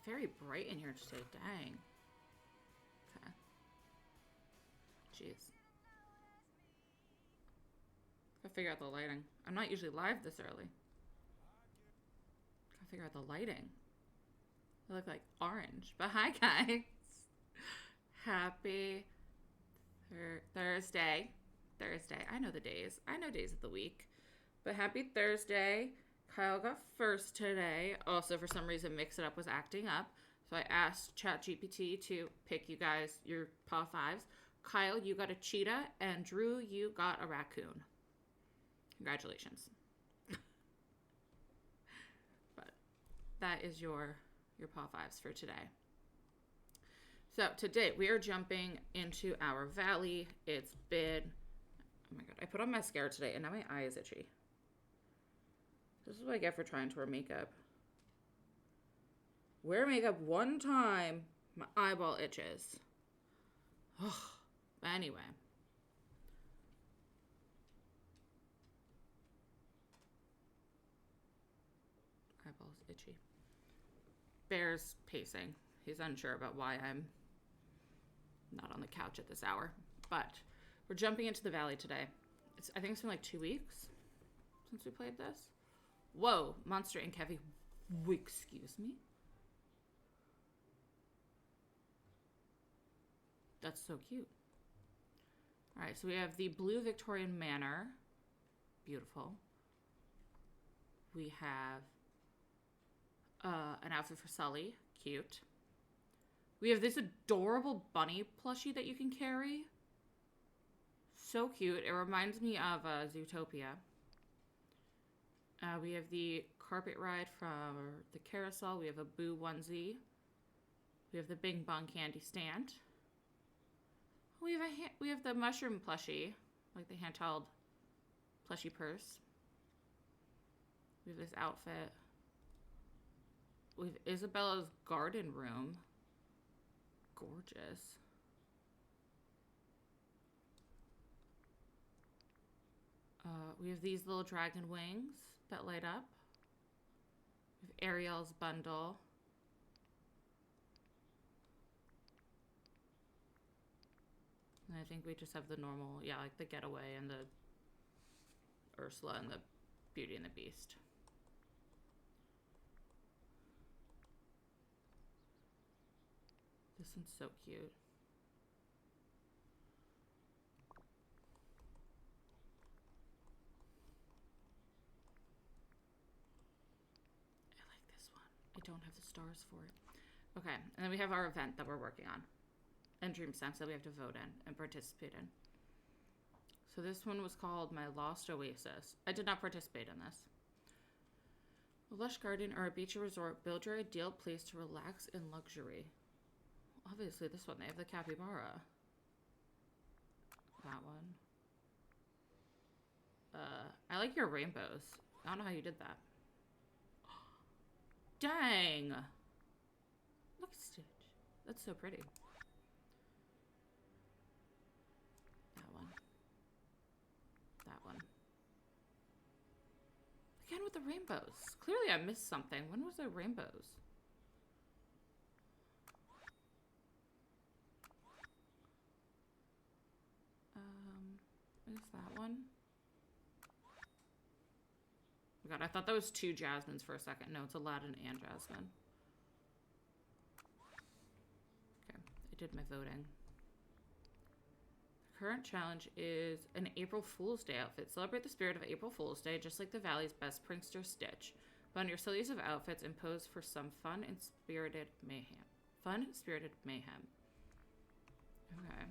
very bright in here today. Dang. Okay. Jeez. Gotta figure out the lighting. I'm not usually live this early. Gotta figure out the lighting. They look like orange. But hi, guys. Happy Thursday. Thursday. I know the days. I know days of the week. But happy Thursday. Kyle got first today. Also, for some reason, Mix It Up was acting up. So I asked ChatGPT to pick you guys your paw fives. Kyle, you got a cheetah. And Drew, you got a raccoon. Congratulations. But that is your paw fives for today. So today we are jumping into our valley. It's been, oh my god, I put on mascara today and now my eye is itchy. This is what I get for trying to wear makeup. Wear makeup one time, my eyeball itches. But anyway. Eyeball's itchy. Bear's pacing. He's unsure about why I'm not on the couch at this hour. But we're jumping into the valley today. I think it's been like 2 weeks since we played this. Whoa, Monster Inc. Heavy. Excuse me? That's so cute. All right, so we have the Blue Victorian Manor. Beautiful. We have an outfit for Sully. Cute. We have this adorable bunny plushie that you can carry. So cute. It reminds me of Zootopia. We have the carpet ride from the carousel. We have a Boo onesie. We have the Bing Bong candy stand. We have the mushroom plushie, like the handheld plushie purse. We have this outfit. We have Isabella's garden room. Gorgeous. We have these little dragon wings that light up. We have Ariel's bundle. And I think we just have the normal, yeah, like the Getaway and the Ursula and the Beauty and the Beast. This one's so cute. I like this one. I don't have the stars for it. Okay, and then we have our event that we're working on. And Dream Sense that we have to vote in and participate in. So this one was called My Lost Oasis. I did not participate in this. A lush garden or a beach or resort, build your ideal place to relax in luxury. Obviously this one, they have the capybara. That one. I like your rainbows. I don't know how you did that. Dang! Look at Stitch. That's so pretty. That one. That one. Again with the rainbows. Clearly I missed something. When was there rainbows? Is that one? Oh god, I thought that was 2 Jasmines for a second. No, it's Aladdin and Jasmine. Okay, I did my voting. The current challenge is an April Fool's Day outfit. Celebrate the spirit of April Fool's Day, just like the Valley's best prankster, Stitch. But on your silliest of outfits and pose for some fun and spirited mayhem. Fun, spirited mayhem. Okay.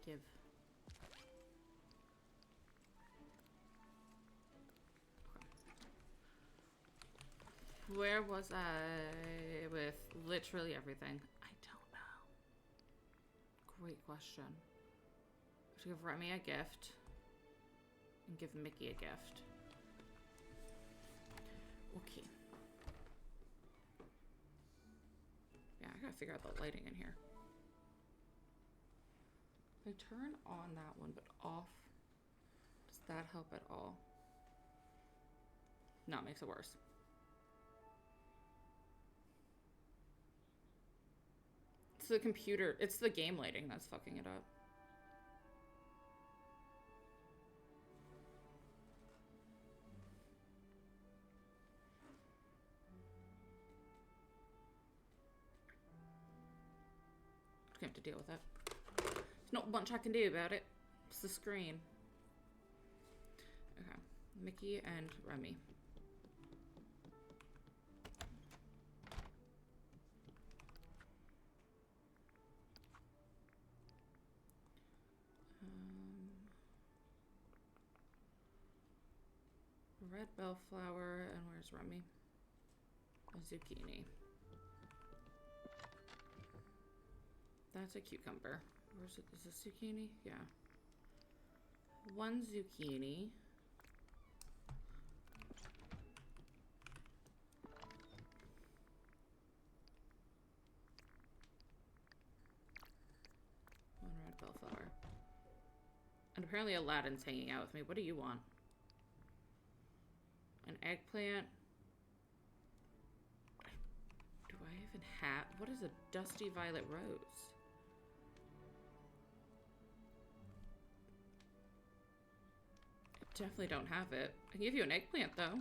Give. Where was I with literally everything? I don't know. Great question. I have to give Remy a gift and give Mickey a gift. Okay. Yeah, I gotta figure out the lighting in here. If I turn on that one but off, does that help at all? No, it makes it worse. It's the computer. It's the game lighting that's fucking it up. I'm gonna have to deal with it. There's not much I can do about it. It's the screen. Okay. Mickey and Remy. Red bellflower, and where's Remy? A zucchini. That's a cucumber. Where's it? Is this zucchini? Yeah. One zucchini. One red bellflower. And apparently Aladdin's hanging out with me. What do you want? An eggplant. Do I even have... What is a dusty violet rose? I definitely don't have it. I can give you an eggplant, though.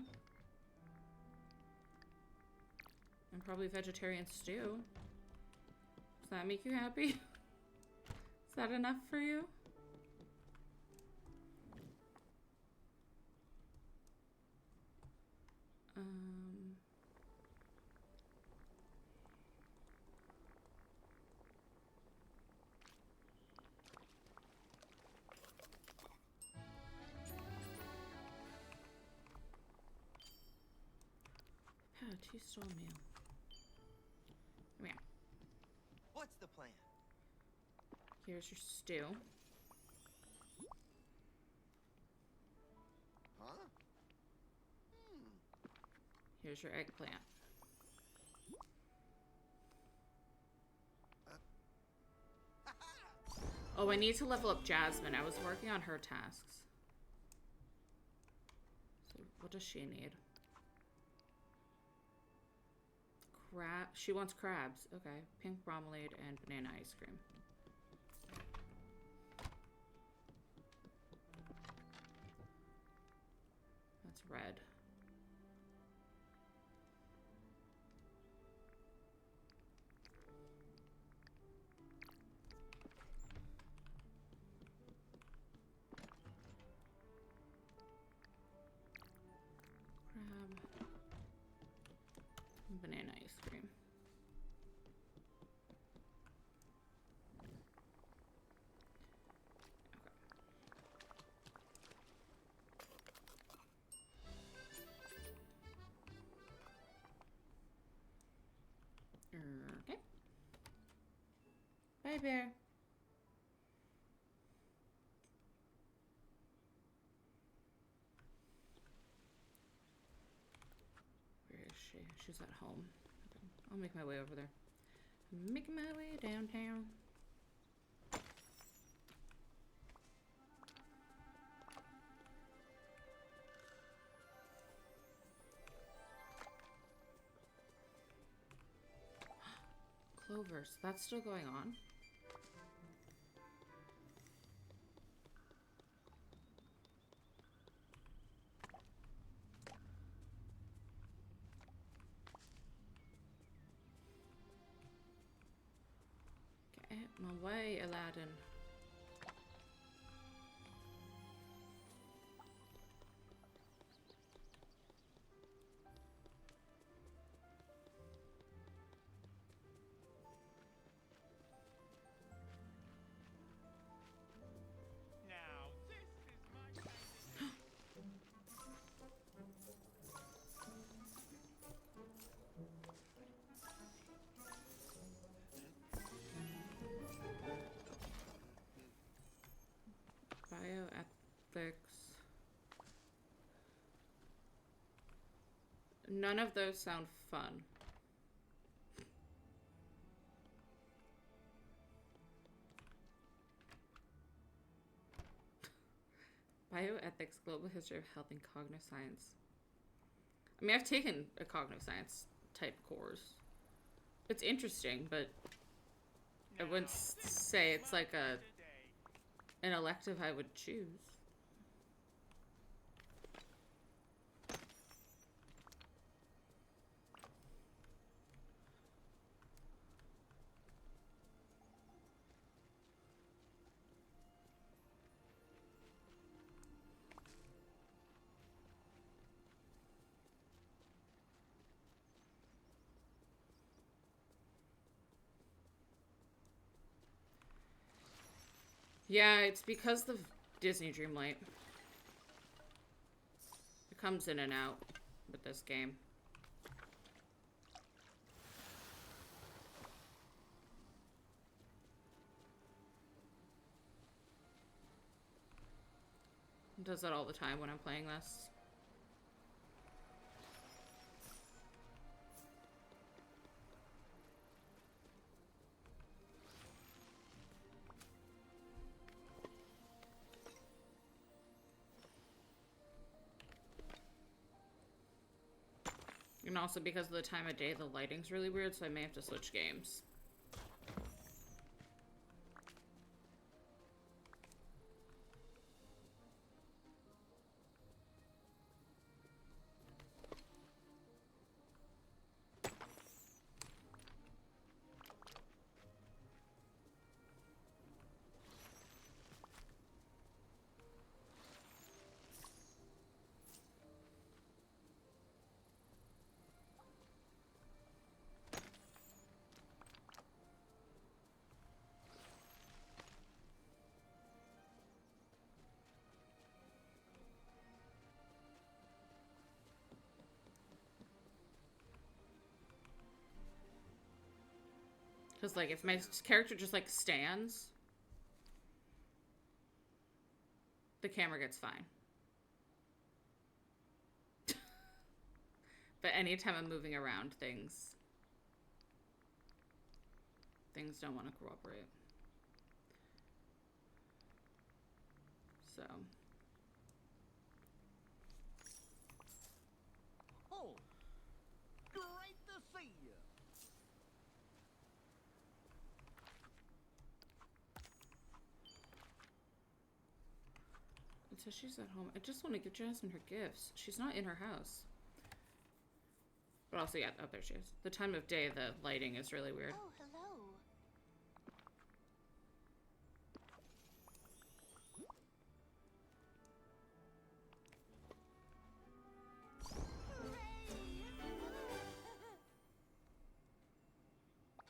And probably vegetarian stew. Does that make you happy? Is that enough for you? Two stole meal. Come here. What's the plan? Here's your stew. Huh? Here's your eggplant. Oh, I need to level up Jasmine. I was working on her tasks. So what does she need? Crab. She wants crabs. Okay. Pink marmalade and banana ice cream. That's red. Crab. Banana ice cream. Okay. Bye, bear. Where is she? She's at home. Okay. I'll make my way over there. Making my way downtown. Clovers. That's still going on? Get my way, Aladdin. Bioethics. None of those sound fun. Bioethics, global history of health and cognitive science. I mean, I've taken a cognitive science type course. It's interesting, but I wouldn't say it's like an elective I would choose. Yeah, it's because the Disney Dreamlight. It comes in and out with this game. It does that all the time when I'm playing this. And also because of the time of day, the lighting's really weird, so I may have to switch games. Because, like, if my character just, like, stands, the camera gets fine. But anytime I'm moving around, things don't want to cooperate. So. Oh, great to see you. It says she's at home. I just want to give Jasmine her gifts. She's not in her house. But also, yeah, oh, there she is. The time of day, the lighting is really weird. Oh, hello.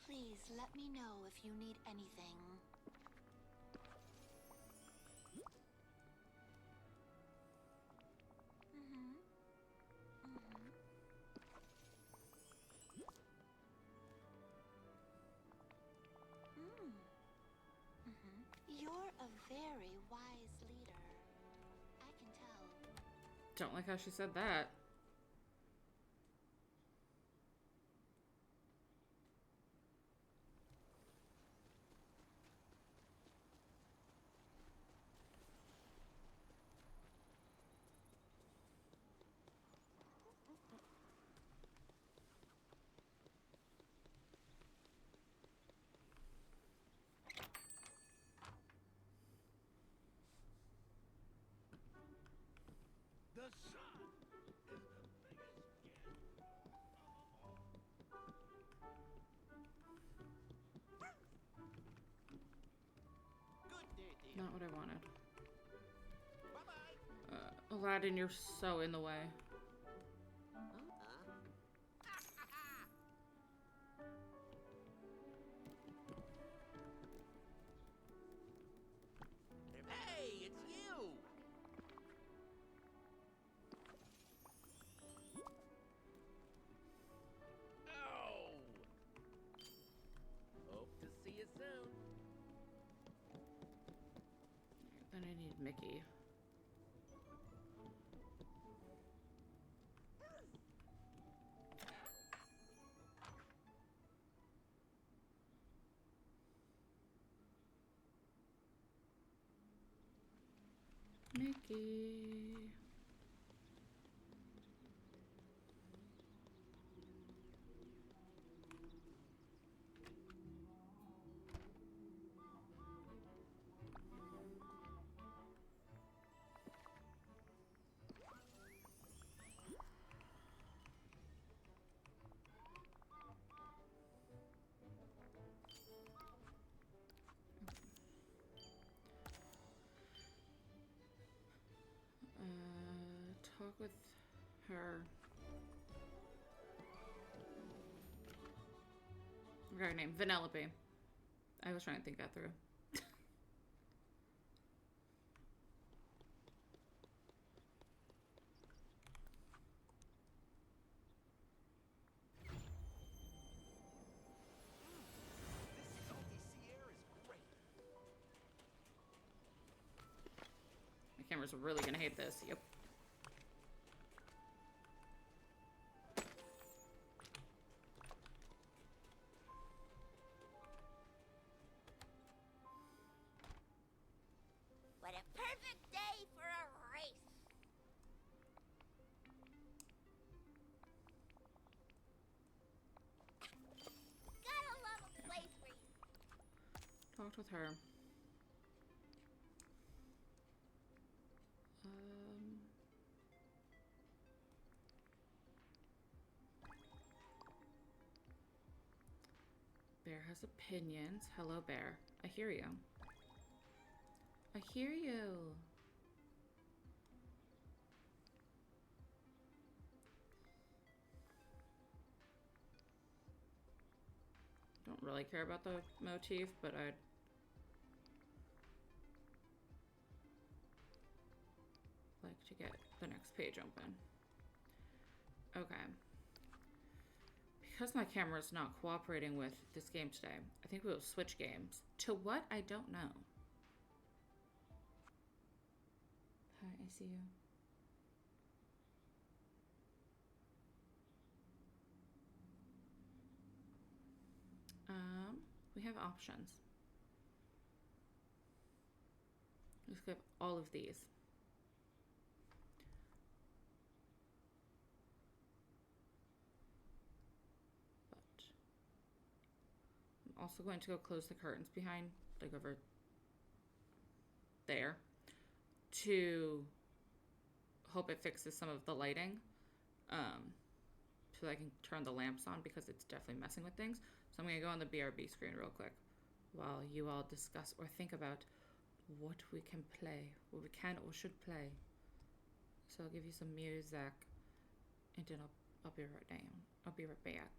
Please let me know if you need anything. You're a very wise leader. I can tell. Don't like how she said that. The sun is the biggest gift of all. Good day, dear. Not what I wanted. Bye-bye. Aladdin, you're so in the way. Hey, it's you. Oh. Hope to see you soon. Then I need Mickey. Mickey. with her. Her name, Vanellope. I was trying to think that through. This salty sea air is great. My camera's really gonna hate this. Yep. What a perfect day for a race! Gotta love a place where you Talked with her. Bear has opinions. Hello, Bear. I hear you. I hear you. Don't really care about the motif, but I'd like to get the next page open. Okay. Because my camera is not cooperating with this game today, I think we will switch games. To what? I don't know. Hi, I see you. We have options. Let's give all of these. But I'm also going to go close the curtains behind, like over there, to hope it fixes some of the lighting. So that I can turn the lamps on because it's definitely messing with things. So I'm going to go on the BRB screen real quick while you all discuss or think about what we can play, what we can or should play. So I'll give you some music and then I'll be right down. I'll be right back.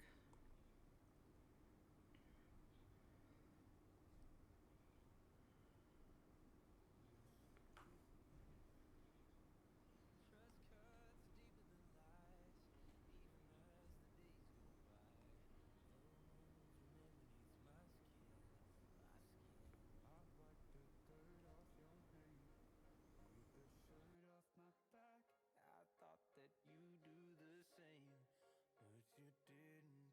I thought that you do the same, but you didn't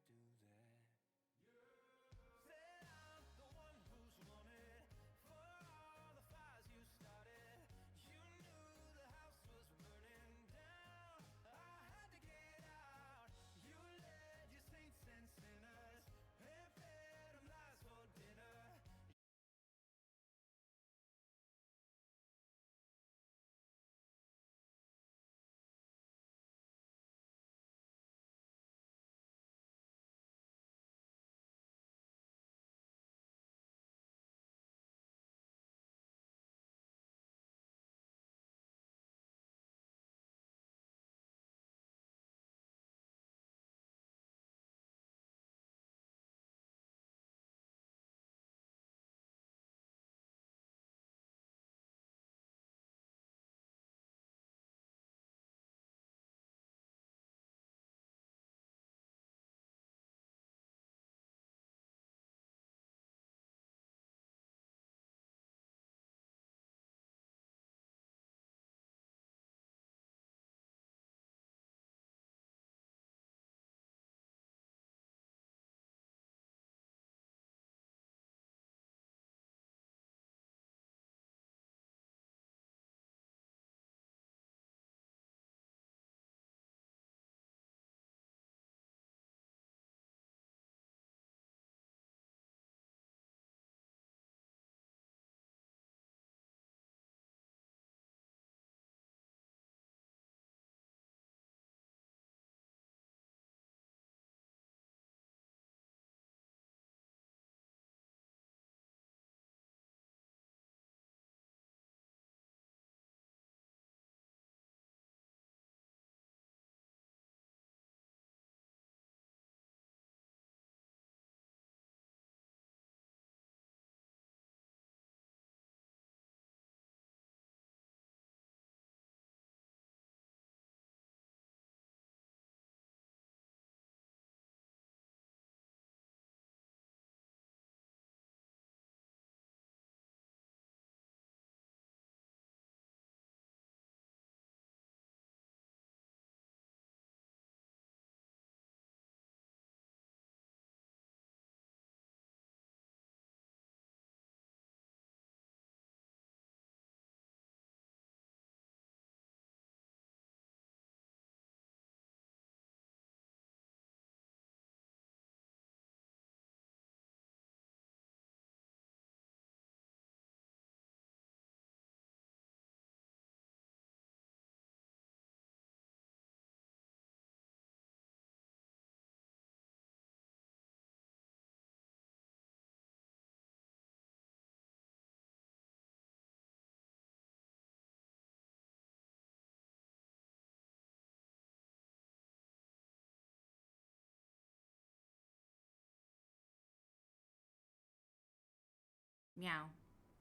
Meow.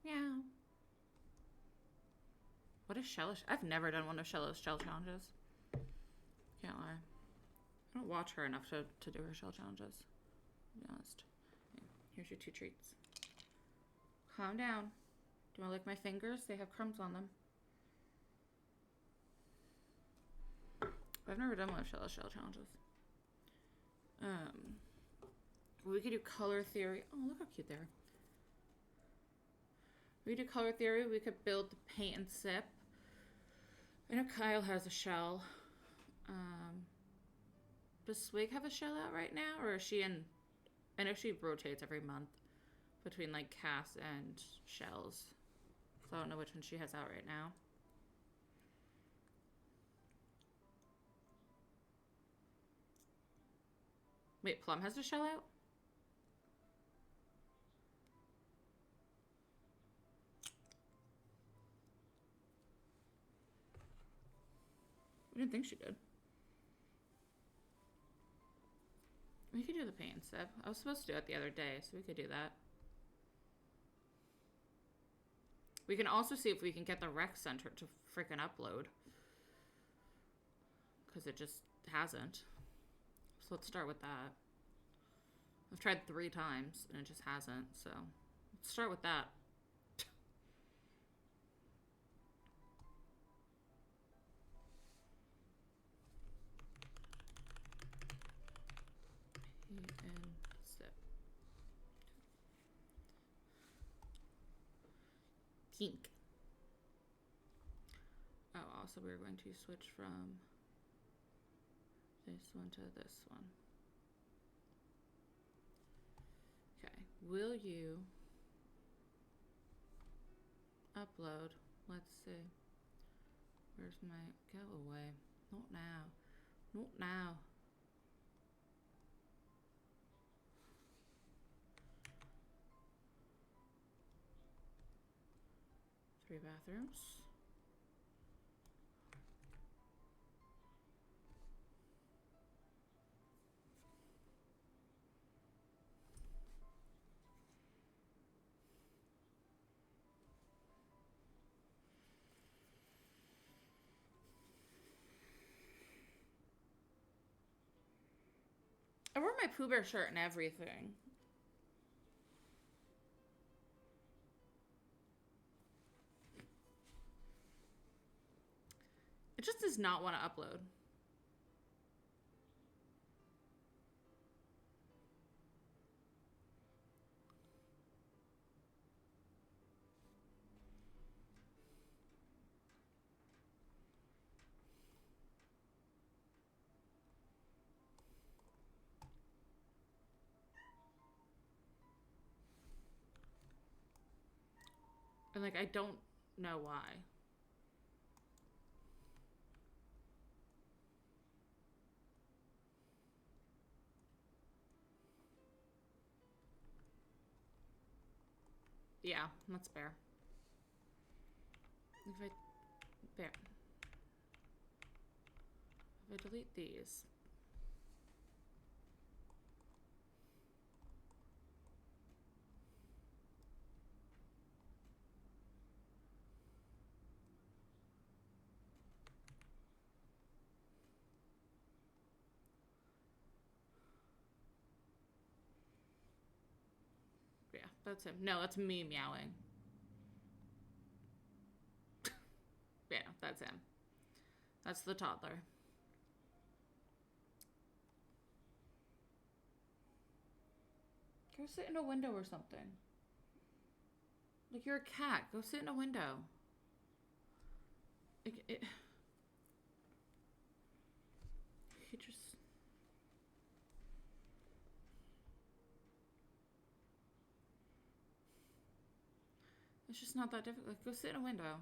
Meow. What is Shellish? I've never done one of Shella's shell challenges. Can't lie. I don't watch her enough to do her shell challenges, to be honest. Here's your 2 treats. Calm down. Do you want to lick my fingers? They have crumbs on them. I've never done one of Shella's shell challenges. We could do color theory. Oh, look how cute they are. We could do color theory. We could build the paint and sip. I know Kyle has a shell. Does Swig have a shell out right now? Or is she in... I know she rotates every month between like Cass and shells. So I don't know which one she has out right now. Wait, Plum has a shell out? I didn't think she did. We could do the paint and sip. I was supposed to do it the other day, so we could do that. We can also see if we can get the rec center to freaking upload. Because it just hasn't. So let's start with that. I've tried 3 times and it just hasn't, so let's start with that. Paint and sip. Pink. Oh, also we're going to switch from this one to this one. Okay, will you upload? Let's see. Where's my, go away. Not now. Not now. Three bathrooms. I wore my Pooh Bear shirt and everything. It just does not want to upload. And like, I don't know why. Yeah, that's fair. If I, there. If I delete these. Yeah, that's him. No, that's me meowing. Yeah, that's him. That's the toddler. Go sit in a window or something. Like, you're a cat. Go sit in a window. Like, he just... It's just not that difficult. Like, go sit in a window.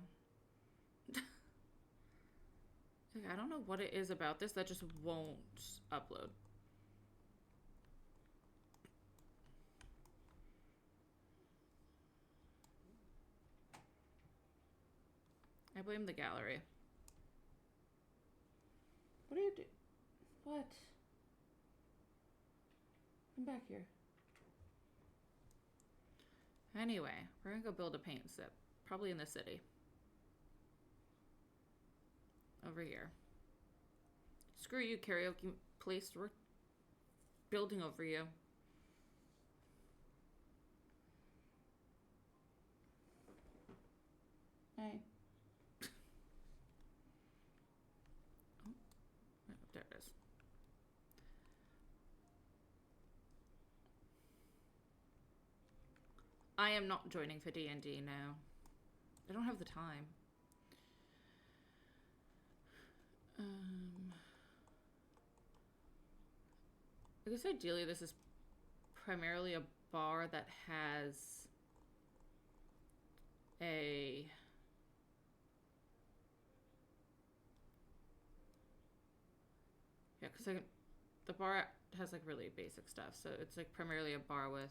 Like, I don't know what it is about this that just won't upload. I blame the gallery. What do you do? What? Come back here. Anyway, we're gonna go build a paint sip. Probably in the city. Over here. Screw you, karaoke place. We're building over you. Hey. Oh, there it is. I am not joining for D&D now. I don't have the time. I guess ideally this is primarily a bar that has a because the bar has like really basic stuff, so it's like primarily a bar with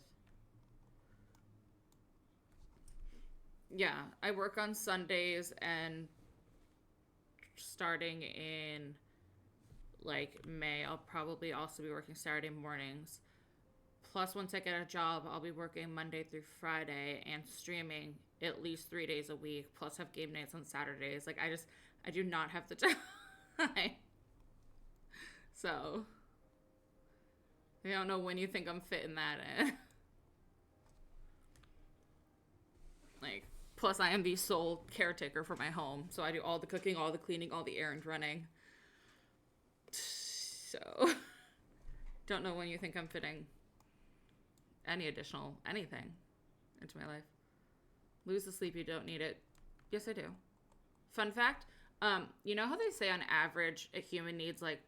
I work on Sundays, and starting in like May I'll probably also be working Saturday mornings. Plus, once I get a job, I'll be working Monday through Friday and streaming at least 3 days a week, plus have game nights on Saturdays. Like, I do not have the time. So, I don't know when you think I'm fitting that in. Like, plus I am the sole caretaker for my home, so I do all the cooking, all the cleaning, all the errand running. So, don't know when you think I'm fitting any additional anything into my life. Lose the sleep, you don't need it. Yes, I do. Fun fact, you know how they say on average a human needs like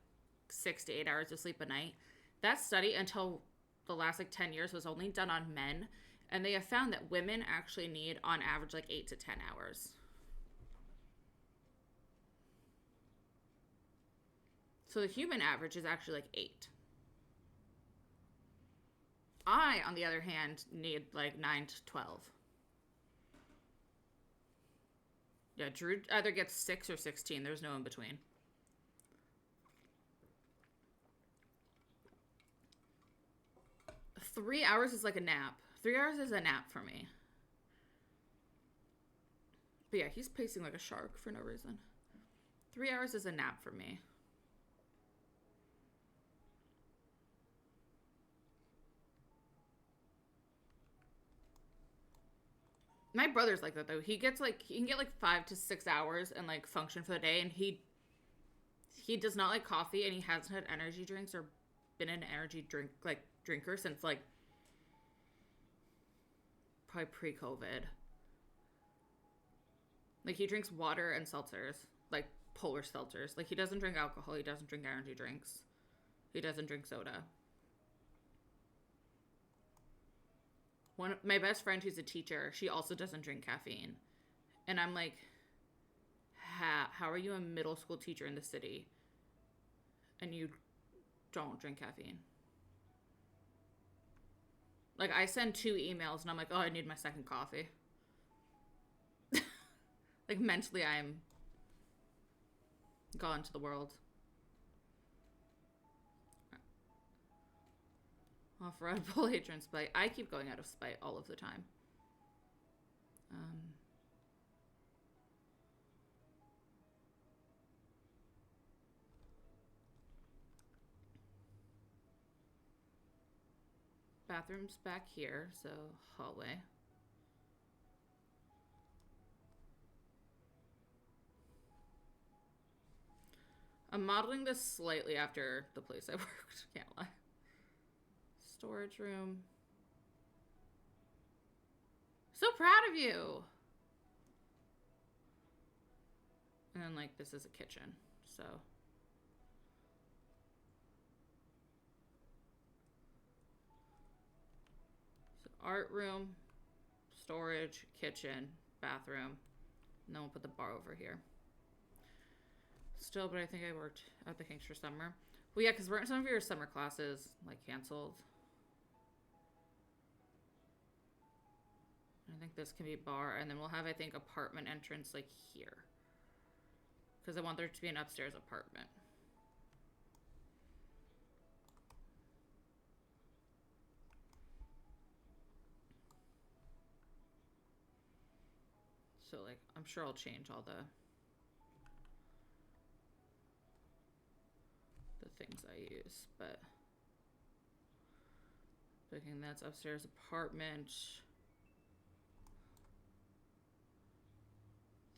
6 to 8 hours of sleep a night? That study until the last like 10 years was only done on men, and they have found that women actually need on average like 8 to 10 hours. So the human average is actually like 8. I, on the other hand, need like 9 to 12. Yeah, Drew either gets 6 or 16. There's no in between. Three hours is like a nap. 3 hours is a nap for me. But yeah, he's pacing like a shark for no reason. 3 hours is a nap for me. My brother's like that though. He can get like 5 to 6 hours and like function for the day, and he does not like coffee, and he hasn't had energy drinks or been an energy drinker since like probably pre-COVID. Like, he drinks water and seltzers, like polar seltzers. Like, he doesn't drink alcohol, he doesn't drink energy drinks, he doesn't drink soda. My best friend who's a teacher, she also doesn't drink caffeine. And I'm like, how are you a middle school teacher in the city and you don't drink caffeine? Like, I send 2 emails and I'm like, oh, I need my second coffee. Like, mentally, I'm gone to the world. Offer Red Bull, hatred, and spite. I keep going out of spite all of the time. Bathroom's back here, so hallway. I'm modeling this slightly after the place I worked, can't lie. Storage room. So proud of you! And then, like, this is a kitchen, so. So, art room, storage, kitchen, bathroom. And then we'll put the bar over here. Still, but I think I worked at the Kinks for summer. Well, yeah, because weren't some of your summer classes, like, canceled? I think this can be bar, and then we'll have, I think, apartment entrance, like, here. Because I want there to be an upstairs apartment. So, like, I'm sure I'll change all the things I use, but thinking that's upstairs apartment.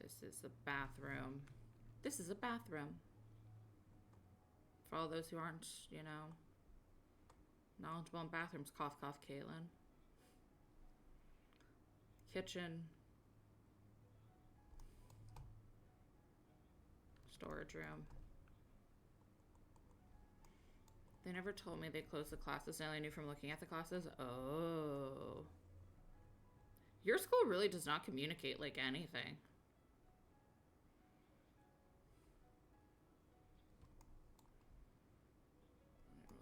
This is the bathroom. This is a bathroom. For all those who aren't, you know, knowledgeable in bathrooms, cough, cough, Caitlin. Kitchen. Storage room. They never told me they closed the classes. I only knew from looking at the classes. Oh. Your school really does not communicate like anything.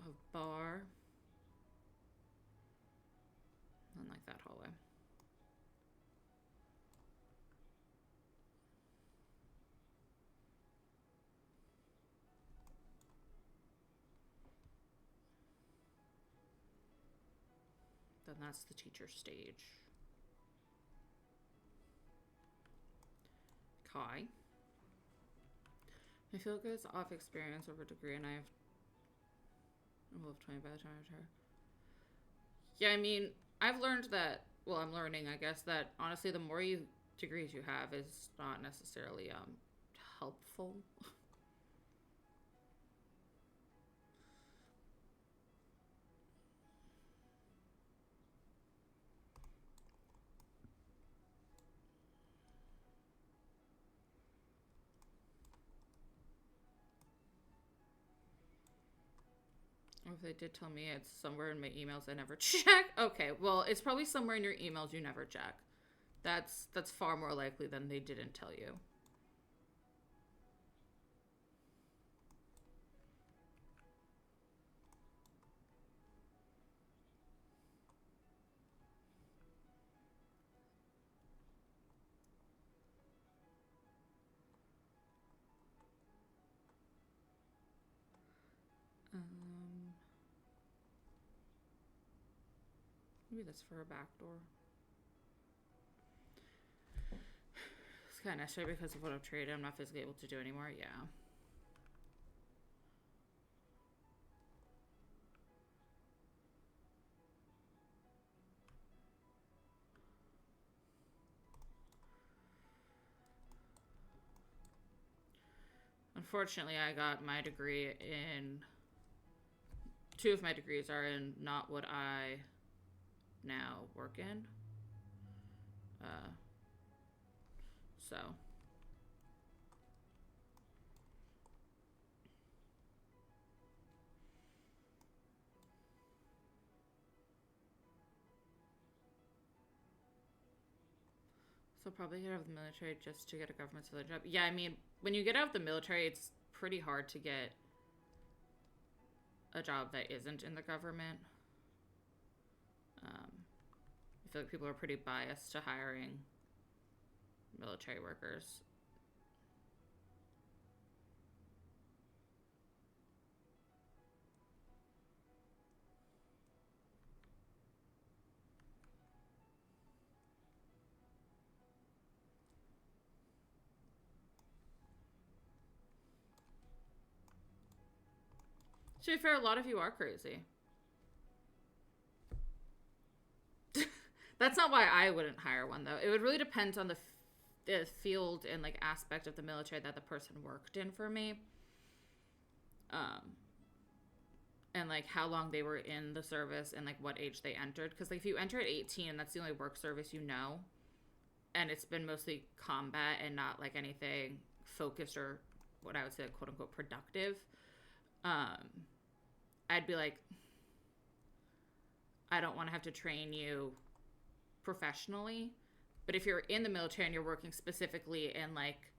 A bar. Unlike that hallway. Then that's the teacher stage. Kai. I feel good. It's off experience over degree, and I have involved 20 by the time I retire. Yeah, I mean, I've learned that. Well, I'm learning, I guess, that honestly, the more degrees you have is not necessarily helpful. If they did tell me it's somewhere in my emails I never check. Okay, well, it's probably somewhere in your emails you never check. That's far more likely than they didn't tell you. Maybe that's for a back door. It's kind of necessary because of what I've traded. I'm not physically able to do anymore. Yeah. Unfortunately, I got my degree in... 2 of my degrees are in not what I now work in. So... So probably get out of the military just to get a government civilian job. Yeah, I mean, when you get out of the military, it's pretty hard to get a job that isn't in the government. I feel like people are pretty biased to hiring military workers. To be fair, a lot of you are crazy. That's not why I wouldn't hire one, though. It would really depend on the field and, like, aspect of the military that the person worked in for me. And, like, how long they were in the service and, like, what age they entered. Because, like, if you enter at 18 and that's the only work service you know, and it's been mostly combat and not, like, anything focused or what I would say, quote-unquote, productive, I'd be like, I don't want to have to train you professionally. But if you're in the military and you're working specifically in, like,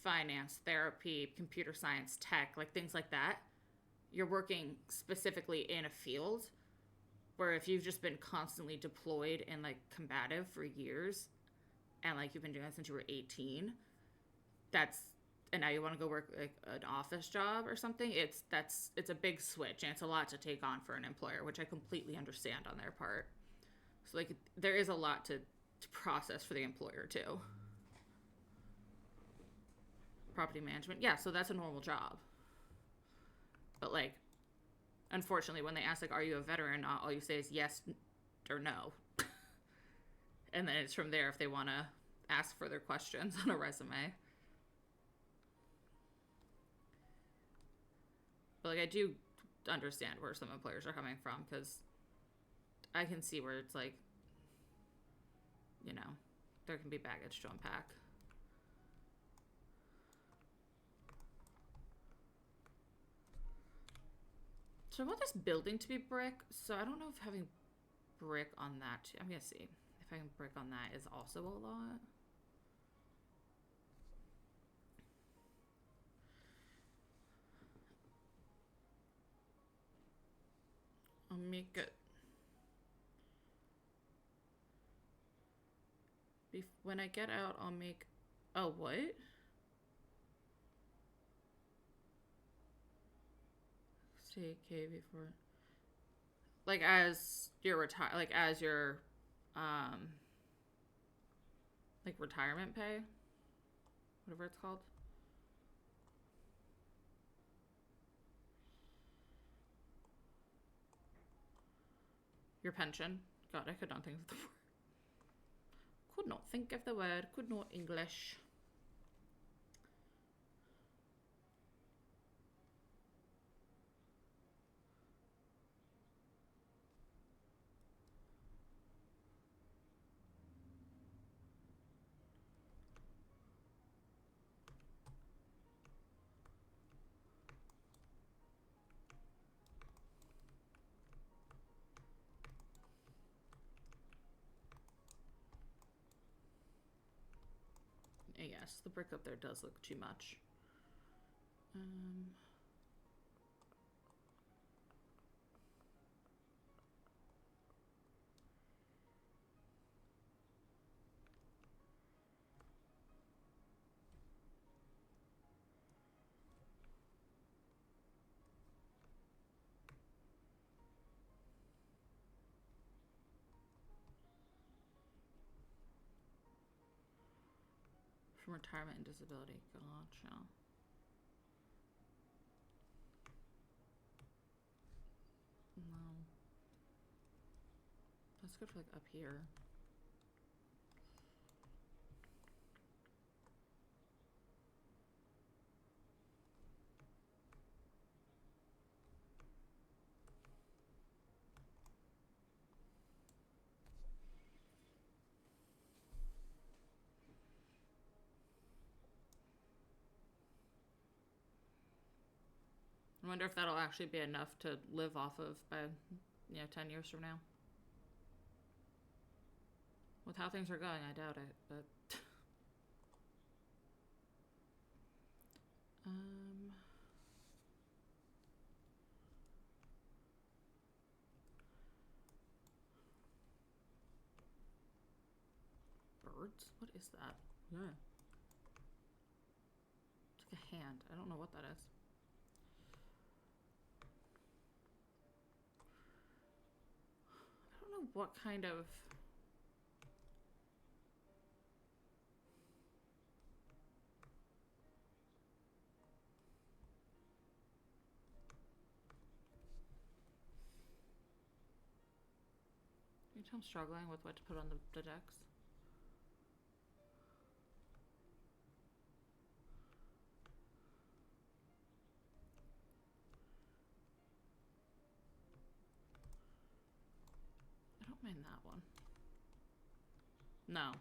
finance, therapy, computer science, tech, like, things like that, you're working specifically in a field where if you've just been constantly deployed and, like, combative for years and, like, you've been doing that since you were 18, and now you want to go work, like, an office job or something, it's a big switch, and it's a lot to take on for an employer, which I completely understand on their part. So, like, there is a lot to process for the employer, too. property management. Yeah, so that's a normal job. But like, unfortunately, when they ask like, "Are you a veteran?" all you say is yes or no, and then it's from there if they want to ask further questions on a resume. But like, I do understand where some employers are coming from, because I can see where it's like, you know, there can be baggage to unpack. So I want this building to be brick, so I don't know if having brick on that too. I'm gonna see if having brick on that is also a lot. I'll make it. When I get out, I'll make. Oh, what? Stay K before. Like as your like as your, like retirement pay, whatever it's called. Your pension. God, I could not think of the word. Could not think of the word. Could not English. Yes, the brick up there does look too much. From retirement and disability. Gotcha. No. That's good for like up here. I wonder if that'll actually be enough to live off of by, 10 years from now. With how things are going, I doubt it, but... Birds? What is that? Yeah. It's like a hand. I don't know what that is. I don't know what kind of... I'm struggling with what to put on the decks. I don't mind that one. No.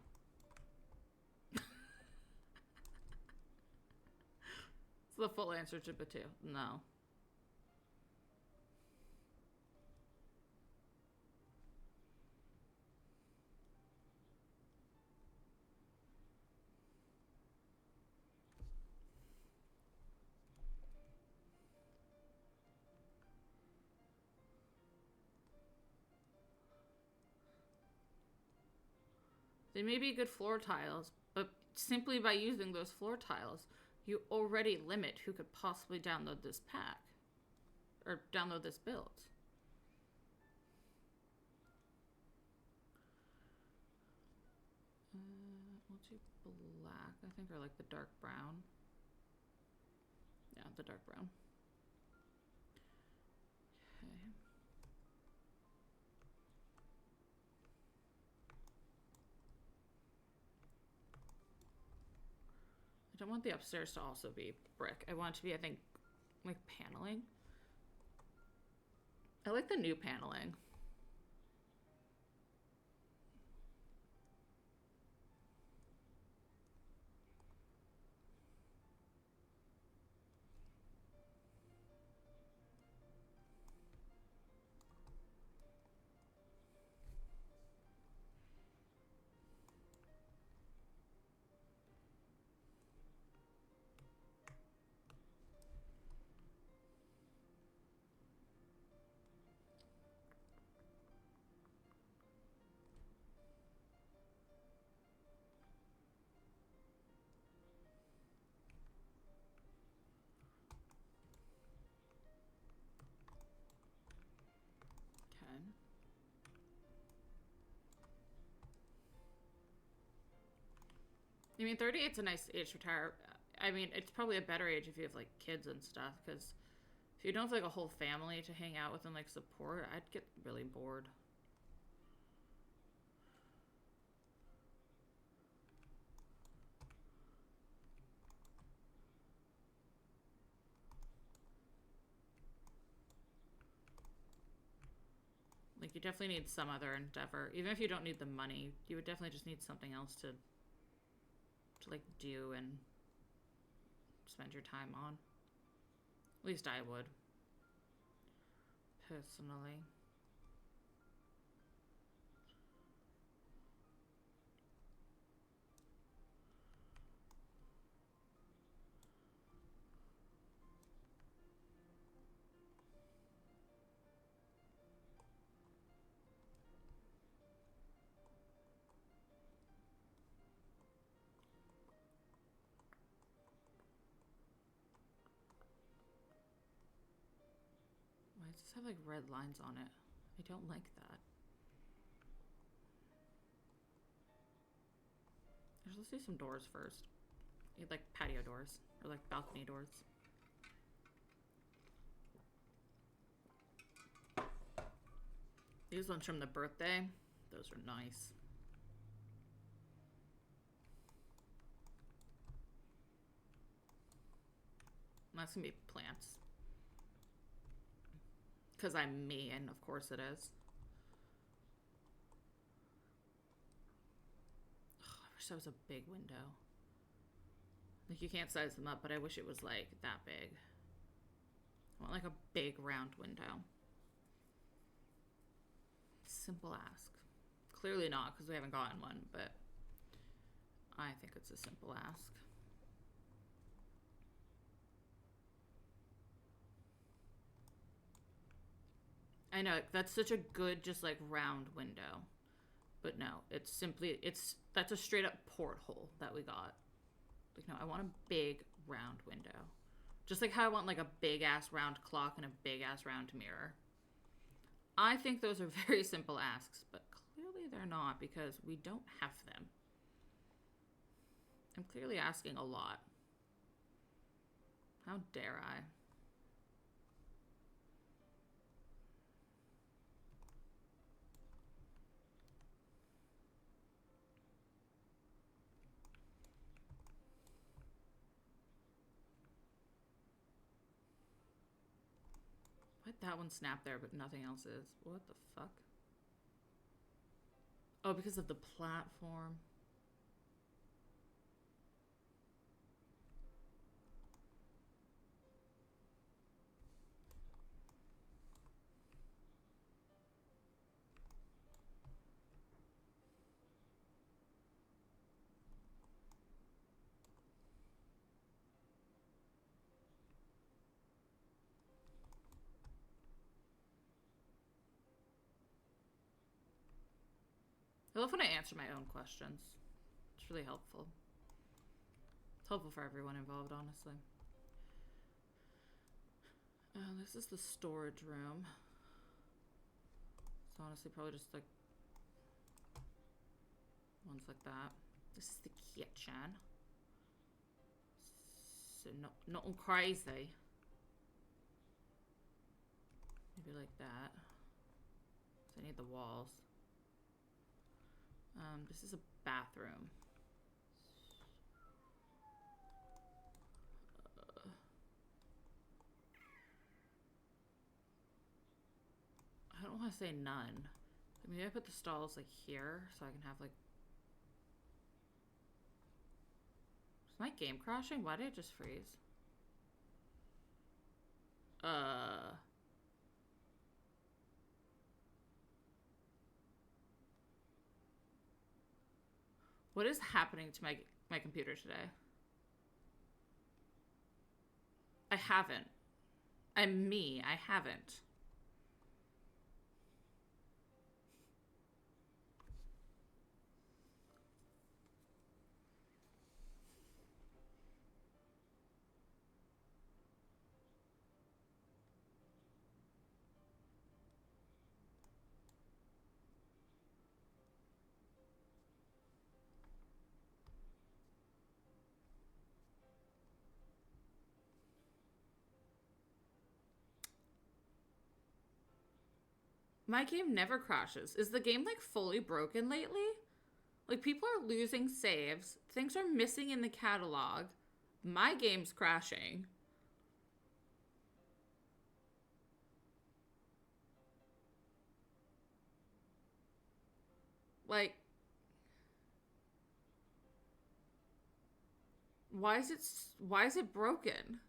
It's the full answer to Batu. No. They may be good floor tiles, but simply by using those floor tiles, you already limit who could possibly download this pack. Or download this build. We'll do black, I think, or like the dark brown. Yeah, the dark brown. Okay. I don't want the upstairs to also be brick. I want it to be, I think, like paneling. I like the new paneling. Okay. I mean, 38's a nice age to retire. I mean, it's probably a better age if you have like kids and stuff, because if you don't have like a whole family to hang out with and like support, I'd get really bored. Like, you definitely need some other endeavor. Even if you don't need the money, you would definitely just need something else to like do and spend your time on. At least I would, personally. Why does this have like red lines on it? I don't like that. Let's do some doors first. Like patio doors or like balcony doors. These ones from the birthday, those are nice. That's gonna be plants. Because I'm me, and of course it is. Oh, I wish that was a big window. Like, you can't size them up, but I wish it was like that big. I want like a big round window. Simple ask. Clearly not, because we haven't gotten one, but I think it's a simple ask. I know, that's such a good, just like round window. But no, it's simply, that's a straight up porthole that we got. Like, no, I want a big round window. Just like how I want like a big ass round clock and a big ass round mirror. I think those are very simple asks, but clearly they're not because we don't have them. I'm clearly asking a lot. How dare I? Why'd that one snap there, but nothing else is? What the fuck? Oh, because of the platform. I love when I answer my own questions. It's really helpful. It's helpful for everyone involved, honestly. This is the storage room. So honestly, probably just like ones like that. This is the kitchen. So nothing crazy. Maybe like that. So I need the walls. This is a bathroom. I don't want to say none. Maybe I put the stalls like here so I can have like. Is my game crashing? Why did it just freeze? What is happening to my computer today? I haven't. I'm me. I haven't. My game never crashes. Is the game like fully broken lately? Like people are losing saves. Things are missing in the catalog. My game's crashing. Like, why is it broken?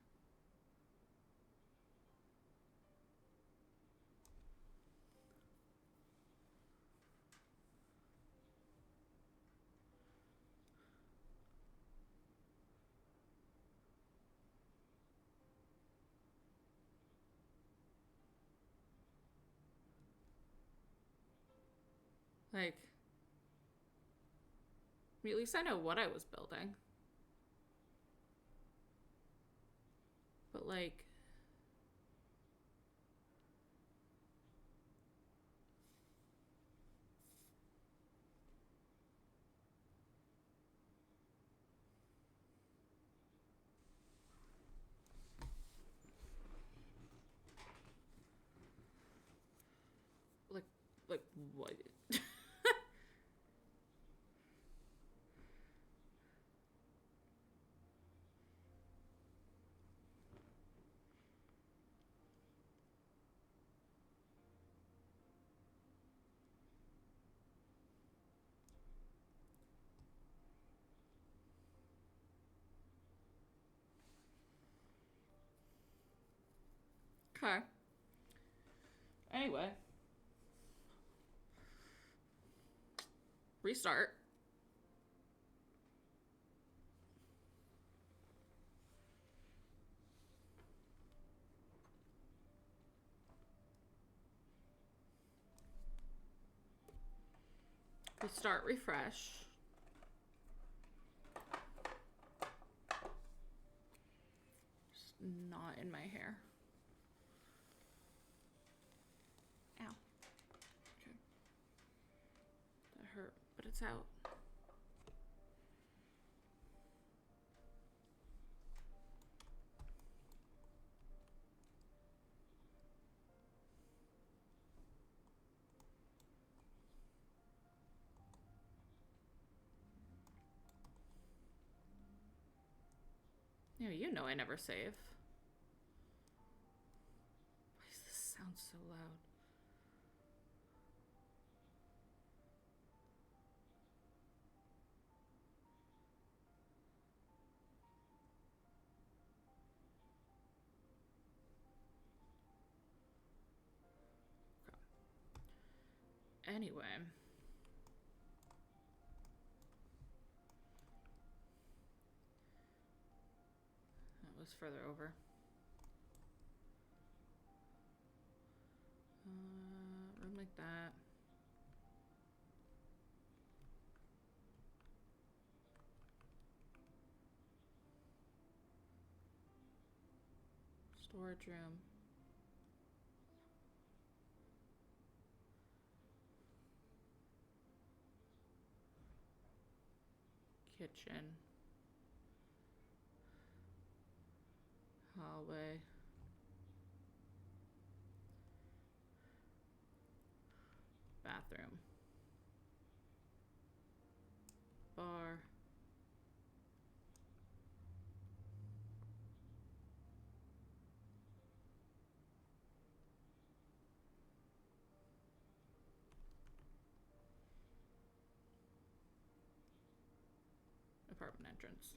Like, I mean, at least I know what I was building. But like, like what? Okay. Anyway. Restart. Restart, refresh. Just not in my hair. Ow. Okay. That hurt, but it's out. You know I never save. Why does this sound so loud? Okay. Anyway. That was further over. Room like that. Storage room. Kitchen. Hallway. Bathroom. Bar. Apartment entrance.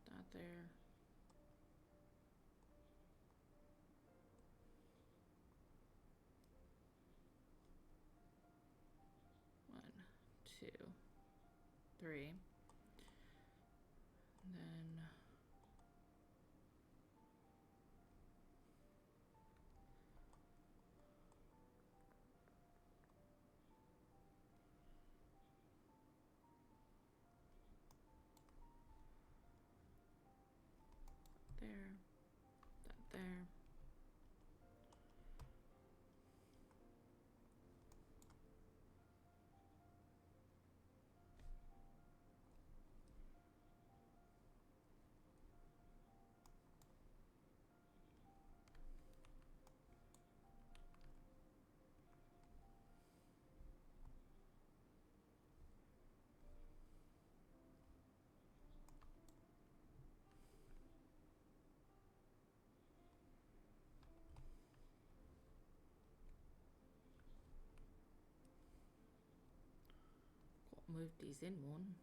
That there. One, two, three. And then there, that there. Got to move these in one.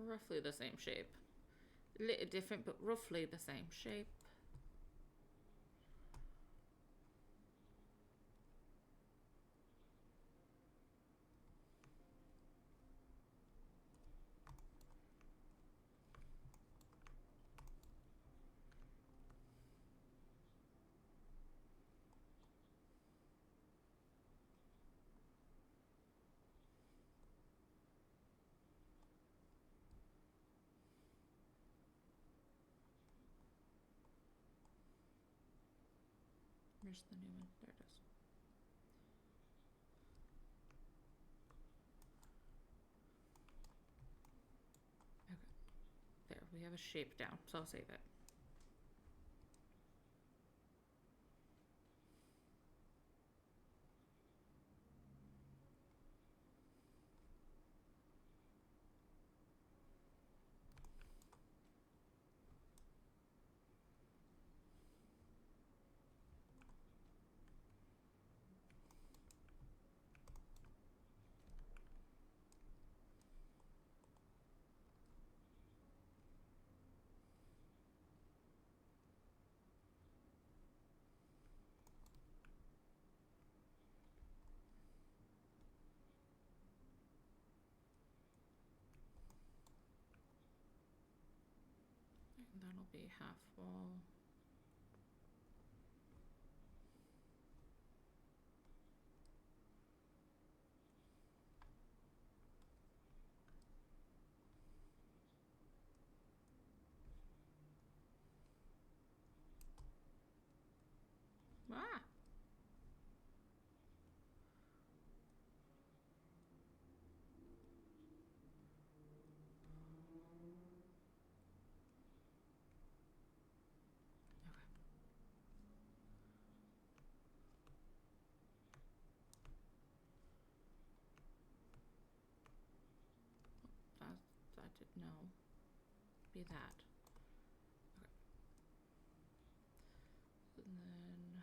Roughly the same shape. A little different, but roughly the same shape. Where's the new one? There it is. Okay. There, we have a shape down, so I'll save it. And that'll be half wall. Ah! No. Be that. Okay. And then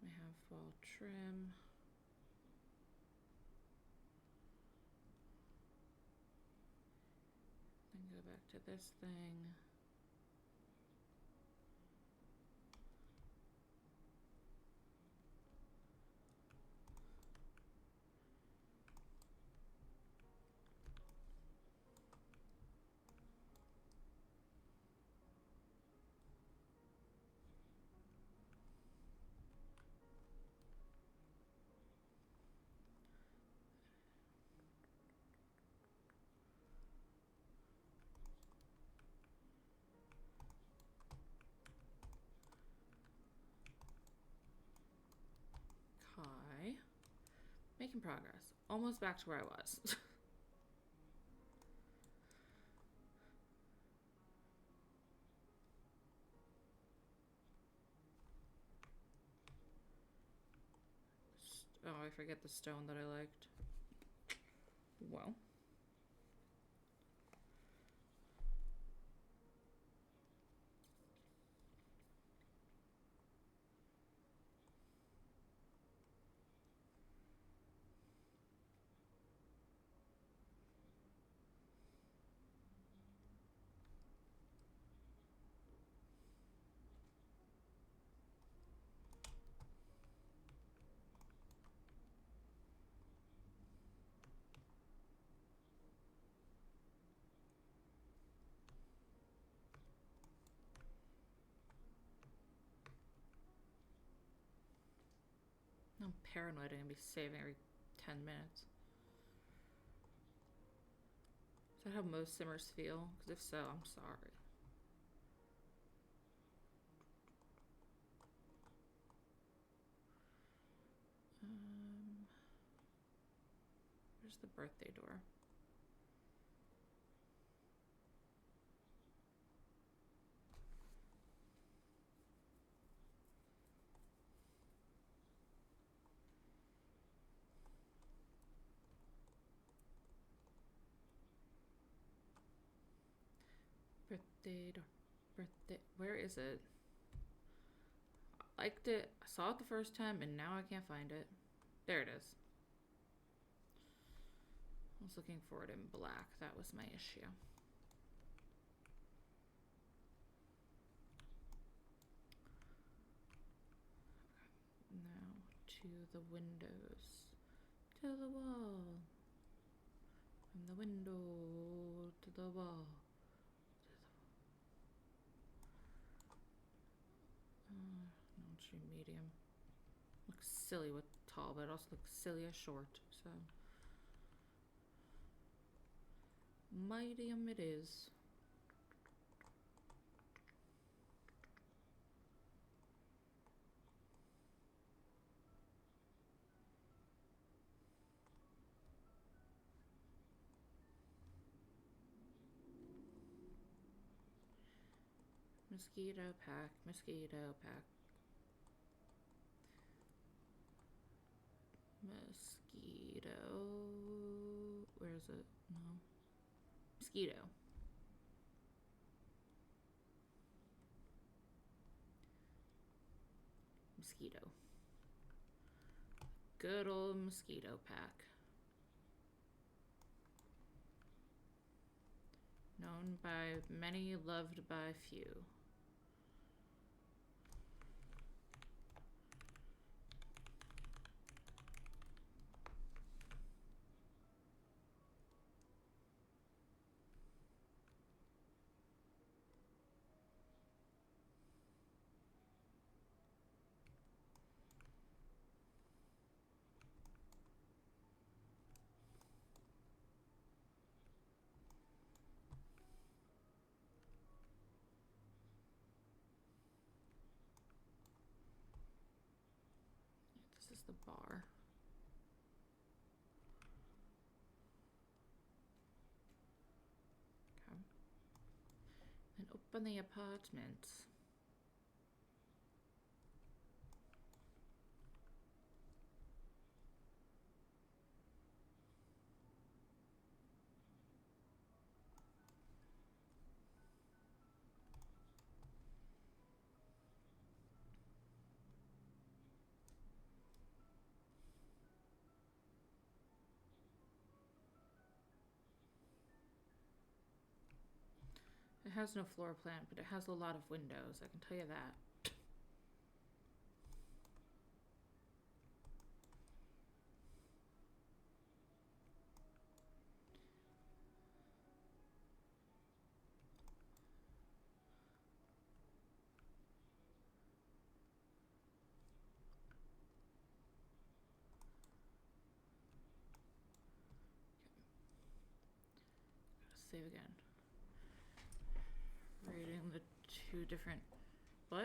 we have wall trim. Then go back to this thing. Kai. Making progress. Almost back to where I was. Oh, I forget the stone that I liked. Well. I'm paranoid I'm gonna be saving every 10 minutes. Is that how most simmers feel? Because if so, I'm sorry. Where's the birthday door? Birthday door. Birthday. Where is it? I liked it. I saw it the first time and now I can't find it. There it is. I was looking for it in black. That was my issue. Now to the windows. To the wall. From the window to the wall. No, extreme medium. Looks silly with tall, but it also looks silly as short. So medium it is. Mosquito pack, mosquito pack. Mosquito. Where is it? No. Mosquito. Mosquito. Good old mosquito pack. Known by many, loved by few. This is the bar. Okay. And open the apartment. has no floor plan, but it has a lot of windows. I can tell you that. Save again. Reading the two different... What?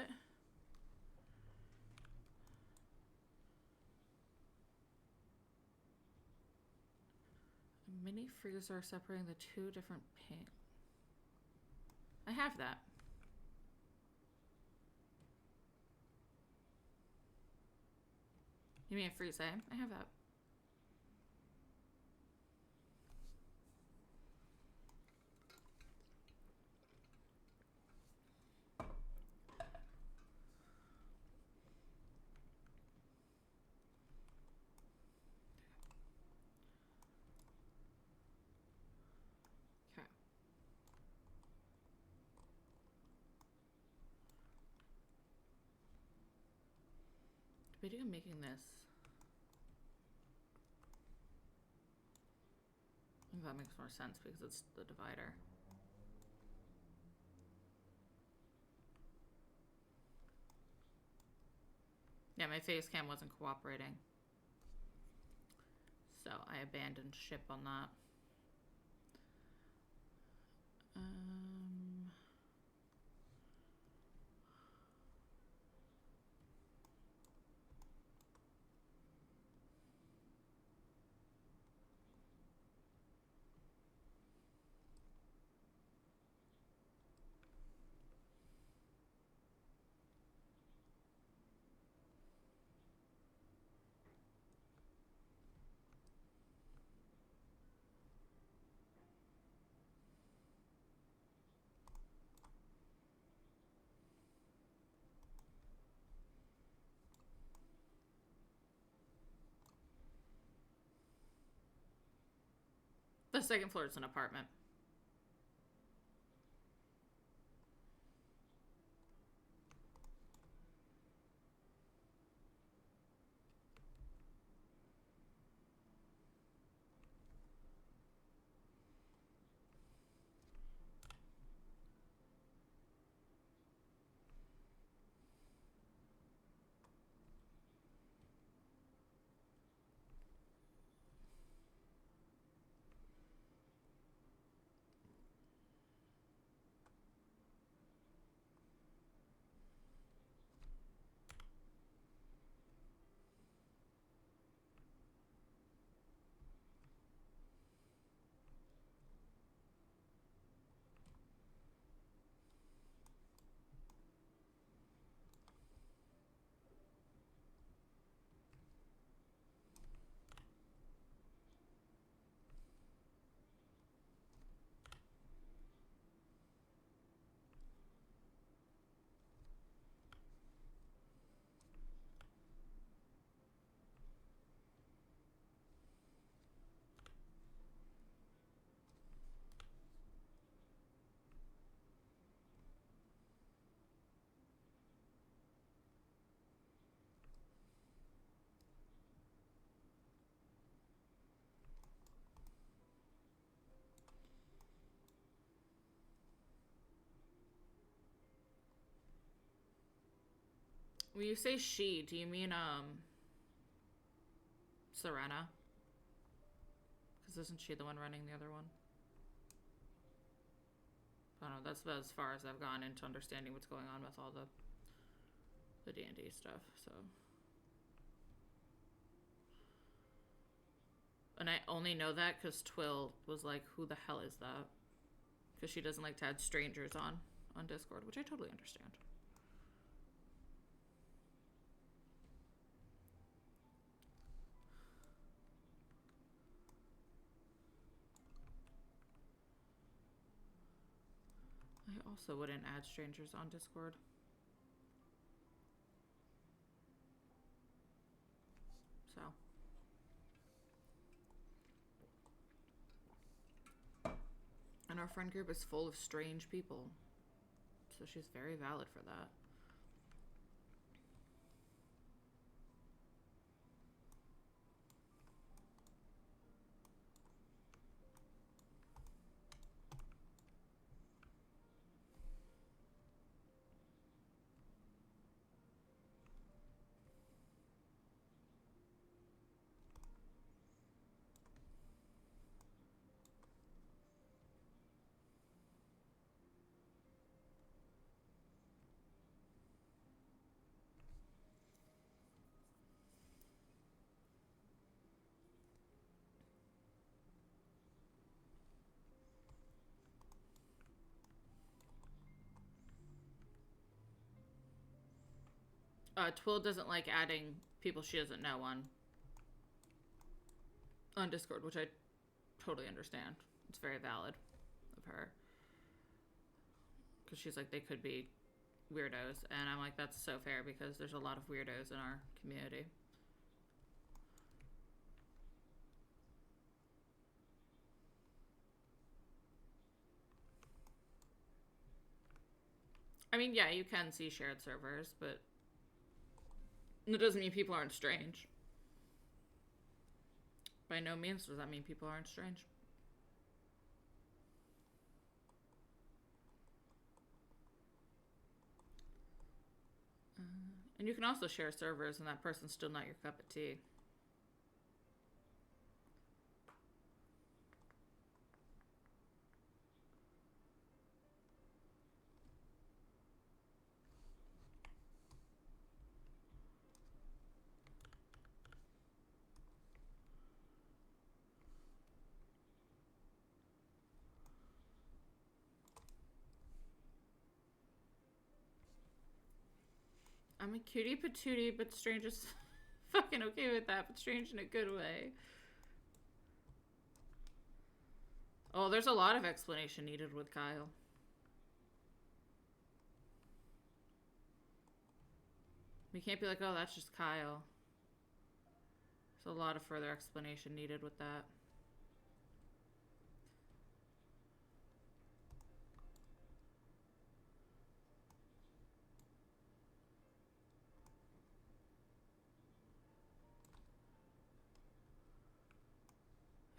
A mini freezer separating the two different paint. I have that. You mean a freeze, eh? I have that. Okay. Debating on making this. I think that makes more sense because it's the divider. Yeah, my face cam wasn't cooperating. So I abandoned ship on that. The second floor is an apartment. When you say she, do you mean, Serena? Because isn't she the one running the other one? I don't know, that's about as far as I've gone into understanding what's going on with all the D&D stuff, so. And I only know that because Twill was like, who the hell is that? Because she doesn't like to add strangers on Discord, which I totally understand. I also wouldn't add strangers on Discord. So. And our friend group is full of strange people. So she's very valid for that. Twill doesn't like adding people she doesn't know on Discord, which I totally understand. It's very valid of her. Because she's like, they could be weirdos. And I'm like, that's so fair because there's a lot of weirdos in our community. I mean, yeah, you can see shared servers, but it doesn't mean people aren't strange. By no means does that mean people aren't strange. And you can also share servers and that person's still not your cup of tea. I'm a cutie patootie, but Strange is fucking okay with that, but Strange in a good way. Oh, there's a lot of explanation needed with Kyle. We can't be like, oh, that's just Kyle. There's a lot of further explanation needed with that.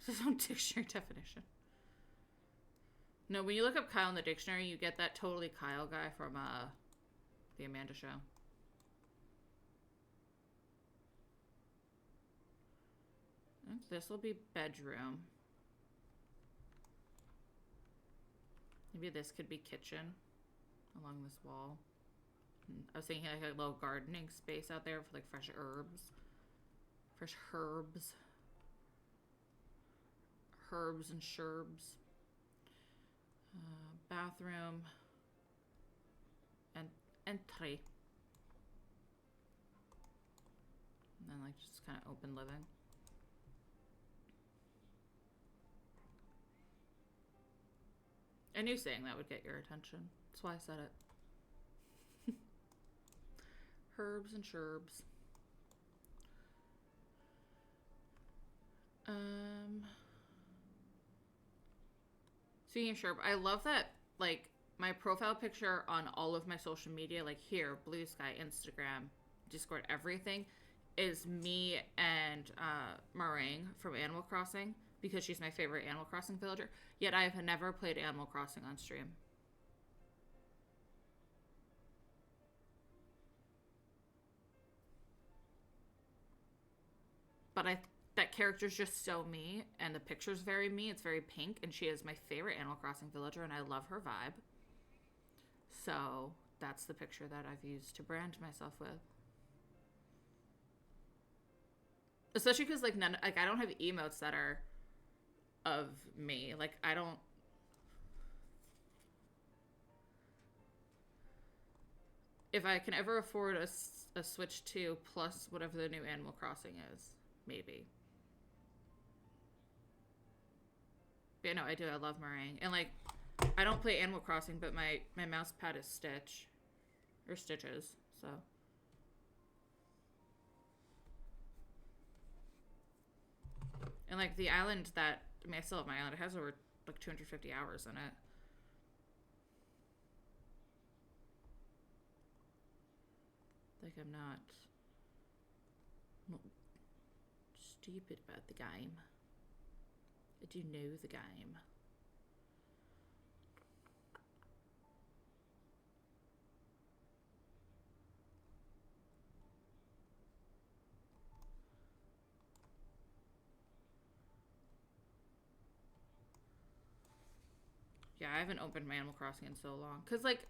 His own dictionary definition. No, when you look up Kyle in the dictionary, you get that totally Kyle guy from the Amanda Show. And this will be bedroom. Maybe this could be kitchen along this wall. I was thinking like a little gardening space out there for like fresh herbs. Fresh herbs. Herbs and sherbs. Bathroom. And entry. And then like just kind of open living. I knew saying that would get your attention. That's why I said it. Herbs and sherbs. Speaking of sherb, I love that, like, my profile picture on all of my social media, like here, Blue Sky, Instagram, Discord, everything, is me and Meringue from Animal Crossing, because she's my favorite Animal Crossing villager, yet I have never played Animal Crossing on stream. But that character's just so me, and the picture's very me. It's very pink, and she is my favorite Animal Crossing villager, and I love her vibe. So that's the picture that I've used to brand myself with. Especially because like I don't have emotes that are of me. Like I don't. If I can ever afford a Switch 2 plus whatever the new Animal Crossing is, maybe. But yeah, no, I do. I love Meringue. And, like, I don't play Animal Crossing, but my mouse pad is Stitch. Or Stitches, so. And, like, the island that... I mean, I still have my island. It has over, like, 250 hours in it. like I'm not stupid about the game. I do know the game. Yeah, I haven't opened Animal Crossing in so long. Cause like,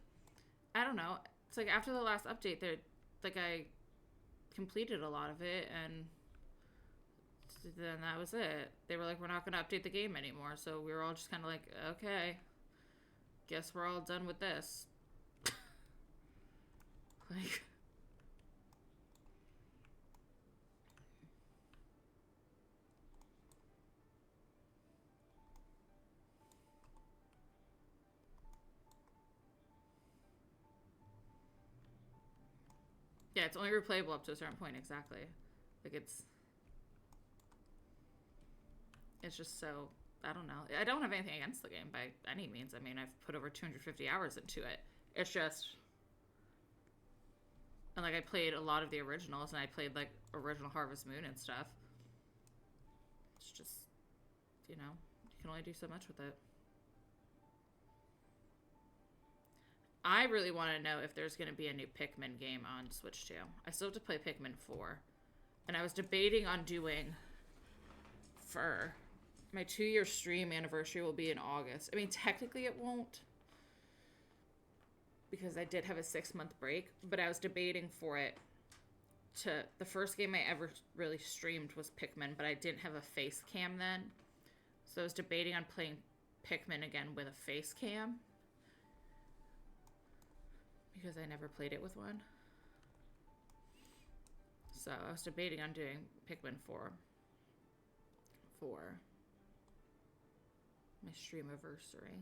I don't know. It's like after the last update, like I completed a lot of it, and then that was it. They were like, we're not gonna update the game anymore. So we were all just kind of like, okay, guess we're all done with this. Like. Yeah, it's only replayable up to a certain point, exactly. Like, it's just so, I don't know. I don't have anything against the game by any means. I mean, I've put over 250 hours into it. It's just, and like, I played a lot of the originals, and I played like original Harvest Moon and stuff. It's just, you know, you can only do so much with it. I really want to know if there's going to be a new Pikmin game on Switch 2. I still have to play Pikmin 4. And I was debating on doing for my 2-year stream anniversary will be in August. I mean, technically it won't, because I did have a 6-month break, but I was debating for it to, the first game I ever really streamed was Pikmin, but I didn't have a face cam then. So I was debating on playing Pikmin again with a face cam, because I never played it with one. So I was debating on doing Pikmin 4 for my stream anniversary,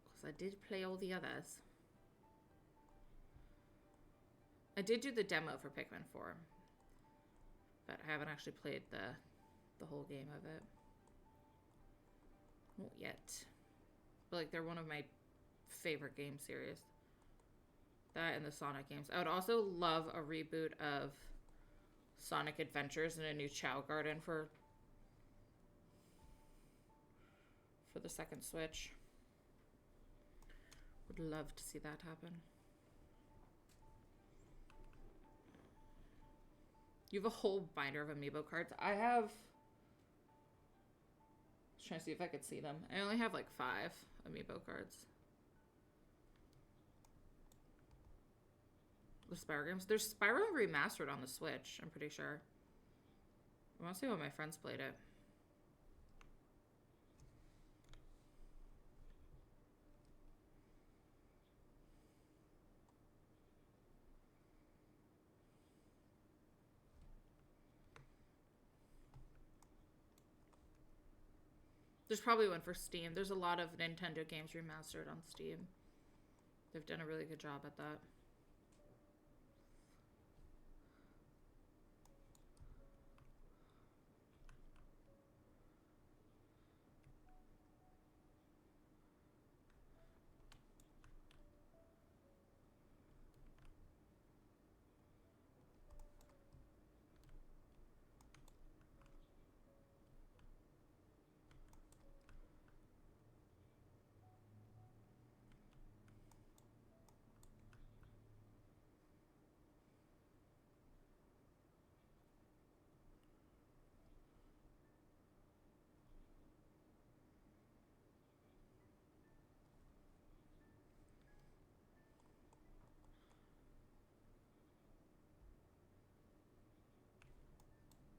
because I did play all the others. I did do the demo for Pikmin 4, but I haven't actually played the whole game of it. Not yet. But like, they're one of my favorite game series. That and the Sonic games. I would also love a reboot of Sonic Adventures and a new Chao Garden for the second Switch. Would love to see that happen. You have a whole binder of amiibo cards. I have, just trying to see if I could see them. I only have like 5 amiibo cards. The Spyro games. There's Spyro Remastered on the Switch, I'm pretty sure. I want to see what my friends played it. There's probably one for Steam. There's a lot of Nintendo games remastered on Steam. They've done a really good job at that.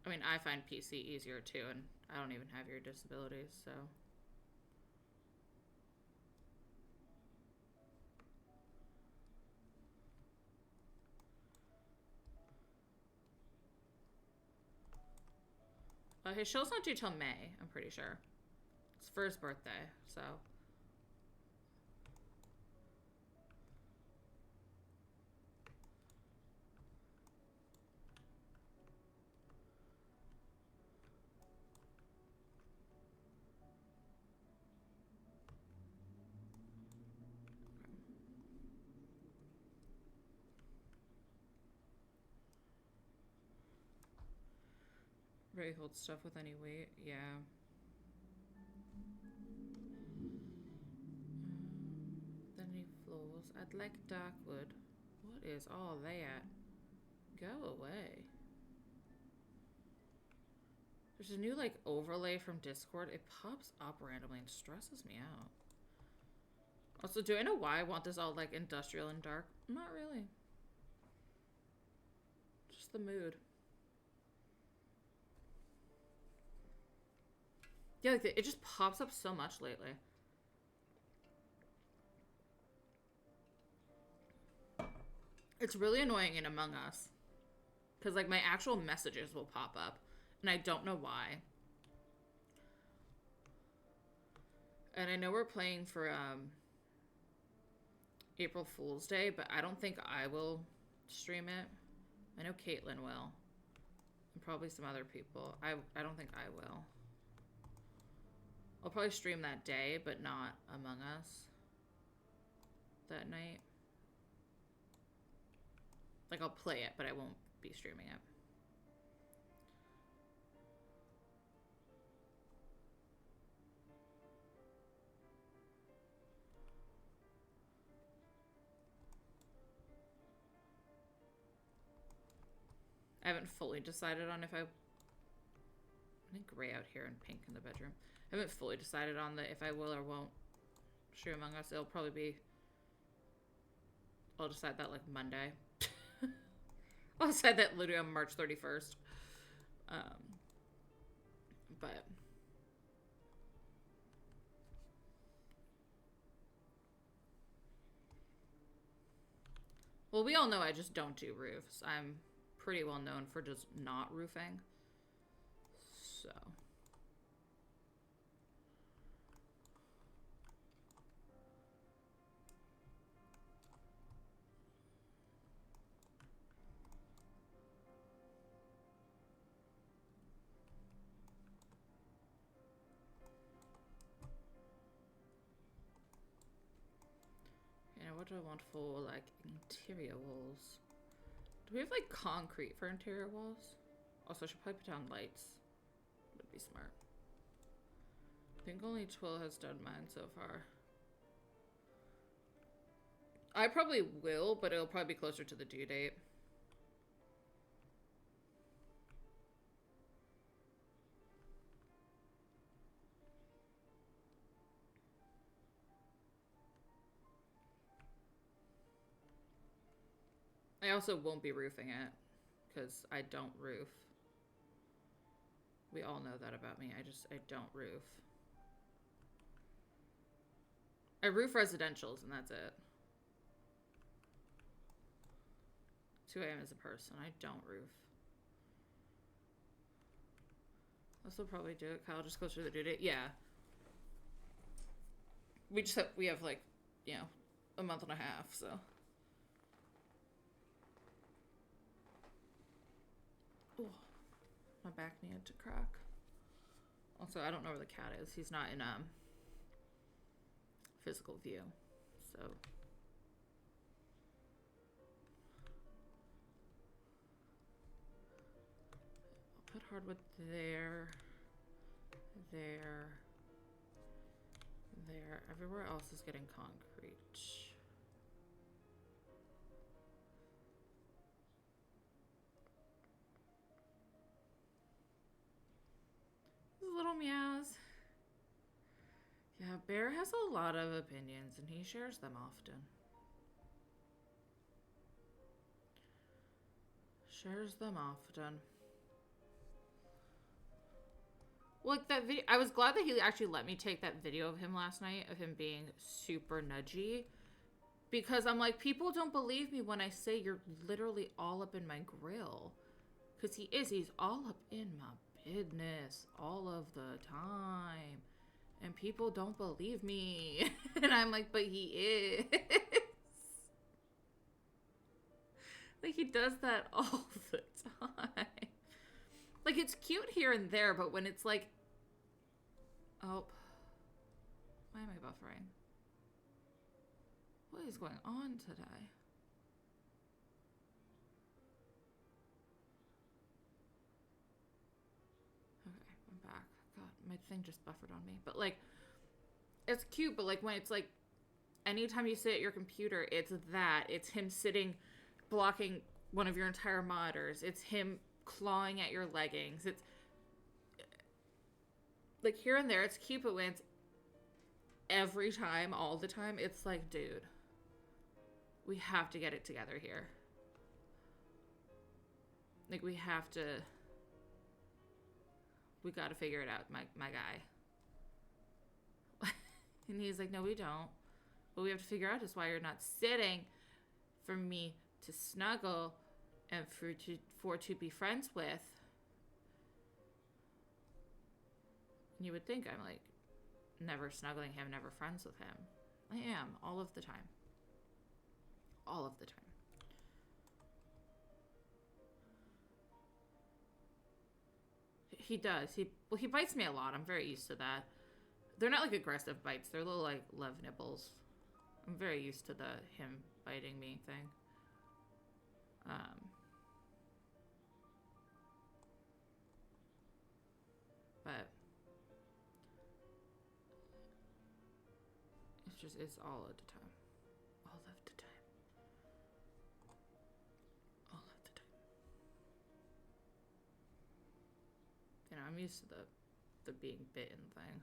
I mean, I find PC easier too, and I don't even have your disabilities, so. His show's not due till May, I'm pretty sure. It's for his birthday, so. Ray holds stuff with any weight. Yeah. Then he flows. I'd like darkwood. What is all that? Go away. There's a new like overlay from Discord. It pops up randomly and stresses me out. Also, do I know why I want this all like industrial and dark? Not really. Just the mood. Yeah, like it just pops up so much lately. It's really annoying in Among Us. Because like my actual messages will pop up. And I don't know why. And I know we're playing for April Fool's Day, but I don't think I will stream it. I know Caitlin will. And probably some other people. I don't think I will. I'll probably stream that day, but not Among Us that night. Like, I'll play it, but I won't be streaming it. I haven't fully decided on if I think gray out here and pink in the bedroom. I haven't fully decided on if I will or won't stream Among Us. It'll probably be, I'll decide that like Monday. I'll decide that literally on March 31st. But well, we all know I just don't do roofs. I'm pretty well known for just not roofing. So yeah, what do I want for like interior walls? Do we have like concrete for interior walls? Also, I should probably put down lights. Would be smart. I think only Twill has done mine so far. I probably will, but it'll probably be closer to the due date. I also won't be roofing it because I don't roof. We all know that about me. I don't roof. I roof residentials and that's it. 2 a.m. as a person. I don't roof. This will probably do it. Kyle just goes through the due date. Yeah. We have like, you know, a month and a half, so. Ooh, my back needed to crack. Also, I don't know where the cat is. He's not in physical view, so. I'll put hardwood there, there. Everywhere else is getting concrete. Little meows. Yeah, Bear has a lot of opinions and he shares them often. Shares them often. Like that video, I was glad that he actually let me take that video of him last night of him being super nudgy, because I'm like, people don't believe me when I say you're literally all up in my grill, because he's all up in my business all of the time, and people don't believe me. And I'm like, but he is. Like, he does that all the time. Like, it's cute here and there, but when it's like, oh, why am I buffering? What is going on today? thing just buffered on me. But like, it's cute, but like when it's like, anytime you sit at your computer, it's that. It's him sitting, blocking one of your entire monitors. It's him clawing at your leggings. It's like here and there, it's cute, but when it's every time, all the time, it's like, dude, we have to get it together here. Like, we gotta figure it out, my guy. And he's like, no, we don't. What we have to figure out is why you're not sitting for me to snuggle and for to be friends with. And you would think I'm like never snuggling him, never friends with him. I am all of the time. All of the time. He does. He bites me a lot. I'm very used to that. They're not like aggressive bites. They're little like love nibbles. I'm very used to the him biting me thing. But it's all of the time. All of the time. All of the time. You know, I'm used to the being bitten thing.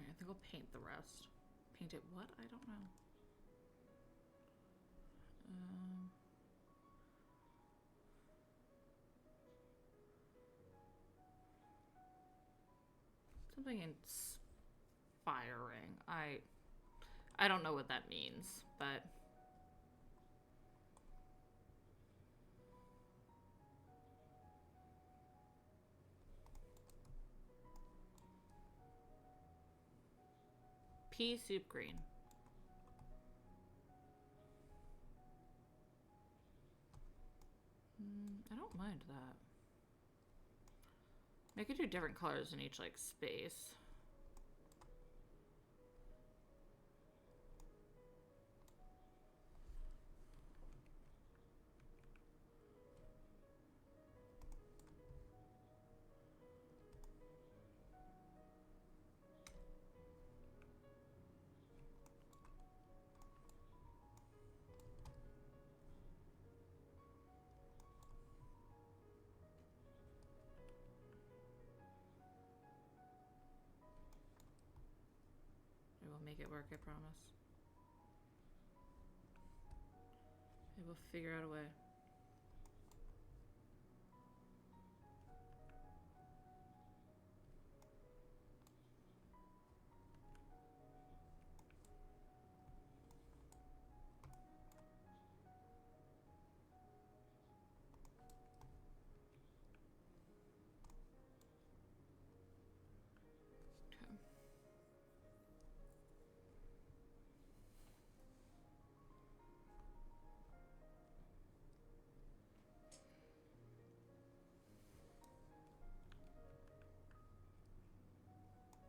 I think I'll paint the rest. Paint it what? I don't know. Something inspiring. I don't know what that means, but pea soup green. I don't mind that. I could do different colors in each like space. Make it work, I promise. I will figure out a way.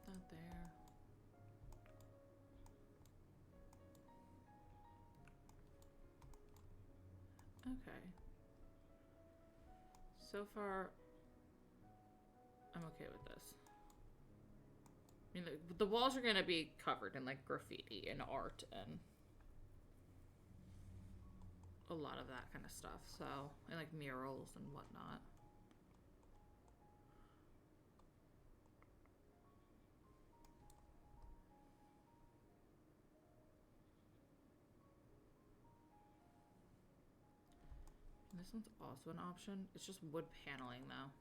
Not there. Okay. So far, I'm okay with this. I mean, the walls are gonna be covered in like graffiti and art and a lot of that kind of stuff. So, and like murals and whatnot. This one's also an option. It's just wood paneling though.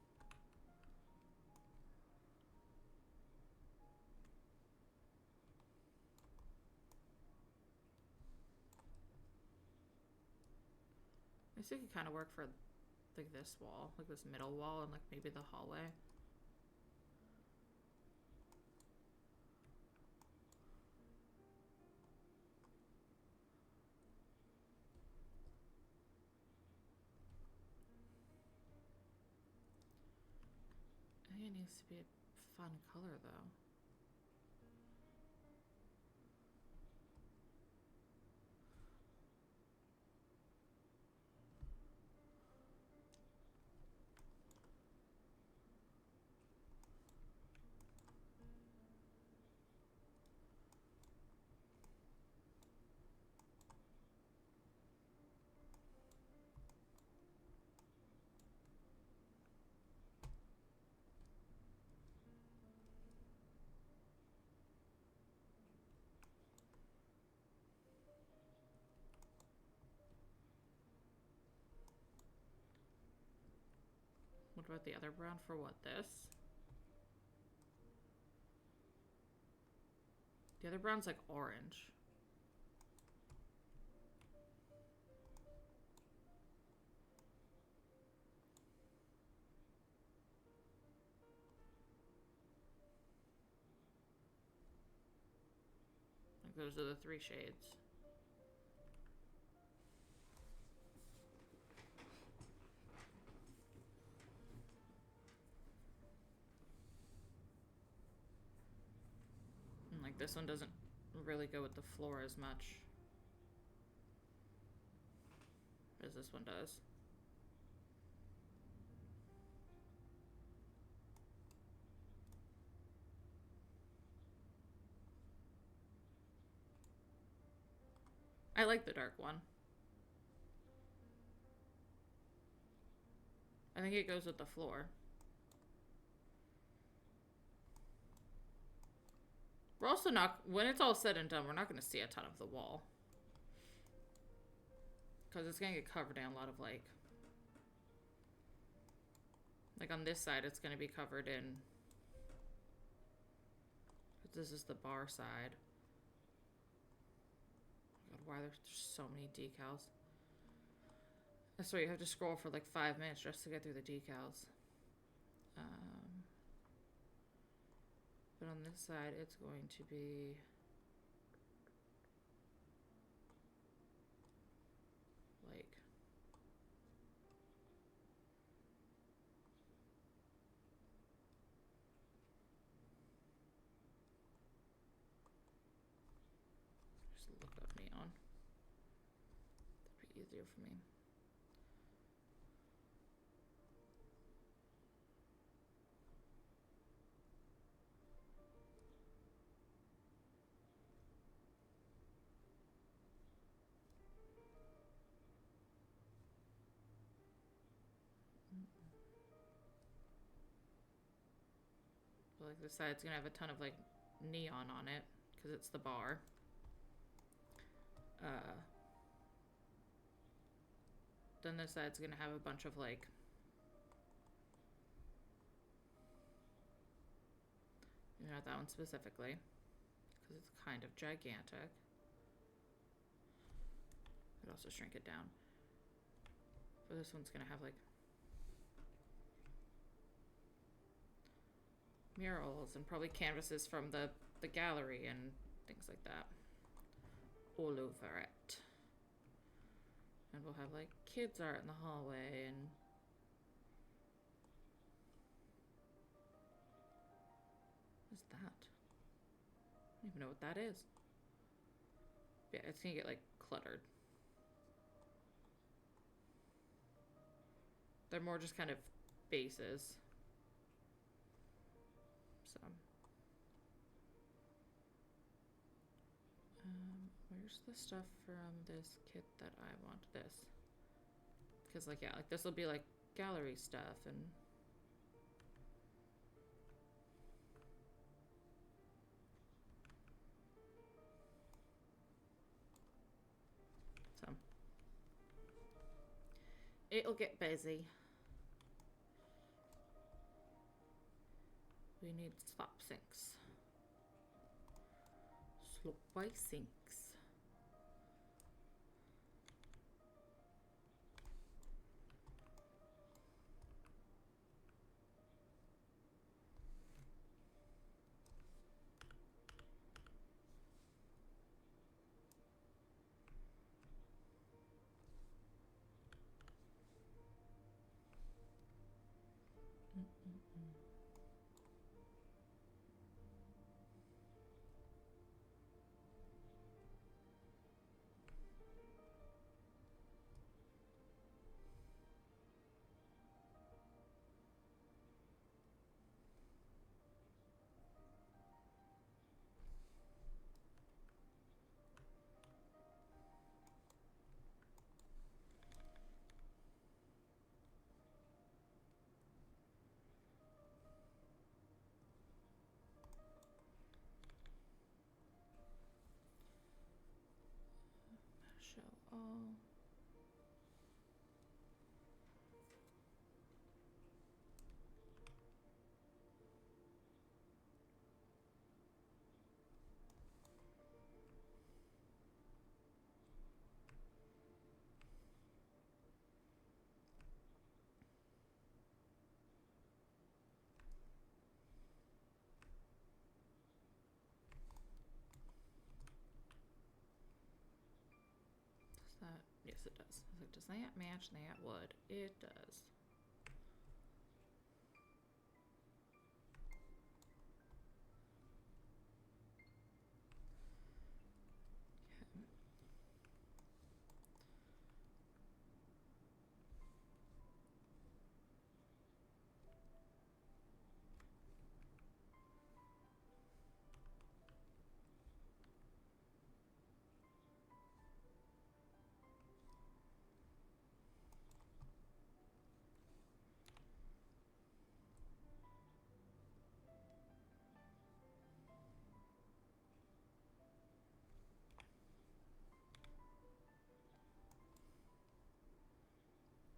I guess it could kind of work for like this wall, like this middle wall, and like maybe the hallway. I think it needs to be a fun color though. What about the other brown for what, this? The other brown's like orange. Like those are the three shades. And like this one doesn't really go with the floor as much as this one does. I like the dark one. I think it goes with the floor. We're also not, when it's all said and done, we're not going to see a ton of the wall. Because it's going to get covered in a lot of like on this side, it's going to be covered in, this is the bar side. God, why there's so many decals. That's why you have to scroll for like 5 minutes just to get through the decals. But on this side, it's going to be like just look up neon. That'd be easier for me. But like this side's gonna have a ton of like neon on it because it's the bar. Then this side's gonna have a bunch of like not that one specifically because it's kind of gigantic. I'd also shrink it down. But this one's gonna have like murals and probably canvases from the gallery and things like that all over it. And we'll have like kids art in the hallway and what's that? I don't even know what that is. Yeah, it's gonna get like cluttered. They're more just kind of bases. So where's the stuff from this kit that I want? This. Because like, yeah, like this will be like gallery stuff and so it'll get busy. We need slop sinks. Slopway sinks. Yes, it does. I was like, does that match that wood? It does.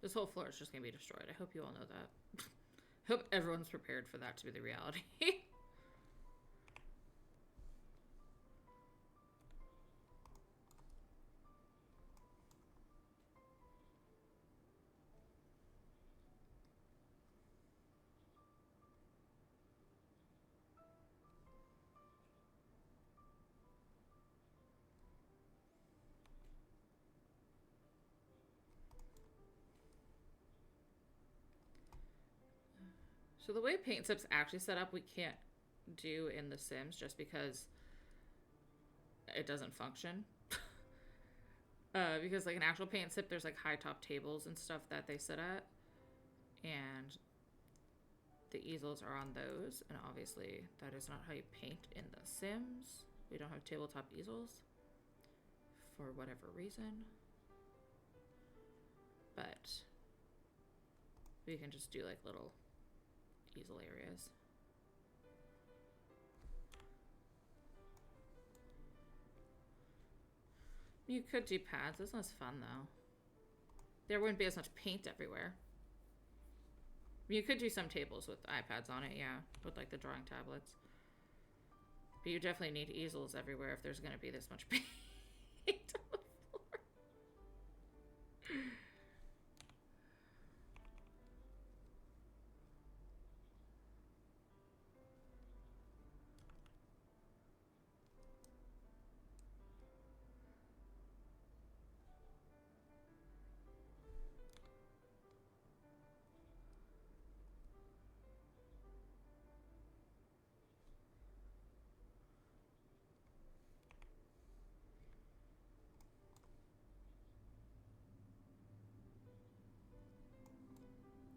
This whole floor is just going to be destroyed. I hope you all know that. Hope everyone's prepared for that to be the reality. So the way paint sip's actually set up, we can't do in The Sims just because it doesn't function. Because like an actual paint sip, there's like high top tables and stuff that they sit at, and the easels are on those, and obviously that is not how you paint in The Sims. We don't have tabletop easels for whatever reason, but we can just do like little easel areas. You could do pads. It's less fun though. There wouldn't be as much paint everywhere. You could do some tables with iPads on it, yeah, with like the drawing tablets. But you definitely need easels everywhere if there's going to be this much paint on the floor.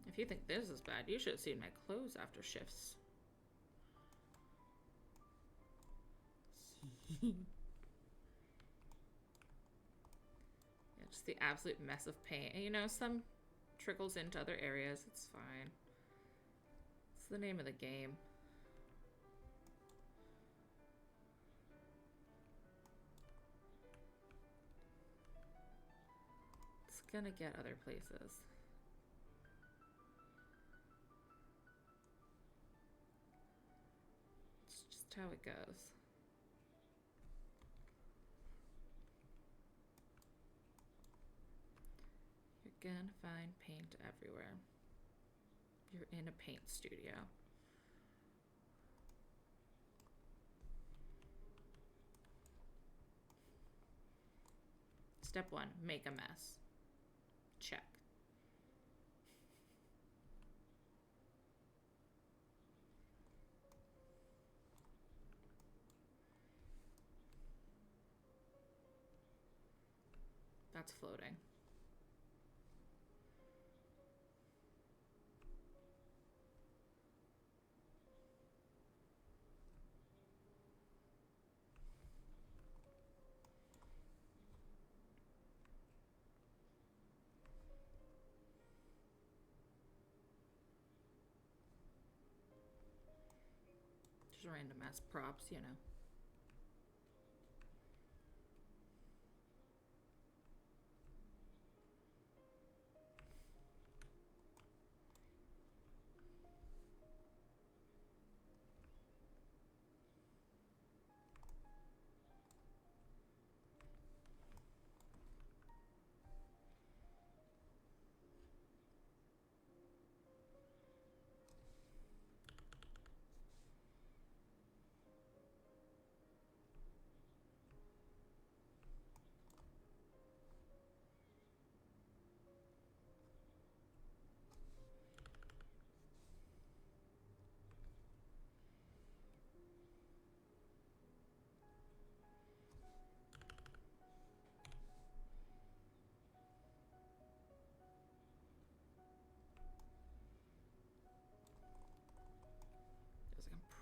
If you think this is bad, you should have seen my clothes after shifts. Yeah, just the absolute mess of paint. And, you know, some trickles into other areas. It's fine. It's the name of the game. It's gonna get other places. It's just how it goes. You're gonna find paint everywhere. You're in a paint studio. Step 1, make a mess. Check. That's floating. Just random ass props, you know.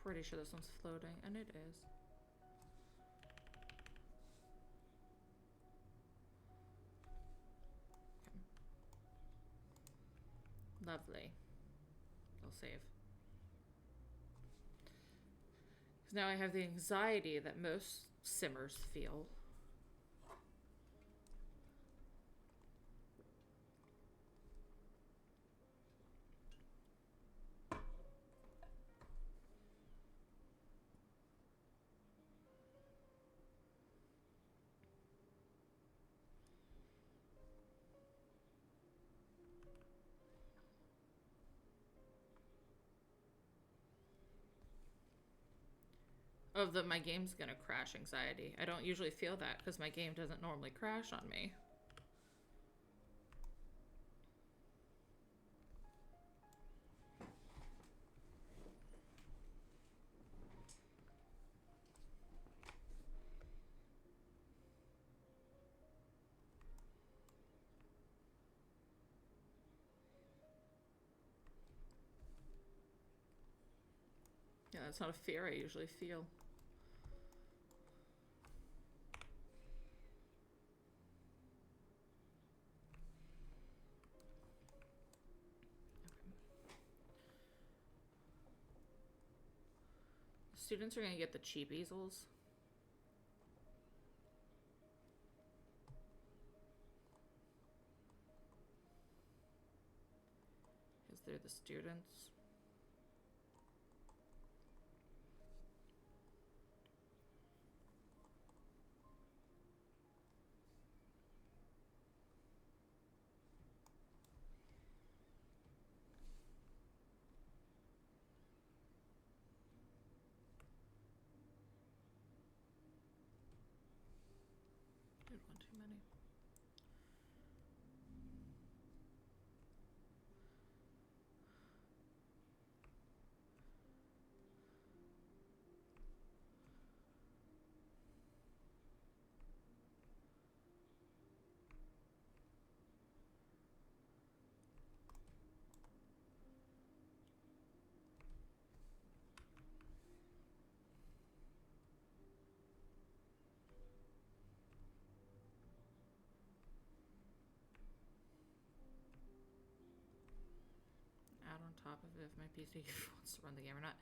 pretty sure this one's floating, and it is. Okay. Lovely. I'll save. Because now I have the anxiety that most simmers feel. Of the my game's gonna crash anxiety. I don't usually feel that because my game doesn't normally crash on me. Yeah, that's not a fear I usually feel. Students are going to get the cheap easels. Because they're the students. Did one too many. Add on top of it if my PC wants to run the game or not.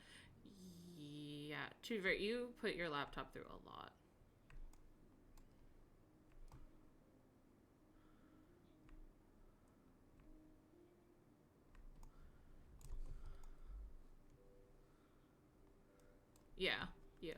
Yeah, you put your laptop through a lot. Yeah, you.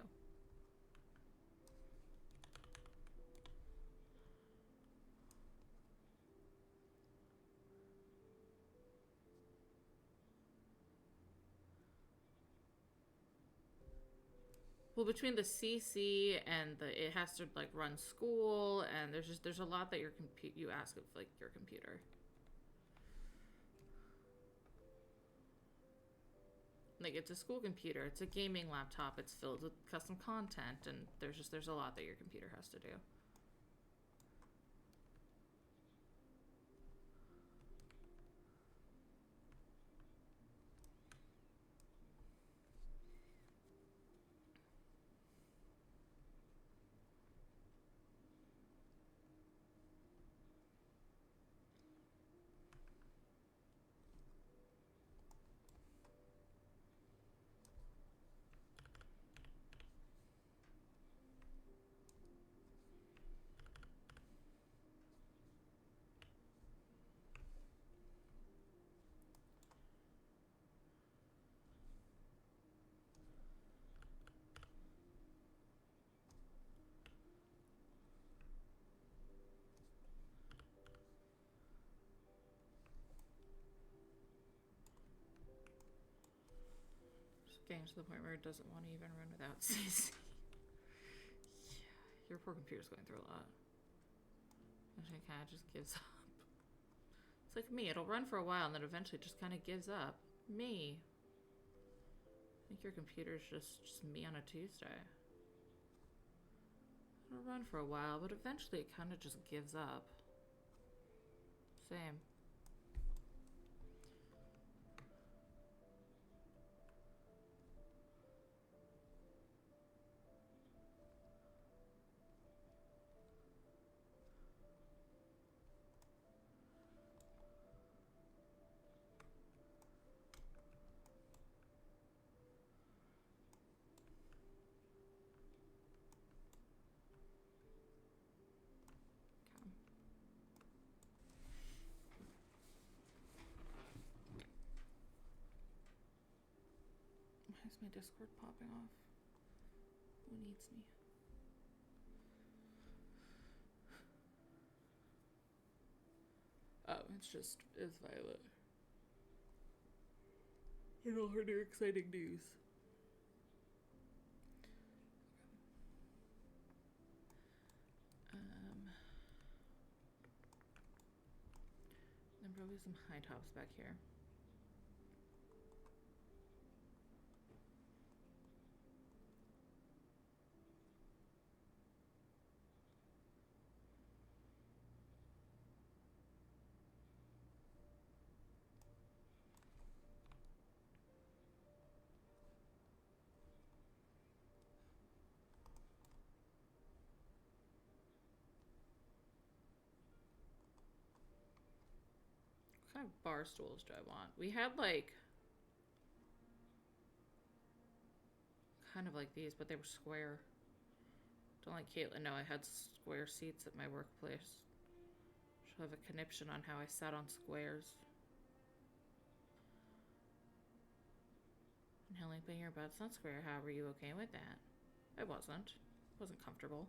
Well, between the CC and it has to like run school, and there's a lot that you ask of like your computer. Like it's a school computer, it's a gaming laptop, it's filled with custom content, and there's a lot that your computer has to do. Getting to the point where it doesn't want to even run without CC. Yeah, your poor computer's going through a lot. And it kind of just gives up. It's like me, it'll run for a while and then eventually just kind of gives up. Me. I think your computer's just me on a Tuesday. It'll run for a while, but eventually it kind of just gives up. Same. is my Discord popping off? Who needs me? Oh, it's Violet. And all her new exciting news. Then probably some high tops back here. What kind of bar stools do I want? We had like kind of like these, but they were square. Don't like Caitlin. No, I had square seats at my workplace. Should have a conniption on how I sat on squares. And Helen, but your butt's not square. How were you okay with that? I wasn't. Wasn't comfortable.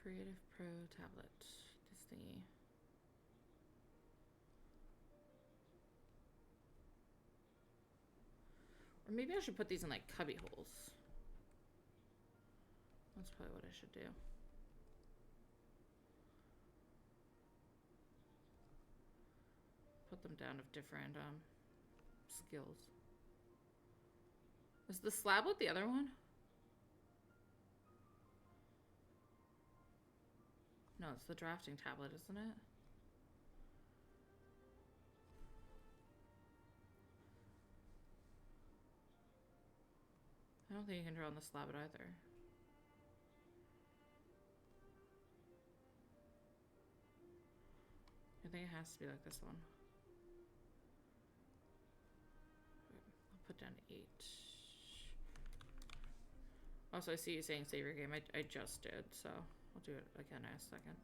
Creative Pro tablet. This thingy. Or maybe I should put these in like cubby holes. That's probably what I should do. Put them down of different skills. Is the slab like the other one? No, it's the drafting tablet, isn't it? I don't think you can draw on the slab either. I think it has to be like this one. I'll put down 8. Also, I see you saying save your game. I just did, so I'll do it again in a second.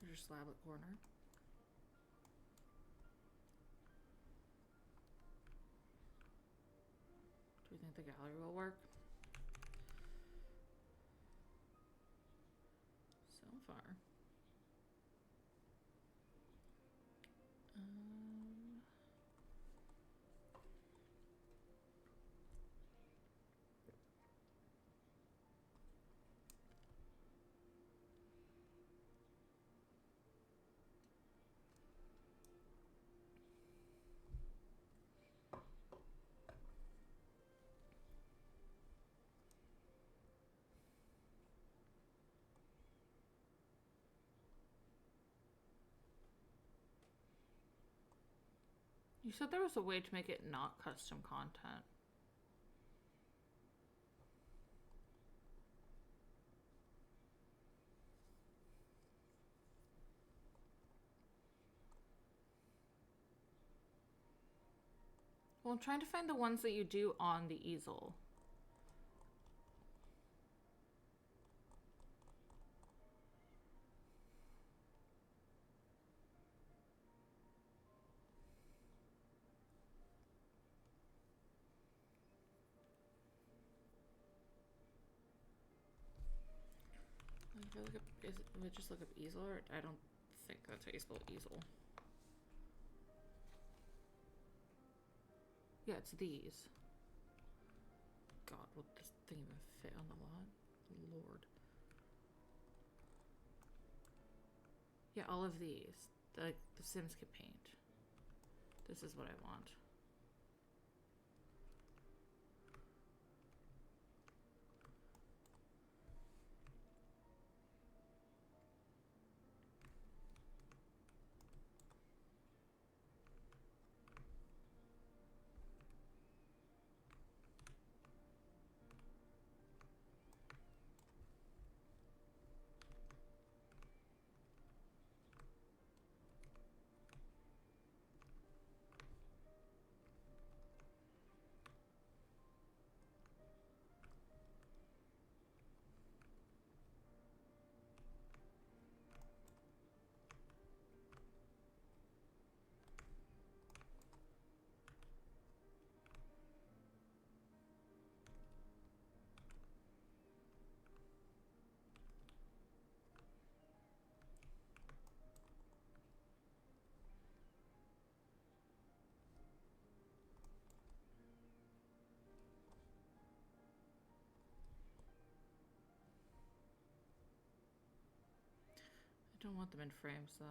There's your slab at corner. Do we think the gallery will work? So far. You said there was a way to make it not custom content. Well, I'm trying to find the ones that you do on the easel. If I look up, would it just look up easel, or I don't think that's how you spell easel. Yeah, it's these. God, will this thing even fit on the lot? Lord. Yeah, all of these. Like the Sims could paint. This is what I want. I don't want them in frames though.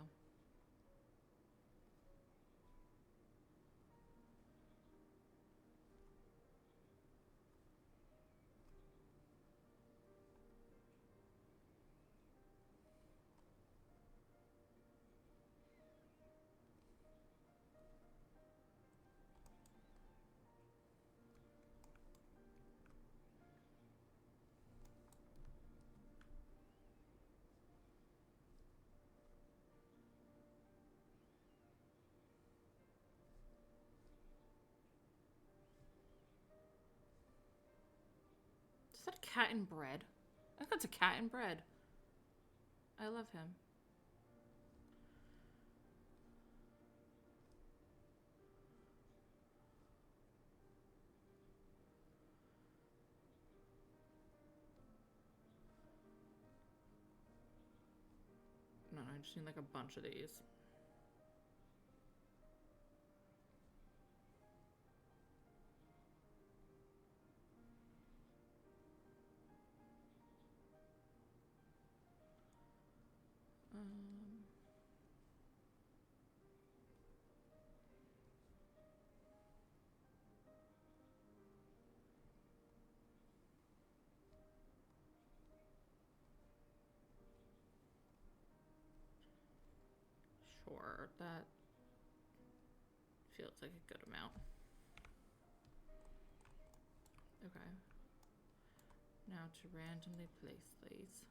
Is that a cat in bread? I think that's a cat in bread. I love him. No, I just need like a bunch of these. Um, sure, that feels like a good amount. Okay. Now to randomly place these.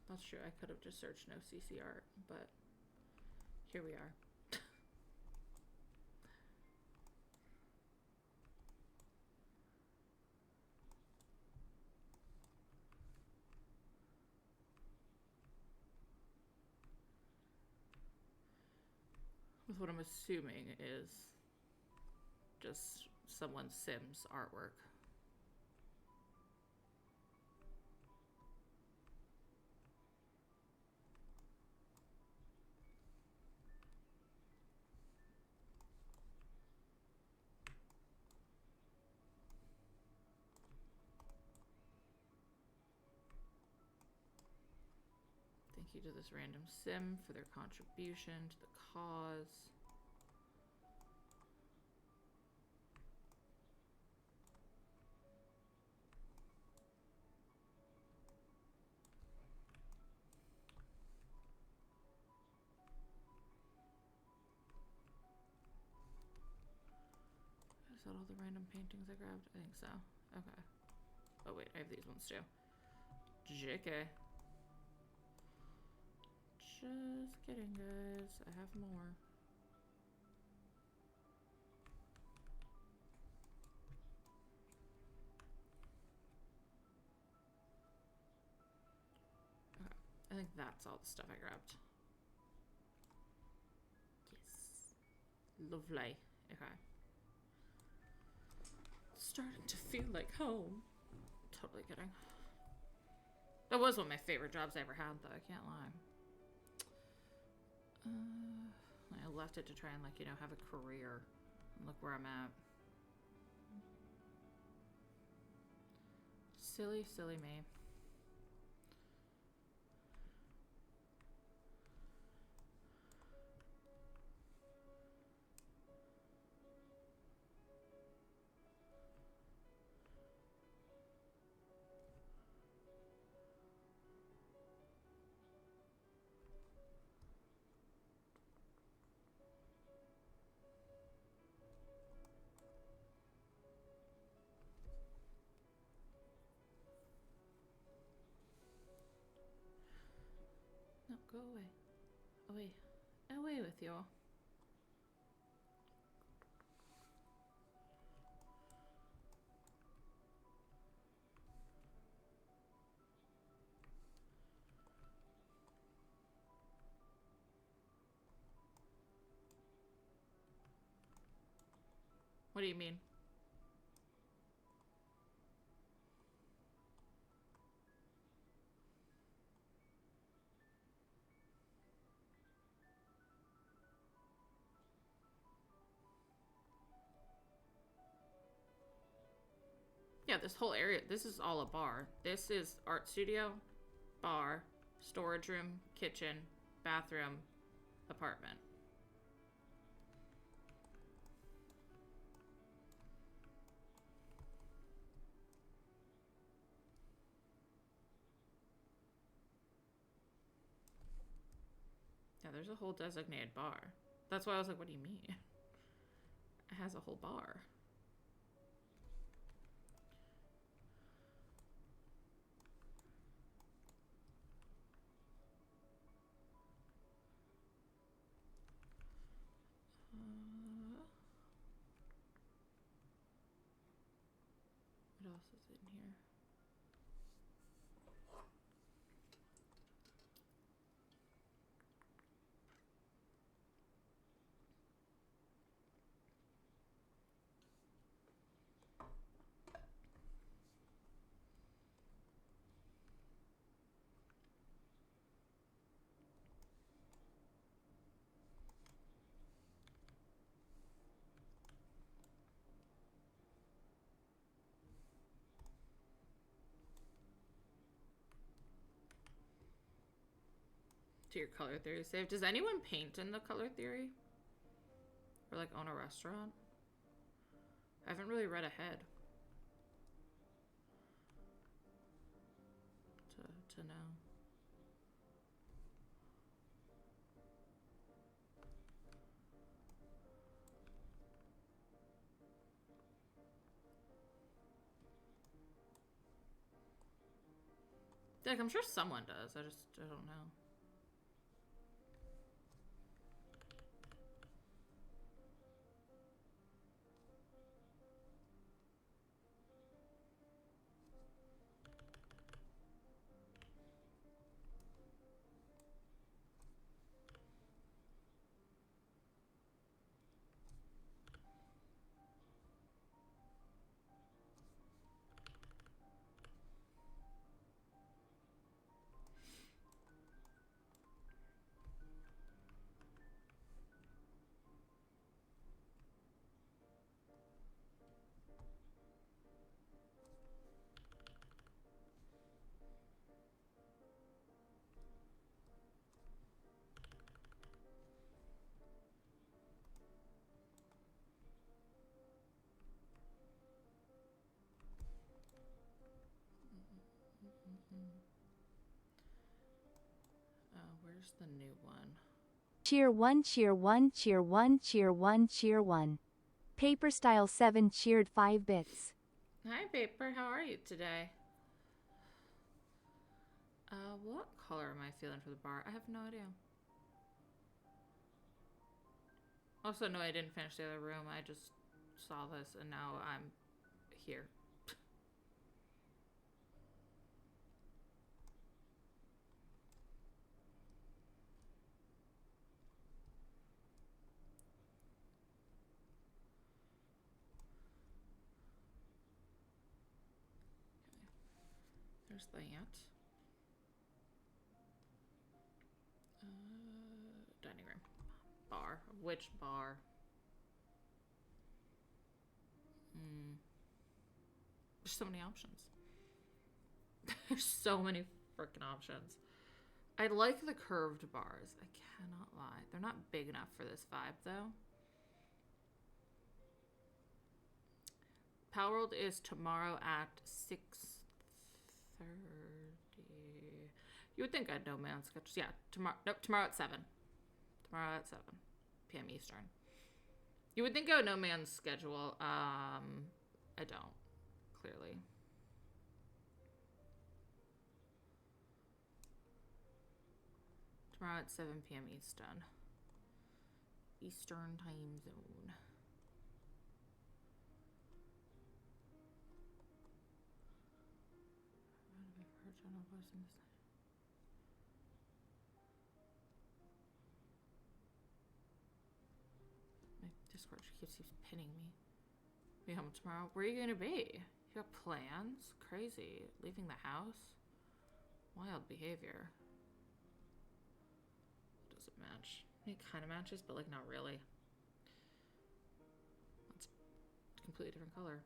That's true, I could have just searched no CC art, but here we are. With what I'm assuming is just someone's Sims artwork. Thank you to this random Sim for their contribution to the cause. Is that all the random paintings I grabbed? I think so. Okay. Oh wait, I have these ones too. JK. Just kidding, guys. I have more. Okay. I think that's all the stuff I grabbed. Yes. Lovely. Okay. Starting to feel like home. Totally kidding. That was one of my favorite jobs I ever had, though. I can't lie. I left it to try and, like, you know, have a career. And look where I'm at. Silly, silly me. No, go away. Away. Away with you. What do you mean? Yeah, this whole area, this is all a bar. This is art studio, bar, storage room, kitchen, bathroom, apartment. Yeah, there's a whole designated bar. That's why I was like, what do you mean? It has a whole bar. What else is in here? To your color theory save. Does anyone paint in the color theory? Or like own a restaurant? I haven't really read ahead. To know. Like, I'm sure someone does. I don't know. Where's the new one? Cheer 1, cheer 1, cheer 1, cheer 1, cheer 1. Paper Style 7 cheered 5 bits. Hi, Paper. How are you today? What color am I feeling for the bar? I have no idea. Also, no, I didn't finish the other room. I just saw this, and now I'm here. There's that. Dining room. Bar. Which bar? There's so many options. There's so many freaking options. I like the curved bars. I cannot lie. They're not big enough for this vibe, though. Power World is tomorrow at 6:30. You would think I'd know my own schedules. Yeah, tomorrow. Nope, tomorrow at 7. Tomorrow at 7 p.m. Eastern. You would think I would know man's schedule. I don't, clearly. Tomorrow at 7 p.m. Eastern. Eastern time zone. My Discord keeps pinning me. Be home tomorrow. Where are you gonna be? You got plans? Crazy. Leaving the house? Wild behavior. Doesn't match. It kind of matches, but like not really. That's a completely different color.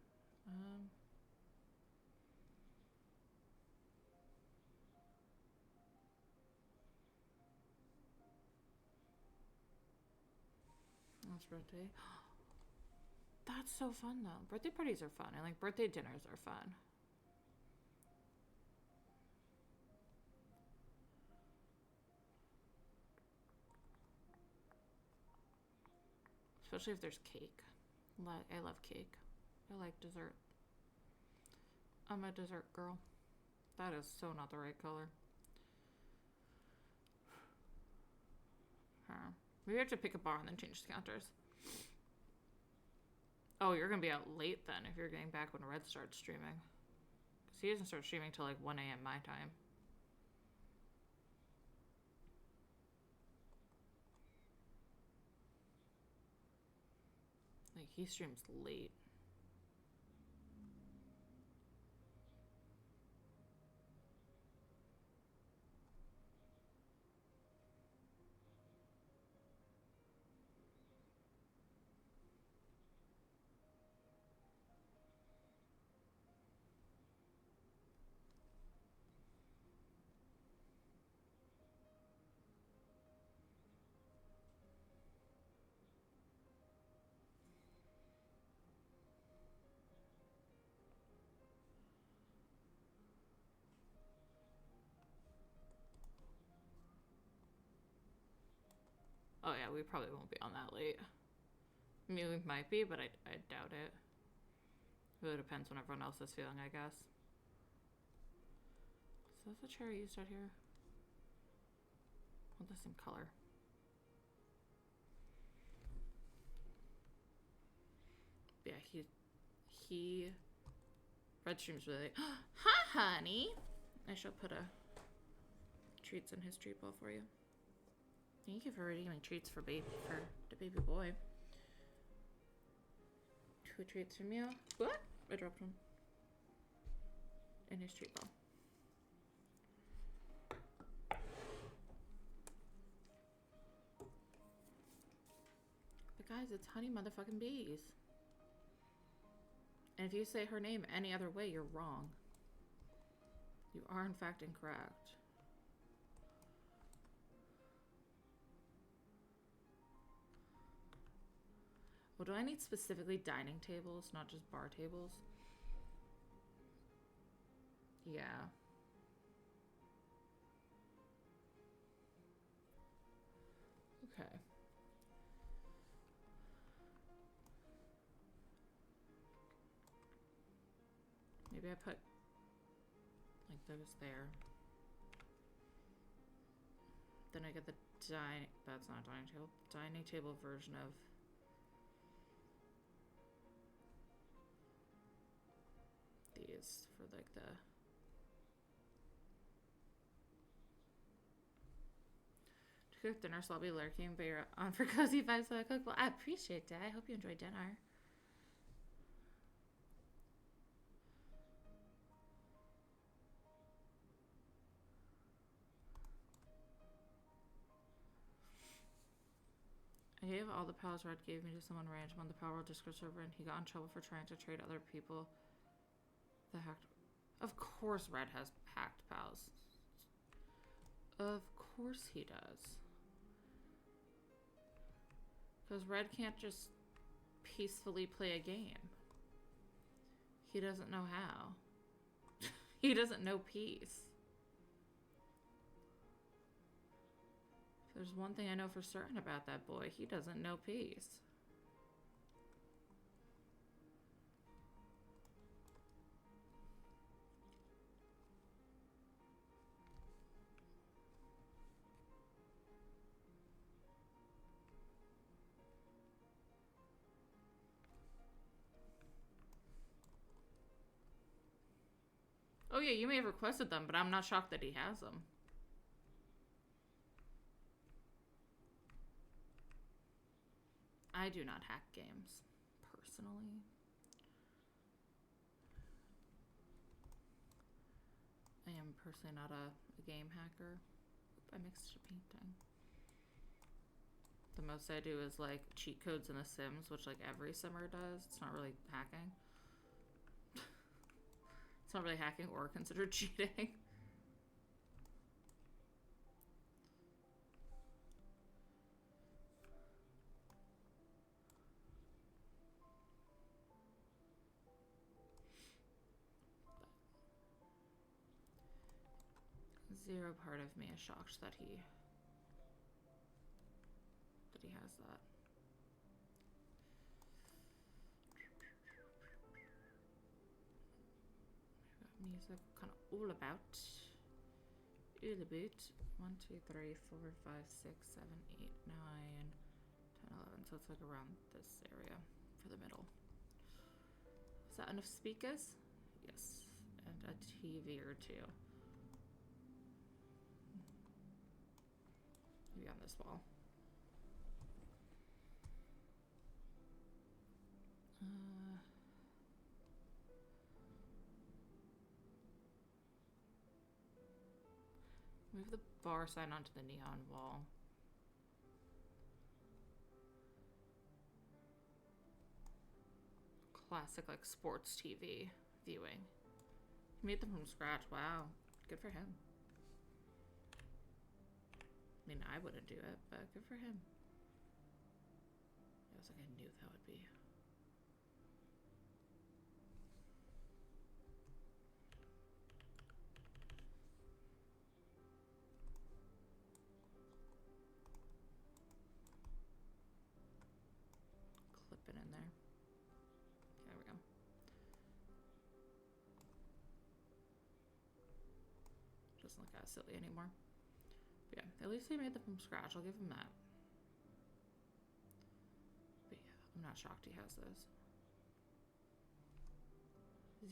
That's birthday. That's so fun though. Birthday parties are fun. I like birthday dinners are fun. Especially if there's cake. I love cake. I like dessert. I'm a dessert girl. That is so not the right color. Huh. Maybe I have to pick a bar and then change the counters. Oh, you're gonna be out late then if you're getting back when Red starts streaming. Because he doesn't start streaming till like 1 a.m. my time. Like, he streams late. Oh yeah, we probably won't be on that late. I mean, we might be, but I doubt it. It really depends on everyone else is feeling, I guess. So that's the chair I used out here. Want the same color. Yeah, Red streams really. Hi, honey. I shall put a treats in his treat bowl for you. Thank you for redeeming treats for the baby boy. 2 treats from you. What? I dropped one. In his treat bowl. But guys, it's Honey motherfucking Bees. And if you say her name any other way, you're wrong. You are in fact incorrect. Well, do I need specifically dining tables, not just bar tables? Yeah. Okay. Maybe I put like those there. Then I get the that's not dining table version of these for like the to cook dinner, so I'll be lurking, but you're on for cozy vibes while I cook. Well, I appreciate that. I hope you enjoy dinner. I gave all the pals Red gave me to someone random on the Power World Discord server, and he got in trouble for trying to trade other people the hacked. Of course, Red has hacked pals. Of course he does. Because Red can't just peacefully play a game. He doesn't know how. He doesn't know peace. If there's one thing I know for certain about that boy, he doesn't know peace. Oh yeah, you may have requested them, but I'm not shocked that he has them. I do not hack games, personally. I am personally not a game hacker. Oop, I mixed a painting. The most I do is like cheat codes in The Sims, which like every simmer does. It's not really hacking. It's not really hacking or considered cheating. 0 part of me is shocked that he has that. Music kind of all about. 1, 2, 3, 4, 5, 6, 7, 8, 9, 10, 11. So it's like around this area for the middle. Is that enough speakers? Yes. And a TV or two. Maybe on this wall. Move the bar sign onto the neon wall. Classic, like, sports TV viewing. He made them from scratch. Wow. Good for him. I mean, I wouldn't do it, but good for him. It was like I knew that would be. Clip it in there. There we go. Doesn't look as silly anymore. But yeah, at least he made them from scratch. I'll give him that. But yeah, I'm not shocked he has those.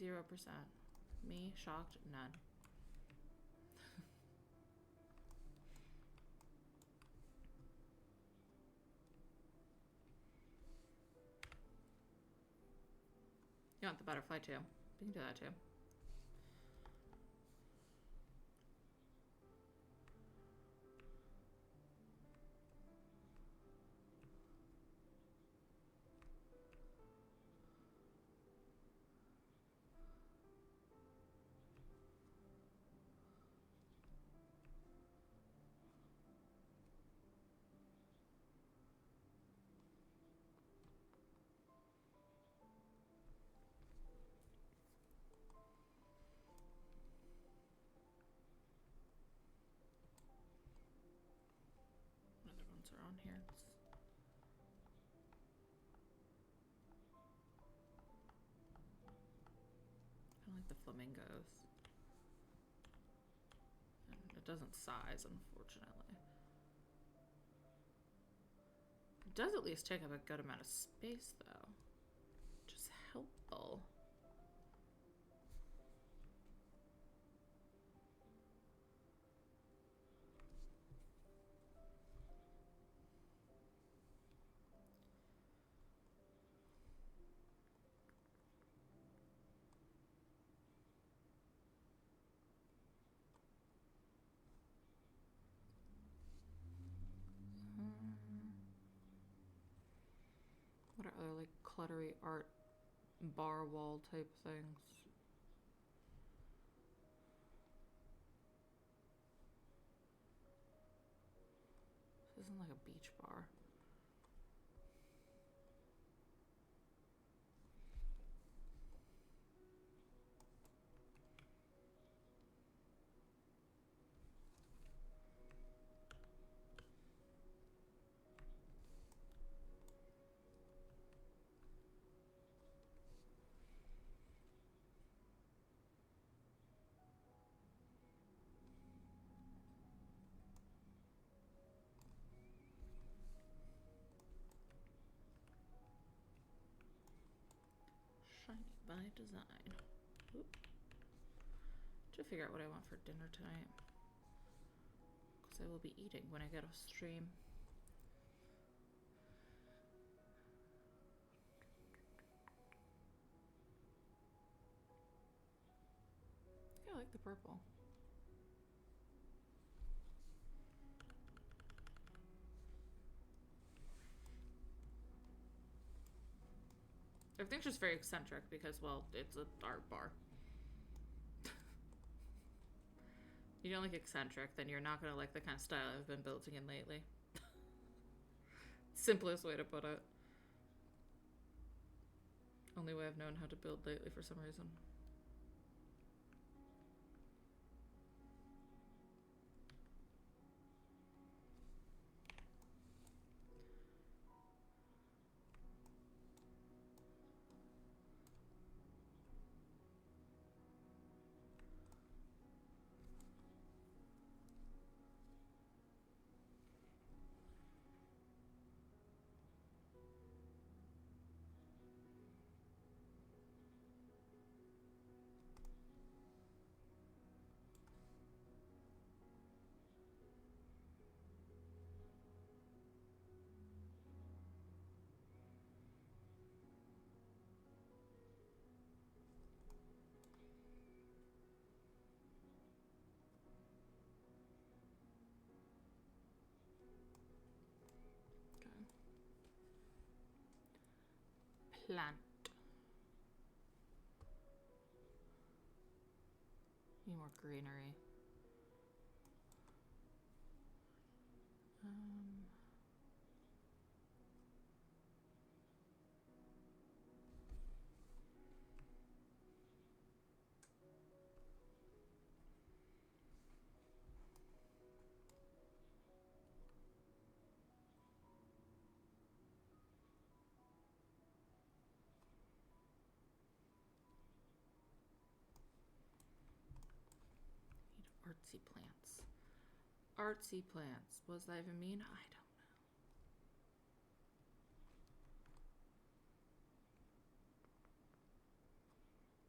0%. Me, shocked, none. You want the butterfly too? We can do that too. down here. I like the flamingos. And it doesn't size, unfortunately. It does at least take up a good amount of space, though, which is helpful. What are other like cluttery art bar wall type things? This isn't like a beach bar. Shiny by design. Oop. To figure out what I want for dinner tonight, because I will be eating when I get off stream. Yeah, I like the purple. Everything's just very eccentric because, well, it's an art bar. You don't like eccentric, then you're not gonna like the kind of style I've been building in lately. Simplest way to put it. Only way I've known how to build lately for some reason. Plant. Need more greenery. Artsy plants. Artsy plants. What does that even mean? I don't know.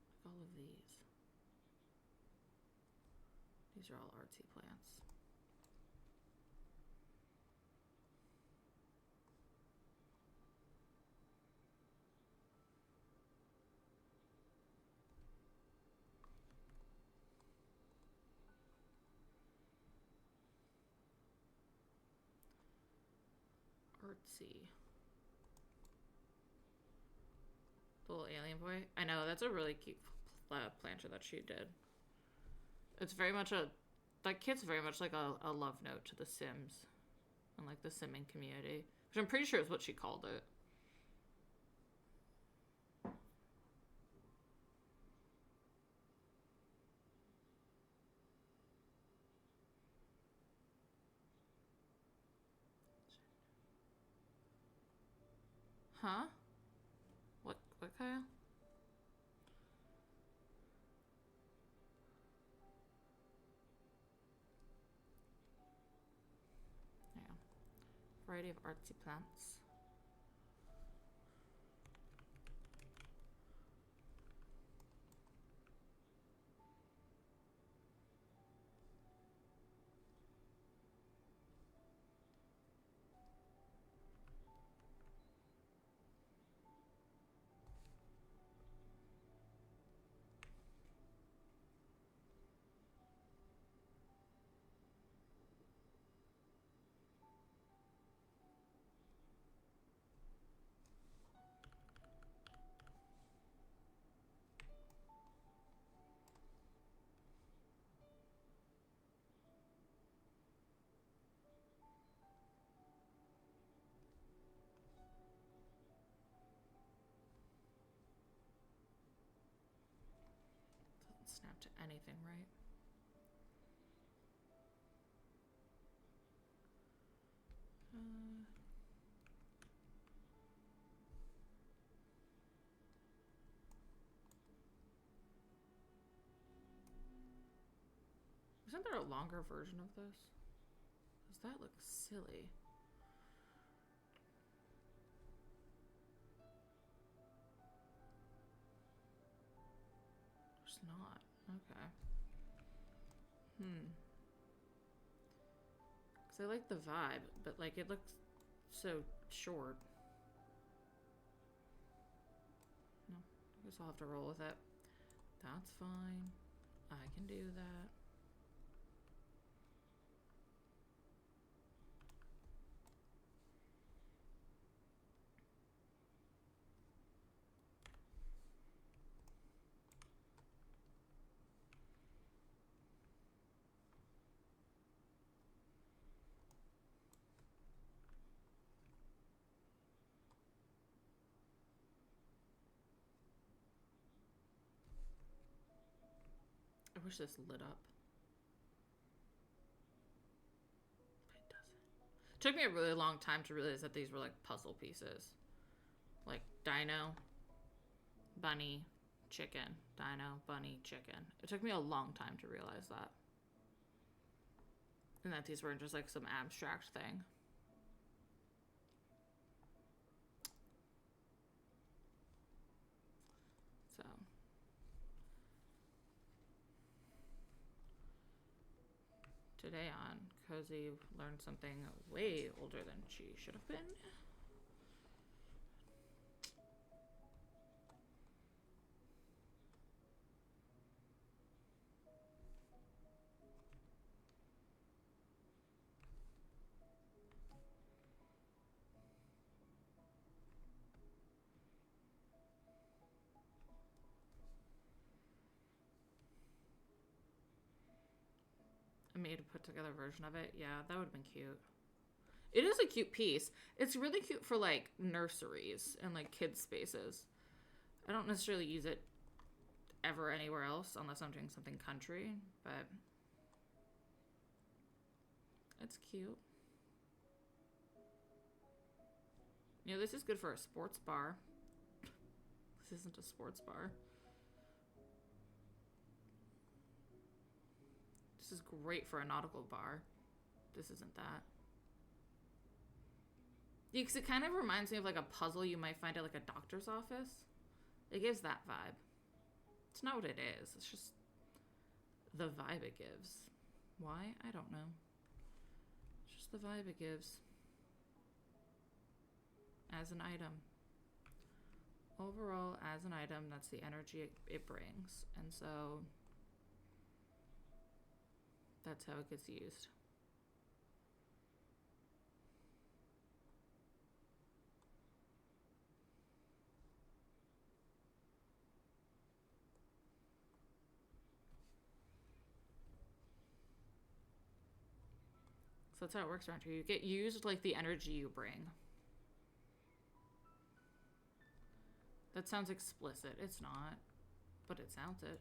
Like all of these. These are all artsy plants. Artsy. The little alien boy. I know, that's a really cute planter that she did. It's very much a... That kit's very much like a love note to The Sims. And like the simming community. Which I'm pretty sure is what she called it. Huh? What, Kyle? Yeah. Variety of artsy plants. Doesn't snap to anything, right? Isn't there a longer version of this? Does that look silly? There's not. Okay. Because I like the vibe, but like it looks so short. No, I guess I'll have to roll with it. That's fine. I can do that. I wish this lit up. But it doesn't. It took me a really long time to realize that these were like puzzle pieces. Like dino, bunny, chicken. Dino, bunny, chicken. It took me a long time to realize that. And that these weren't just like some abstract thing. So. Today on Cozy learned something way older than she should have been. I made a put together version of it. Yeah, that would have been cute. It is a cute piece. It's really cute for like nurseries and like kids spaces. I don't necessarily use it ever anywhere else unless I'm doing something country, but it's cute. You know, this is good for a sports bar. This isn't a sports bar. This is great for a nautical bar. This isn't that. Yeah, because it kind of reminds me of like a puzzle you might find at like a doctor's office. It gives that vibe. It's not what it is. It's just the vibe it gives. Why? I don't know. It's just the vibe it gives. As an item. Overall, as an item, that's the energy it brings. And so that's how it gets used. So that's how it works around here. You get used like the energy you bring. That sounds explicit. It's not. But it sounds it.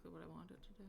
exactly what I want it to do.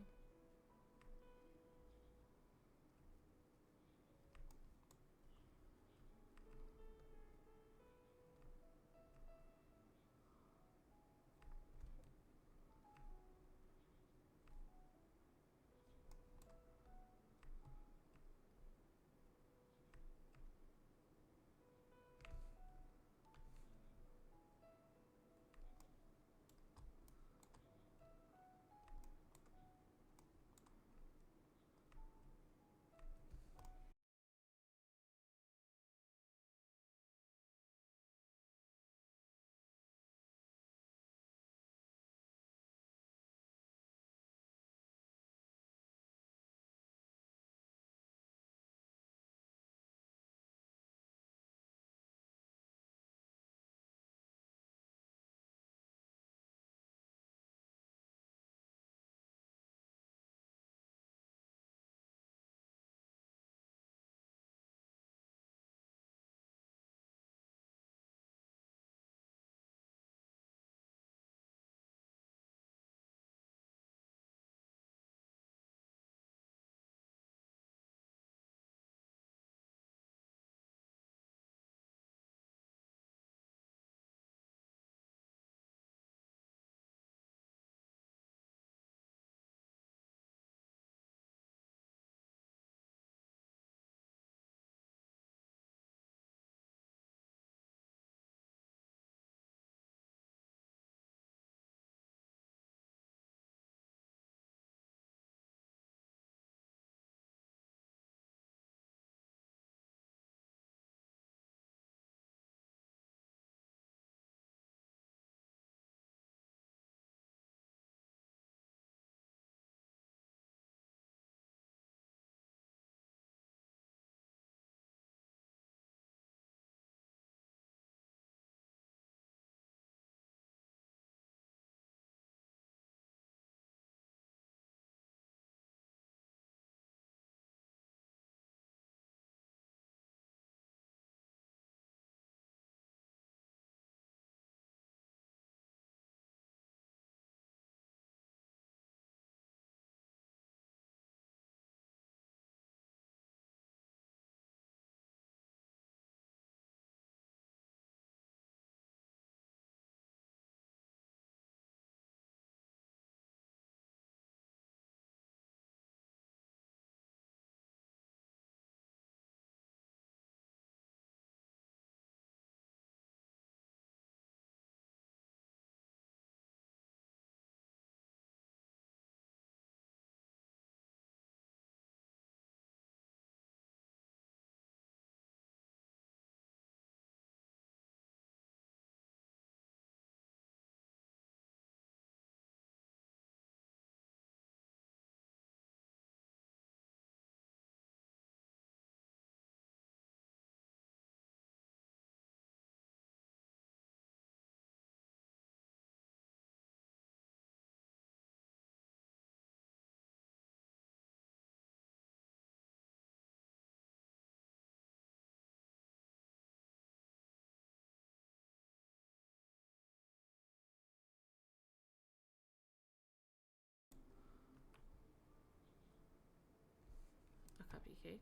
A cupcake.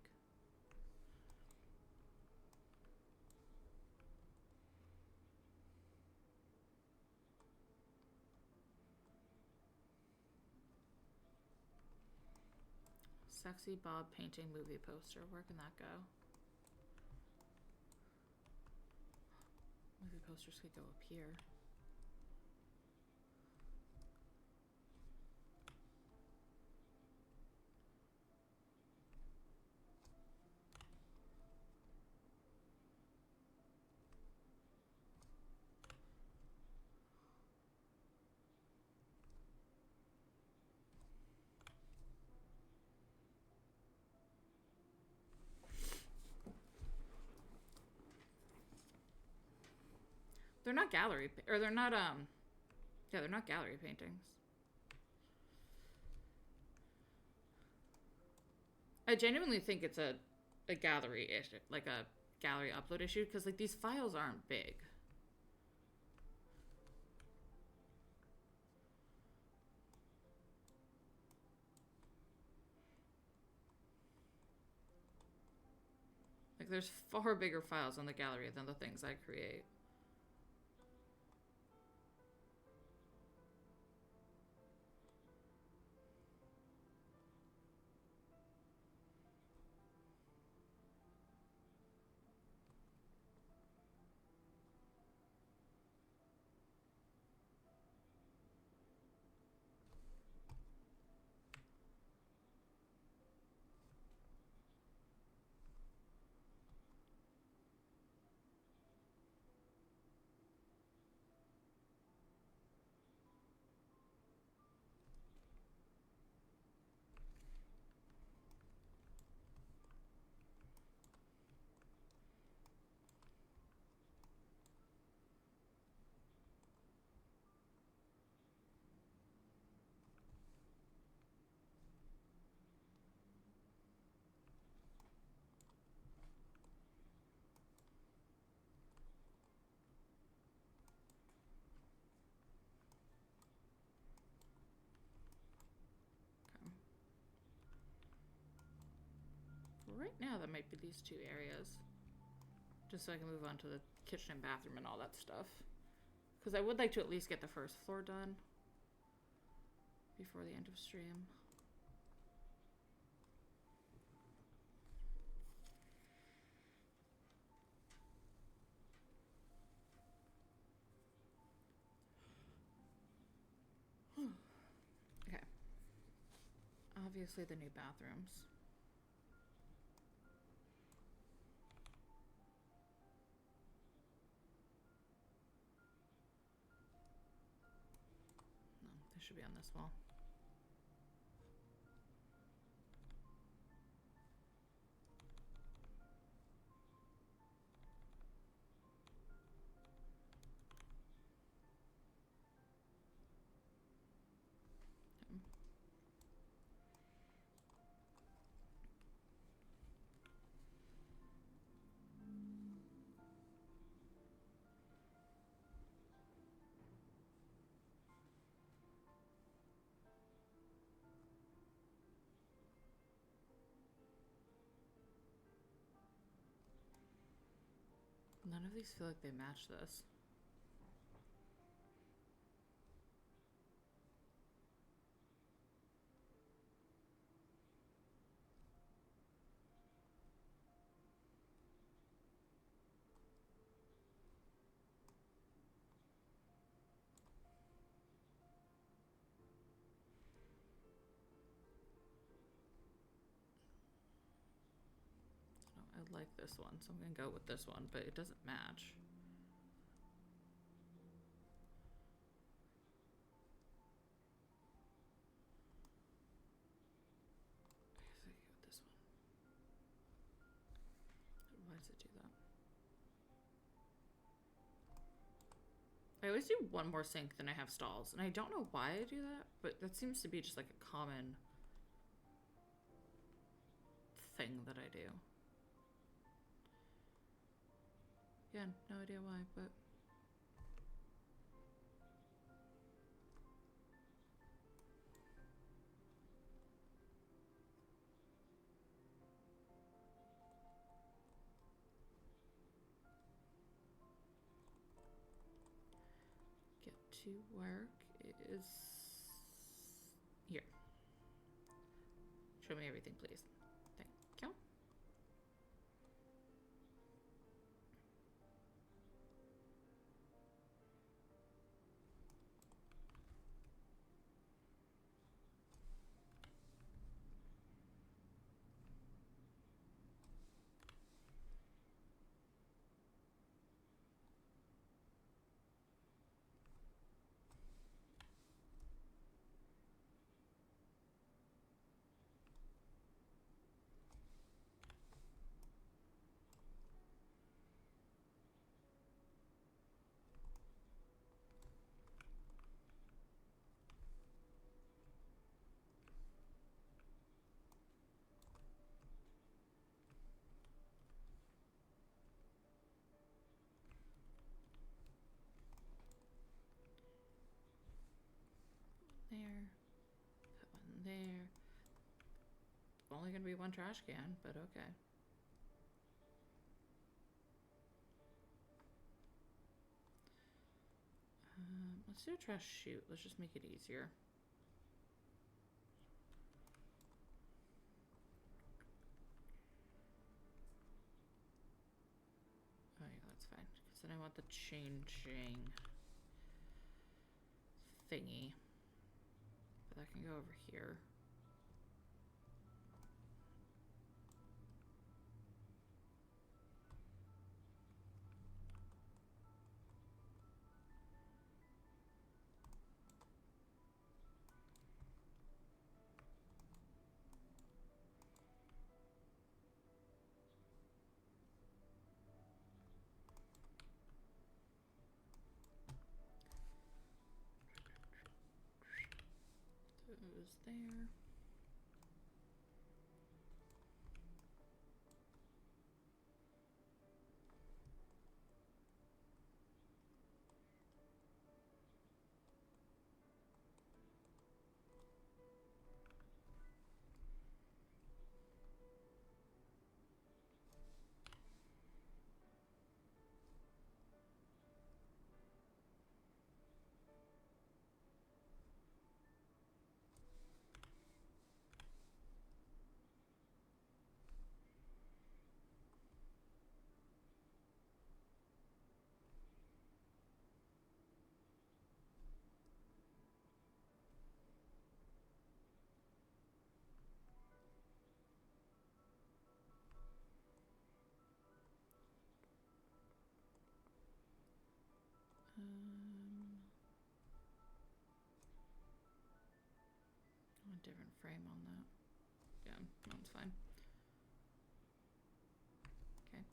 Sexy Bob painting movie poster. Where can that go? Movie posters could go up here. They're not gallery, or they're not, yeah, they're not gallery paintings. I genuinely think it's a gallery issue, like a gallery upload issue, because like these files aren't big. Like, there's far bigger files on the gallery than the things I create. Right now, that might be these two areas. Just so I can move on to the kitchen and bathroom and all that stuff. Because I would like to at least get the first floor done before the end of stream. Okay. Obviously the new bathrooms. No, they should be on this wall. None of these feel like they match this. So I like this one, so I'm gonna go with this one, but it doesn't match. I guess I go with this one. Why does it do that? I always do one more sink than I have stalls, and I don't know why I do that, but that seems to be just like a common thing that I do. Yeah, no idea why, but get to work is here. Show me everything, please. Thank you. There. Put one there. Only gonna be one trash can, but okay. Let's do a trash chute. Let's just make it easier. Oh yeah, that's fine. Because then I want the changing thingy. But that can go over here. Those there. I want a different frame on that. Yeah, that one's fine. Okay.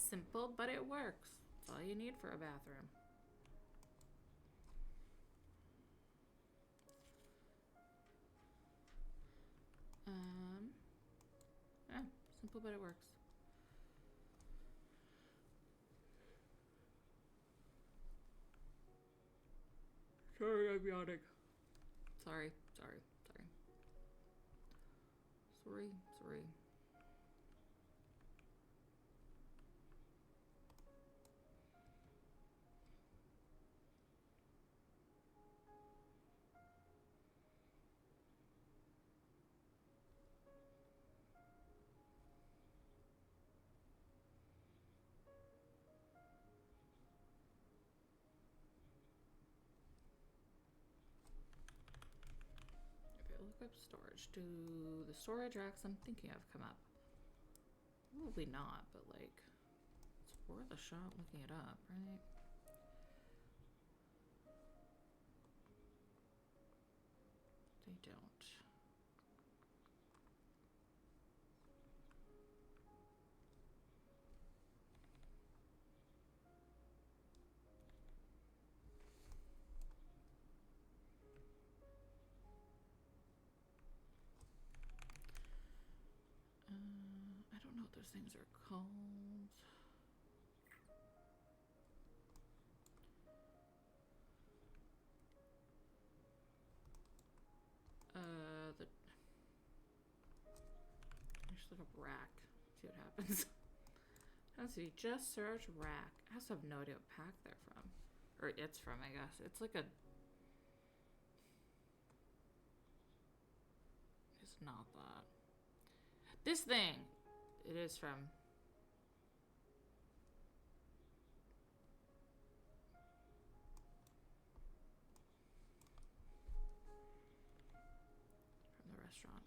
Simple, but it works. That's all you need for a bathroom. Yeah, simple, but it works. Sorry, I'm yawning. Sorry. Okay, look up storage. Do the storage racks I'm thinking of come up? Probably not, but like, it's worth a shot looking it up, right? They don't. I don't know what those things are called. I should look up rack. See what happens. Let's see. Just search rack. I also have no idea what pack they're from, or it's from. I guess it's like a. It's not that. This thing. It is from. From the restaurant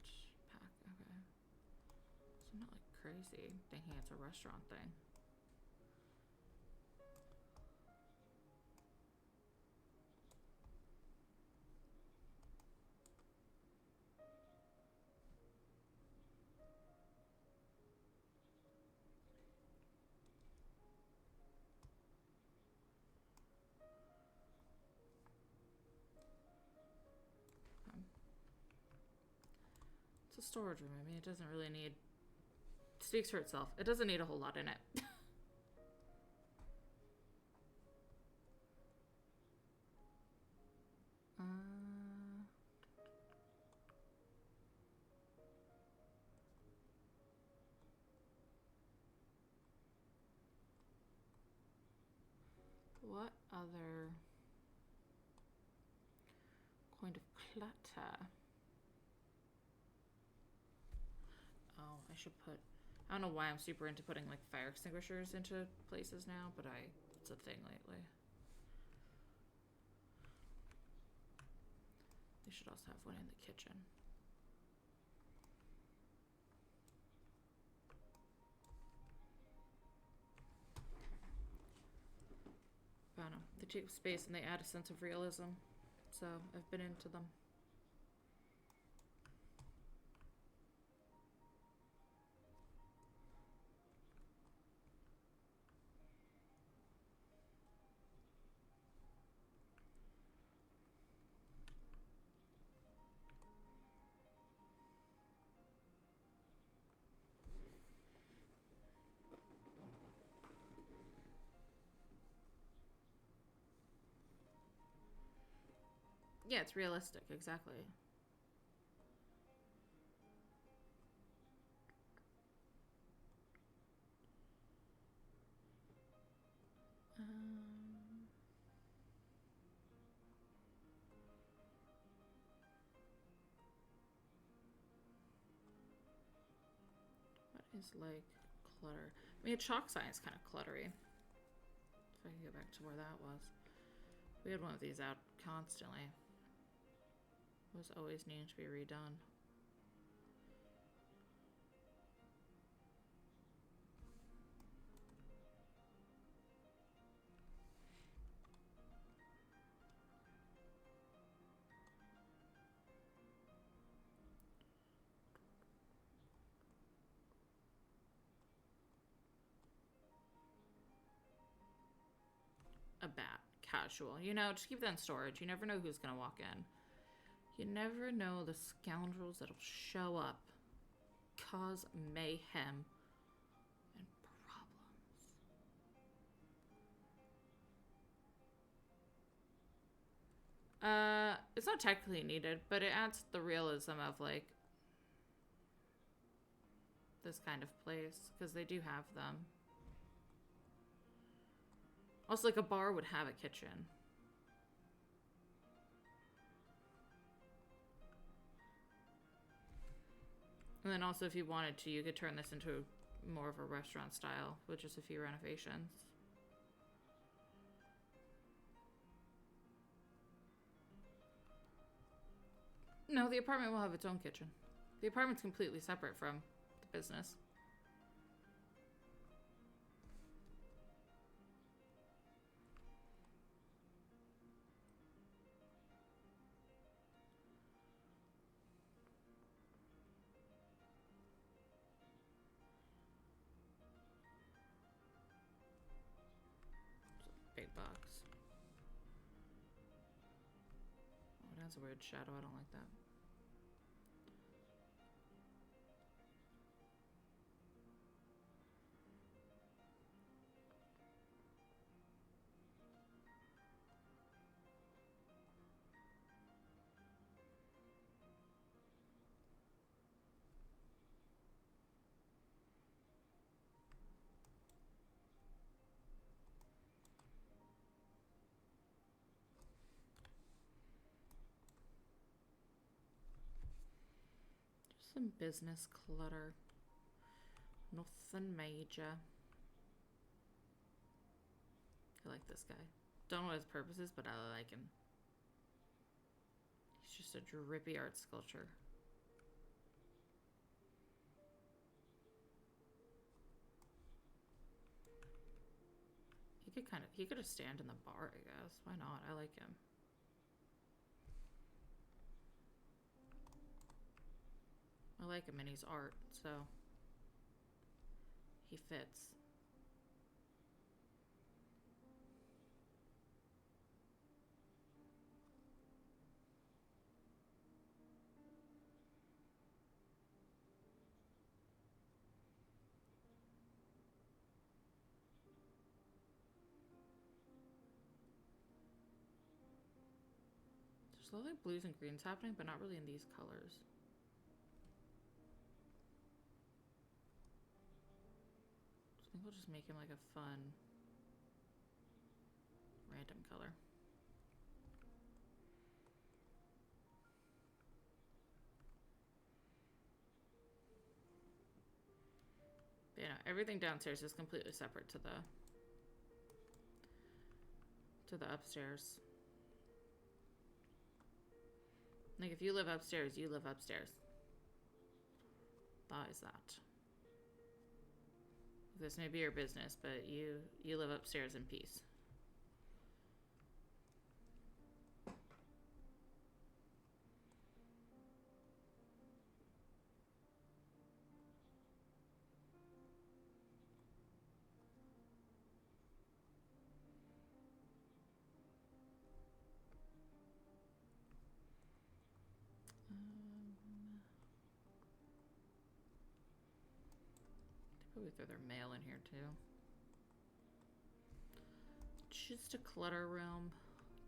pack. Okay. crazy, thinking it's a restaurant thing. It's a storage room. I mean, it doesn't really need... It speaks for itself. It doesn't need a whole lot in it. What other kind of clutter? Oh, I should put... I don't know why I'm super into putting like fire extinguishers into places now, but it's a thing lately. They should also have one in the kitchen. I don't know. They take up space and they add a sense of realism. So I've been into them. Yeah, it's realistic, exactly. What is like clutter? I mean, a chalk sign is kind of cluttery. If I can get back to where that was. We had one of these out constantly. It was always needing to be redone. A bat. Casual. You know, just keep that in storage. You never know who's gonna walk in. You never know the scoundrels that'll show up, cause mayhem, and problems. It's not technically needed, but it adds the realism of, like, this kind of place, because they do have them. Also, like, a bar would have a kitchen. And then also, if you wanted to, you could turn this into more of a restaurant style with just a few renovations. No, the apartment will have its own kitchen. The apartment's completely separate from the business. Big box. Oh, it has a weird shadow. I don't like that. Some business clutter. Nothing major. I like this guy. Don't know what his purpose is, but I like him. He's just a drippy art sculpture. He could just stand in the bar, I guess. Why not? I like him. I like him and he's art, so he fits. There's a lot of blues and greens happening, but not really in these colors. I think we'll just make him like a fun random color. But, you know, everything downstairs is completely separate to the upstairs. Like, if you live upstairs, you live upstairs. That is that. This may be your business, but you live upstairs in peace. Probably throw their mail in here too. Just a clutter room.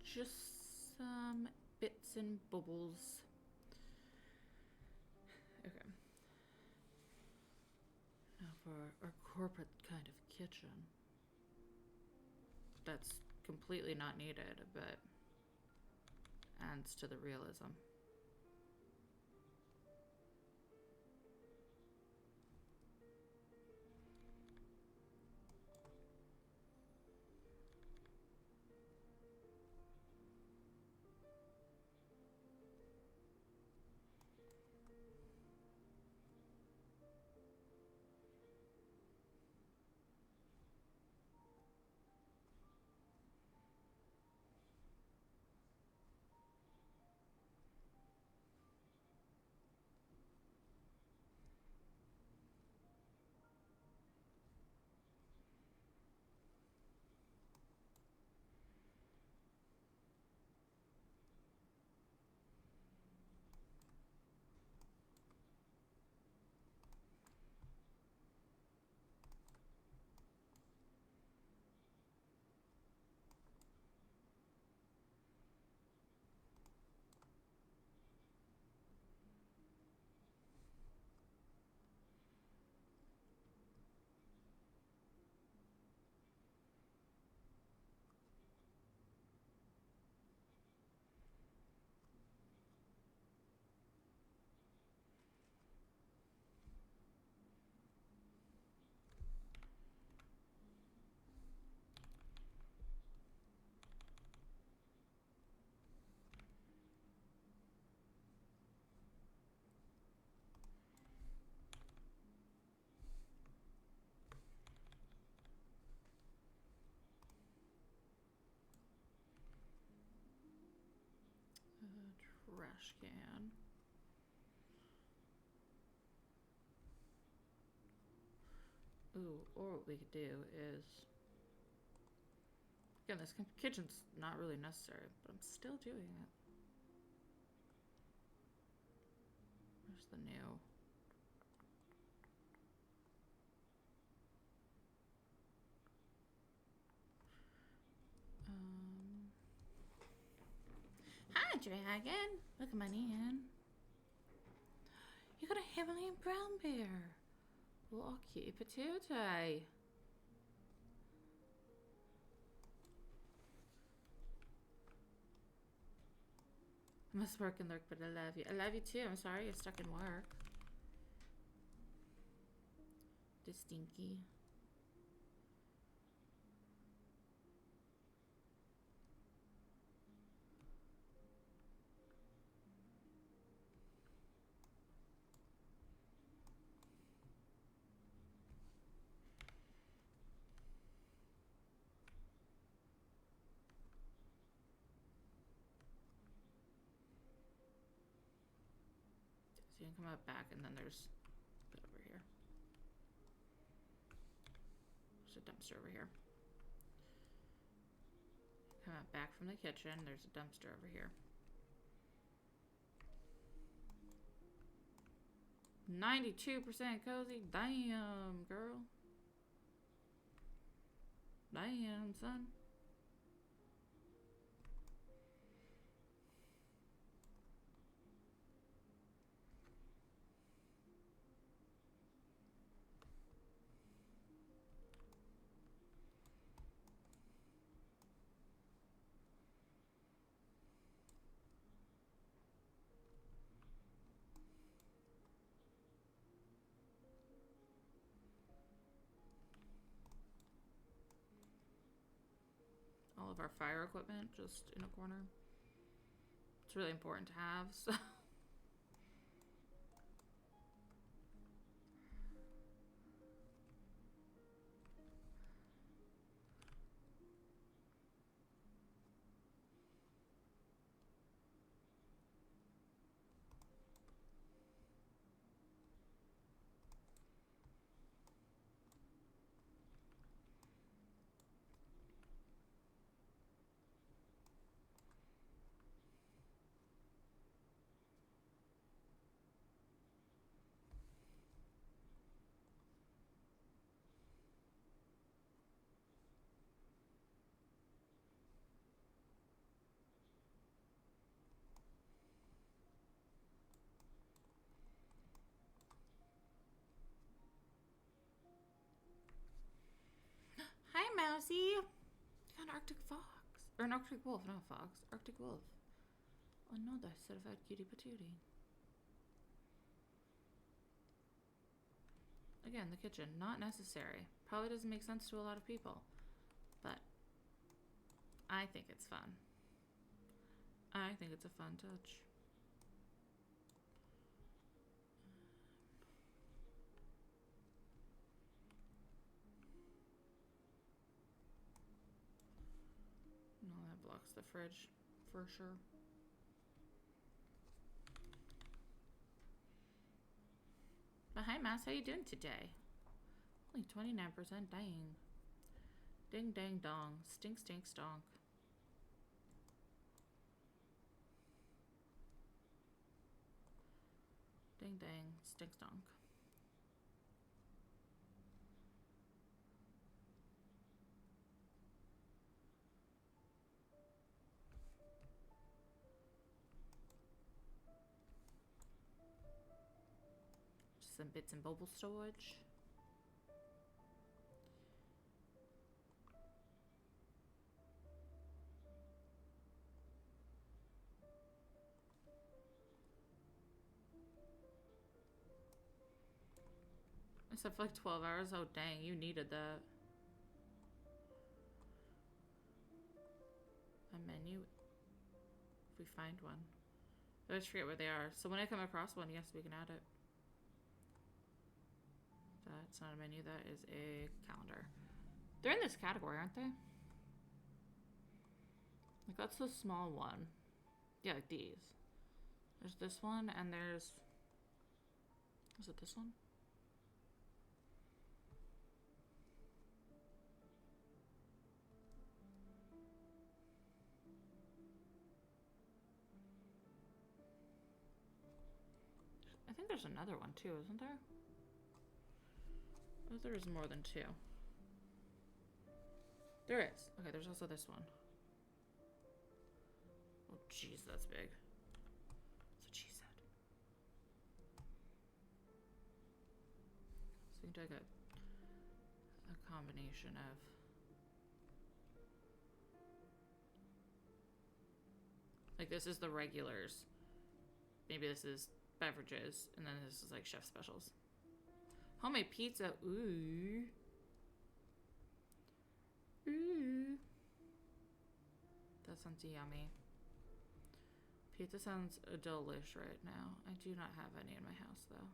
Just some bits and bubbles. Okay. Now for our corporate kind of kitchen. That's completely not needed, but adds to the realism. Trash can. Ooh, or what we could do is, again, this kitchen's not really necessary, but I'm still doing it. Where's the new? Hi, dragon. Look at my man. You got a Himalayan brown bear. Oh, cute potato. I must work and lurk, but I love you. I love you too. I'm sorry you're stuck in work. The stinky. So you can come out back, and then there's a bit over here. There's a dumpster over here. Come out back from the kitchen. There's a dumpster over here. 92% cozy. Damn, girl. Damn, son. All of our fire equipment just in a corner. It's really important to have, so. Hi, Mousy. An Arctic fox. Or an Arctic wolf, not a fox. Arctic wolf. Another certified cutie patootie. Again, the kitchen, not necessary. Probably doesn't make sense to a lot of people. But I think it's fun. I think it's a fun touch. No, that blocks the fridge for sure. But hi, Mass, how you doing today? Only 29%, dang. Ding, dang, dong. Stink, stink, stonk. Ding, dang, stink, stonk. Some bits and bobble storage. I slept for like 12 hours. Oh, dang, you needed that. A menu. If we find one. I always forget where they are. So when I come across one, yes, we can add it. That's not a menu, that is a calendar. They're in this category, aren't they? Like, that's the small one. Yeah, like these. There's this one, and there's... is it this one? I think there's another one, too, isn't there? Oh, there is more than two. There is. Okay, there's also this one. Oh, jeez, that's big. That's what she said. So you can take a combination of... like, this is the regulars. Maybe this is beverages, and then this is like chef specials. Homemade pizza. Ooh. Ooh. That sounds yummy. Pizza sounds delish right now. I do not have any in my house, though.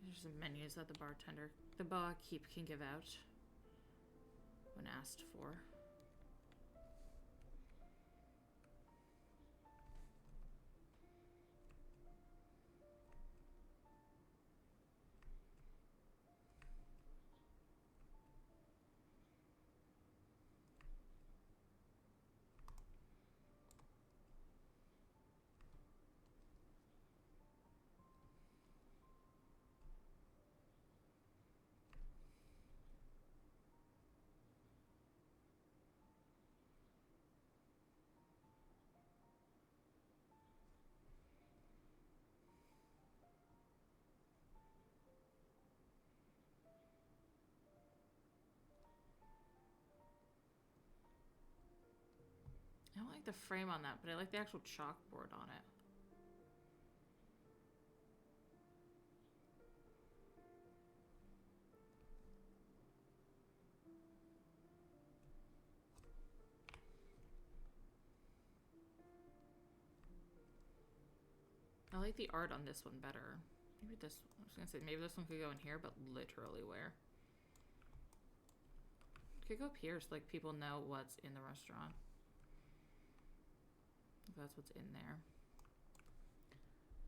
There's some menus that the barkeep can give out when asked for. like the frame on that, but I like the actual chalkboard on it. I like the art on this one better. Maybe this, I was gonna say, maybe this one could go in here, but literally where? Could go up here so like people know what's in the restaurant. If that's what's in there.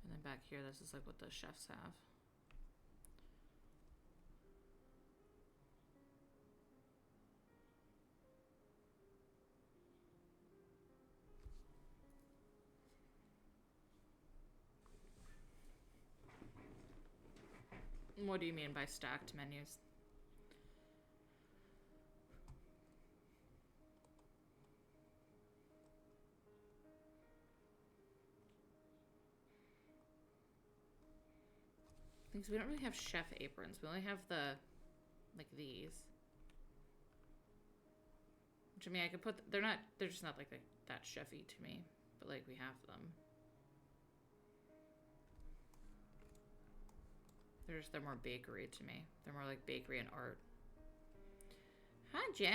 And then back here, this is like what the chefs have. What do you mean by stacked menus? Because we don't really have chef aprons. We only have the, like these. Which, I mean, I could put, they're just not like that chefy to me. But like, we have them. They're more bakery to me. They're more like bakery and art. Hi, Jen.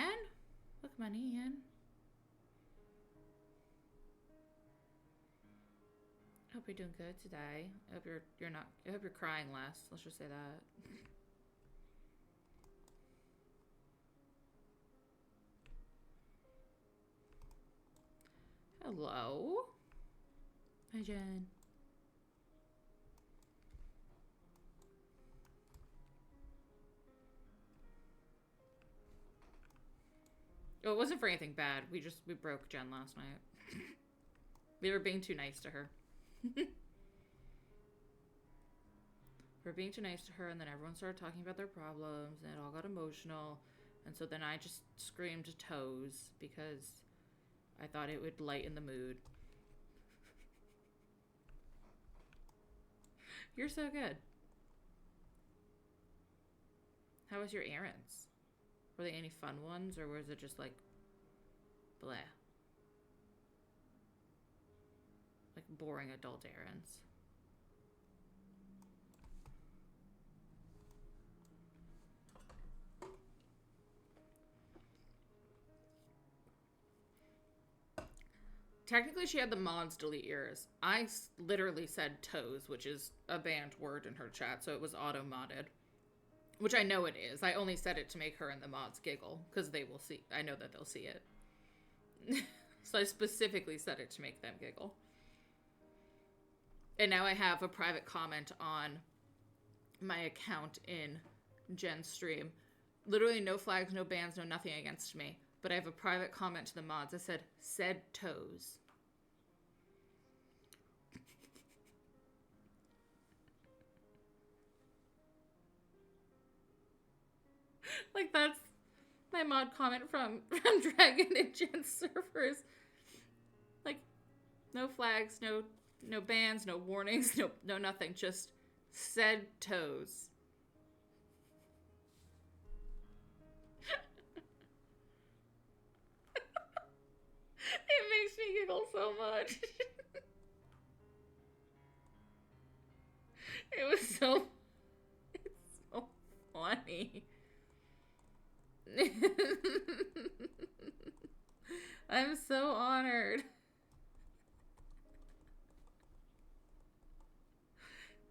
Look, money in. I hope you're doing good today. I hope you're not. I hope you're crying less. Let's just say that. Hello. Hi, Jen. Oh, it wasn't for anything bad. We broke Jen last night. We were being too nice to her. We were being too nice to her, and then everyone started talking about their problems, and it all got emotional. And so then I just screamed toes because I thought it would lighten the mood. You're so good. How was your errands? Were they any fun ones, or was it just like bleh? Like boring adult errands. Technically, she had the mods delete yours. I literally said toes, which is a banned word in her chat, so it was auto-modded. Which I know it is. I only said it to make her and the mods giggle, because they will see. I know that they'll see it. So I specifically said it to make them giggle. And now I have a private comment on my account in Jen's stream. Literally no flags, no bans, no nothing against me. But I have a private comment to the mods. I said toes. Like, that's my mod comment from Dragon and Jen servers. Like, no flags, no bans, no warnings, no nothing. Just said toes. It makes me giggle so much. It's so funny. I'm so honored.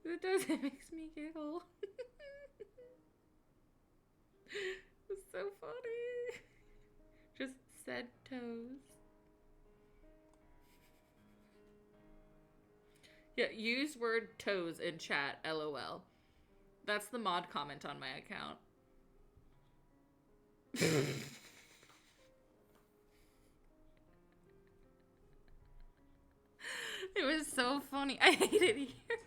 It does. It makes me giggle. It's so funny. Just said toes. Yeah, use word toes in chat, LOL. That's the mod comment on my account. It was so funny. I hate it here.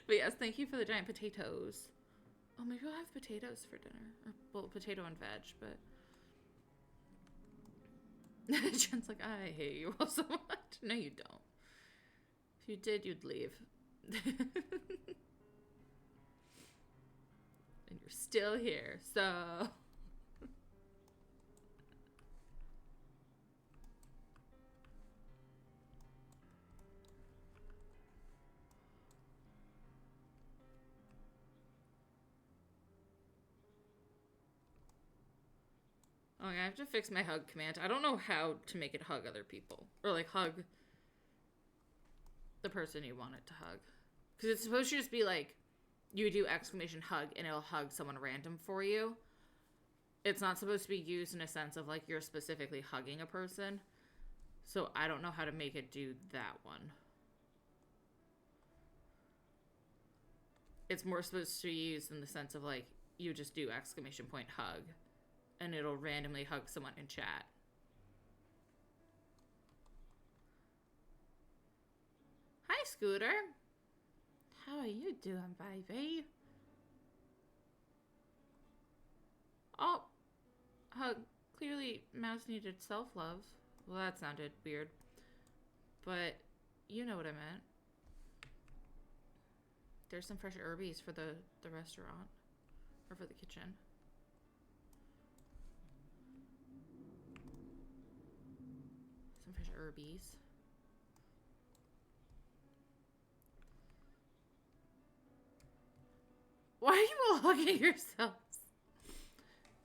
But yes, thank you for the giant potatoes. Oh, maybe I'll have potatoes for dinner. Or, well, potato and veg, but... Jen's like, I hate you all so much. No, you don't. If you did, you'd leave. And you're still here, so... Okay, I have to fix my hug command. I don't know how to make it hug other people. Or, like, hug the person you want it to hug. Because it's supposed to just be, like, you do exclamation hug and it'll hug someone random for you. It's not supposed to be used in a sense of, like, you're specifically hugging a person. So I don't know how to make it do that one. It's more supposed to be used in the sense of, like, you just do exclamation point hug. And it'll randomly hug someone in chat. Hi, Scooter. How are you doing, baby? Oh, hug. Clearly, Mouse needed self-love. Well, that sounded weird. But you know what I meant. There's some fresh herbies for the restaurant. Or for the kitchen. Some fresh herbies. Why are you all hugging yourselves?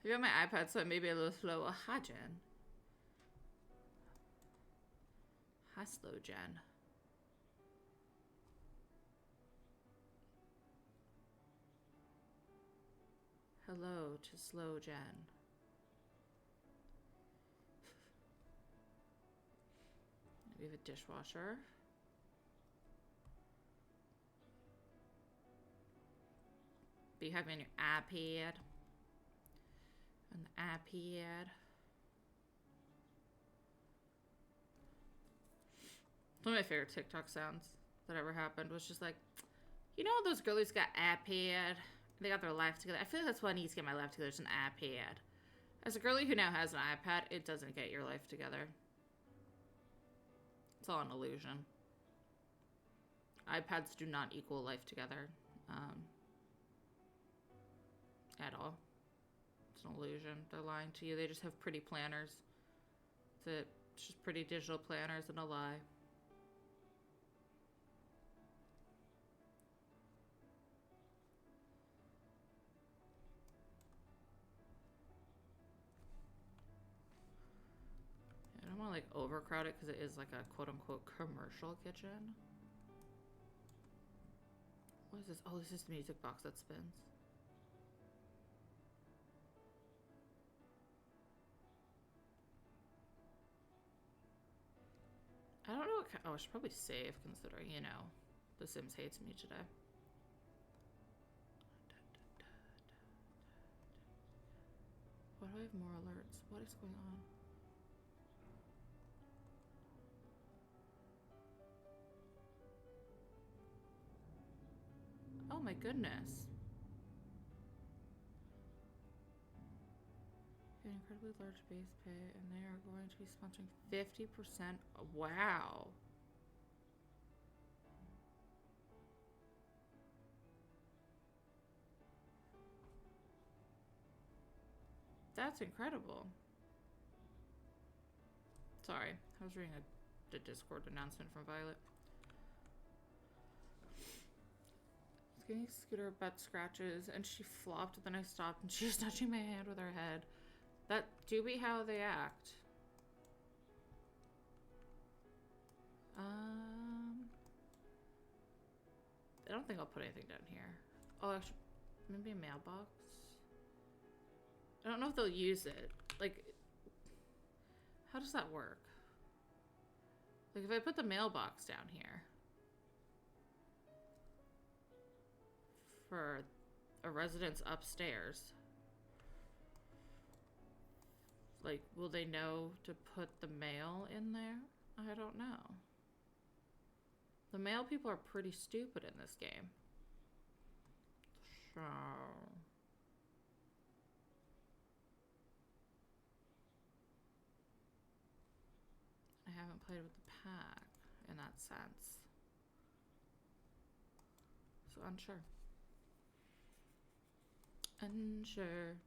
I got my iPad, so it may be a little slower. Hi, Jen. Hi, slow Jen. Hello to slow Jen. We have a dishwasher. But you have it on your iPad. On the iPad. One of my favorite TikTok sounds that ever happened was just like, you know, those girlies got iPad. They got their life together. I feel like that's what I need to get my life together. It's an iPad. As a girly who now has an iPad, it doesn't get your life together. It's all an illusion. iPads do not equal life together. At all. It's an illusion. They're lying to you. They just have pretty planners. It's just pretty digital planners and a lie. I don't want to like overcrowd it because it is like a quote-unquote commercial kitchen. What is this? Oh, this is the music box that spins. I don't know what kind. Oh, I should probably save considering, you know, The Sims hates me today. Why do I have more alerts? What is going on? Oh my goodness. An incredibly large base pay, and they are going to be sponsoring 50%. Wow. That's incredible. Sorry, I was reading the Discord announcement from Violet. Getting Scooter butt scratches, and she flopped, and then I stopped, and she was touching my hand with her head. That do be how they act. I don't think I'll put anything down here. Oh, actually, maybe a mailbox. I don't know if they'll use it. Like, how does that work? Like, if I put the mailbox down here for a residence upstairs, like, will they know to put the mail in there? I don't know. The mail people are pretty stupid in this game. So I haven't played with the pack in that sense. So unsure. Unsure.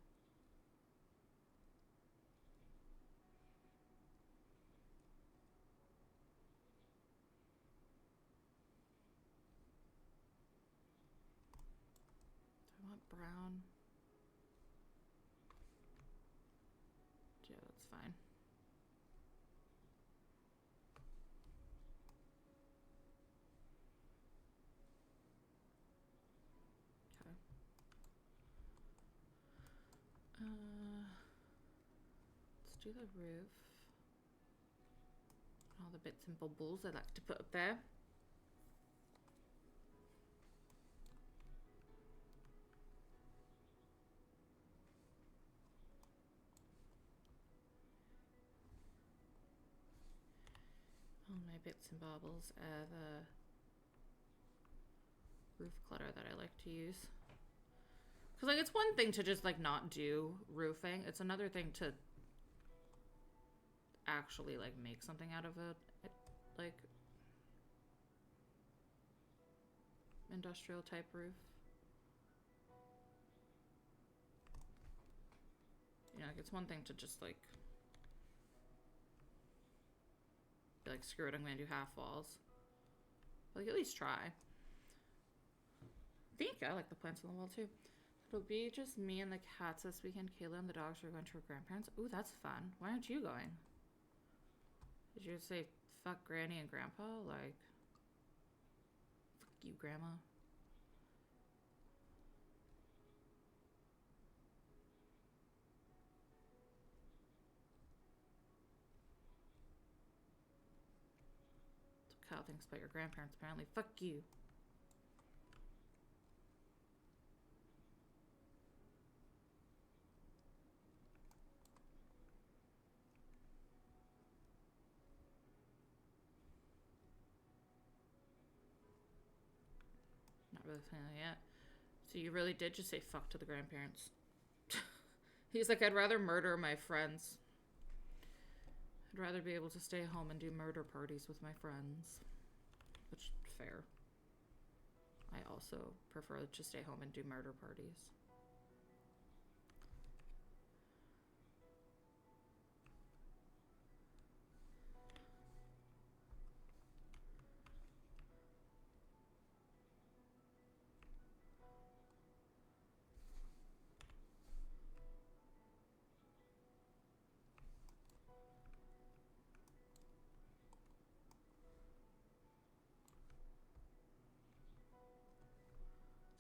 Do I want brown? fine. Okay. Let's do the roof. All the bits and bubbles I like to put up there. All my bits and bobbles of roof clutter that I like to use. Because, like, it's one thing to just, like, not do roofing. It's another thing to actually, like, make something out of a, like, industrial type roof. You know, like, it's one thing to just, like, be like, screw it, I'm gonna do half walls. But, like, at least try. Thank you. I like the plants on the wall, too. It'll be just me and the cats this weekend. Kayla and the dogs are going to her grandparents. Ooh, that's fun. Why aren't you going? Did you say fuck Granny and Grandpa? Like, fuck you, Grandma. That's what Kyle thinks about your grandparents, apparently. Fuck you. Really feeling yet. So you really did just say fuck to the grandparents. He's like, I'd rather murder my friends. I'd rather be able to stay home and do murder parties with my friends. Which, fair. I also prefer to stay home and do murder parties.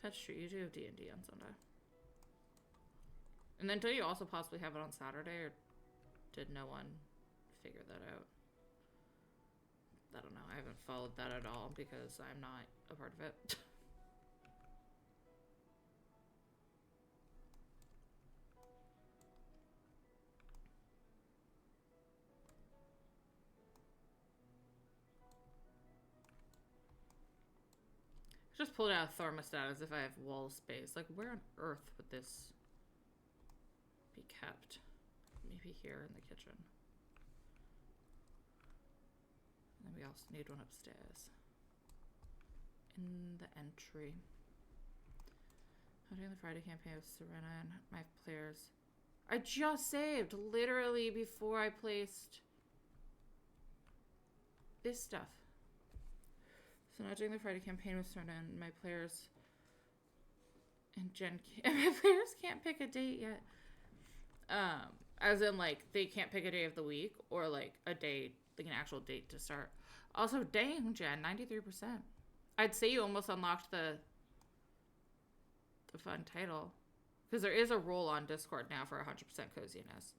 That's true. You do have D&D on Sunday. And then do you also possibly have it on Saturday, or did no one figure that out? I don't know. I haven't followed that at all because I'm not a part of it. Just pulled out a thermostat as if I have wall space. Like, where on earth would this be kept? Maybe here in the kitchen. And then we also need one upstairs. In the entry. I'm doing the Friday campaign with Serena and my players. I just saved literally before I placed this stuff. So not doing the Friday campaign with Serena and my players and Jen. My players can't pick a date yet. As in, like, they can't pick a day of the week or, like, a date, like, an actual date to start. Also, dang, Jen, 93%. I'd say you almost unlocked the fun title. Because there is a role on Discord now for 100% coziness.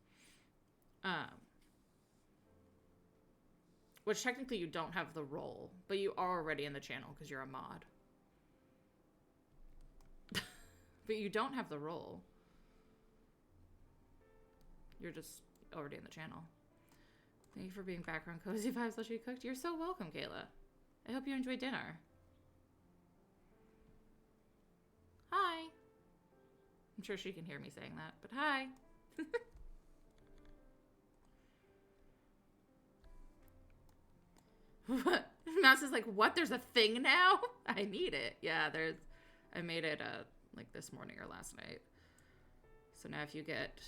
Which technically you don't have the role, but you are already in the channel because you're a mod. But you don't have the role. You're just already in the channel. Thank you for being background cozy vibes that you cooked. You're so welcome, Kayla. I hope you enjoyed dinner. Hi. I'm sure she can hear me saying that, but hi. What? Mouse is like, what? There's a thing now? I need it. Yeah, I made it like this morning or last night. So now if you get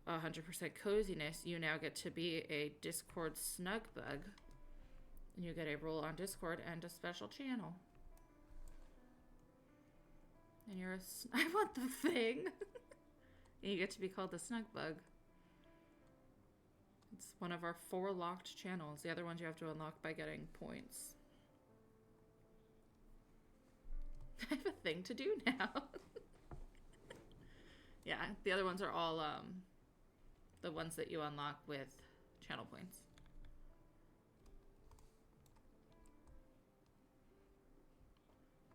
100% coziness, you now get to be a Discord snug bug. And you get a role on Discord and a special channel. And you're I want the thing. And you get to be called the snug bug. It's one of our 4 locked channels. The other ones you have to unlock by getting points. I have a thing to do now. Yeah, the other ones are all the ones that you unlock with channel points.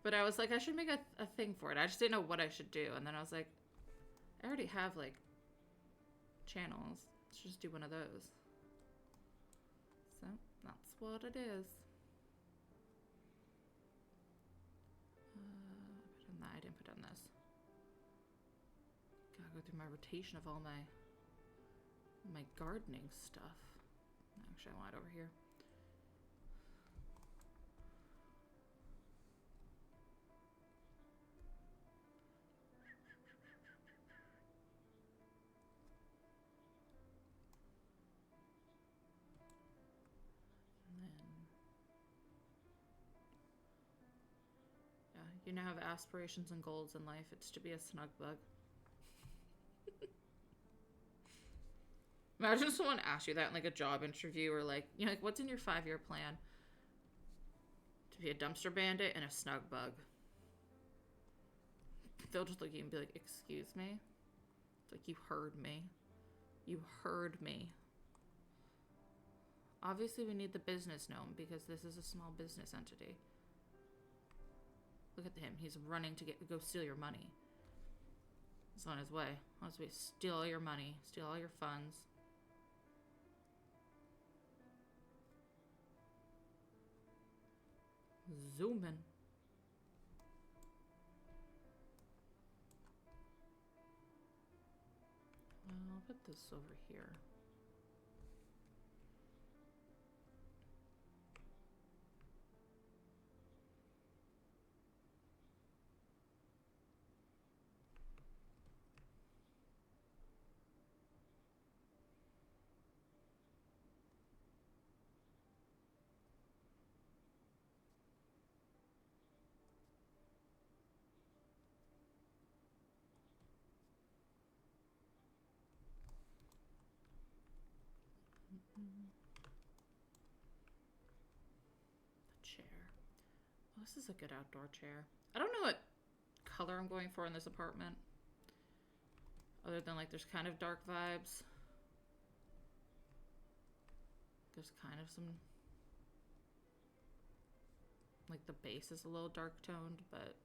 But I was like, I should make a thing for it. I just didn't know what I should do. And then I was like, I already have, like, channels. Let's just do one of those. So, that's what it is. Put on that. I didn't put on this. Gotta go through my rotation of all my gardening stuff. Actually, I want it over here. You now have aspirations and goals in life. It's to be a snug bug. Imagine someone asked you that in like a job interview or like, you know, like what's in your 5-year plan? To be a dumpster bandit and a snug bug. They'll just look at you and be like, excuse me? It's like, you heard me. You heard me. Obviously we need the business gnome because this is a small business entity. Look at him. He's running to go steal your money. He's on his way. On his way to steal all your money. Steal all your funds. Zoom in. I'll put this over here. The chair. Oh, this is a good outdoor chair. I don't know what color I'm going for in this apartment. Other than like there's kind of dark vibes. There's kind of some... like the base is a little dark toned, but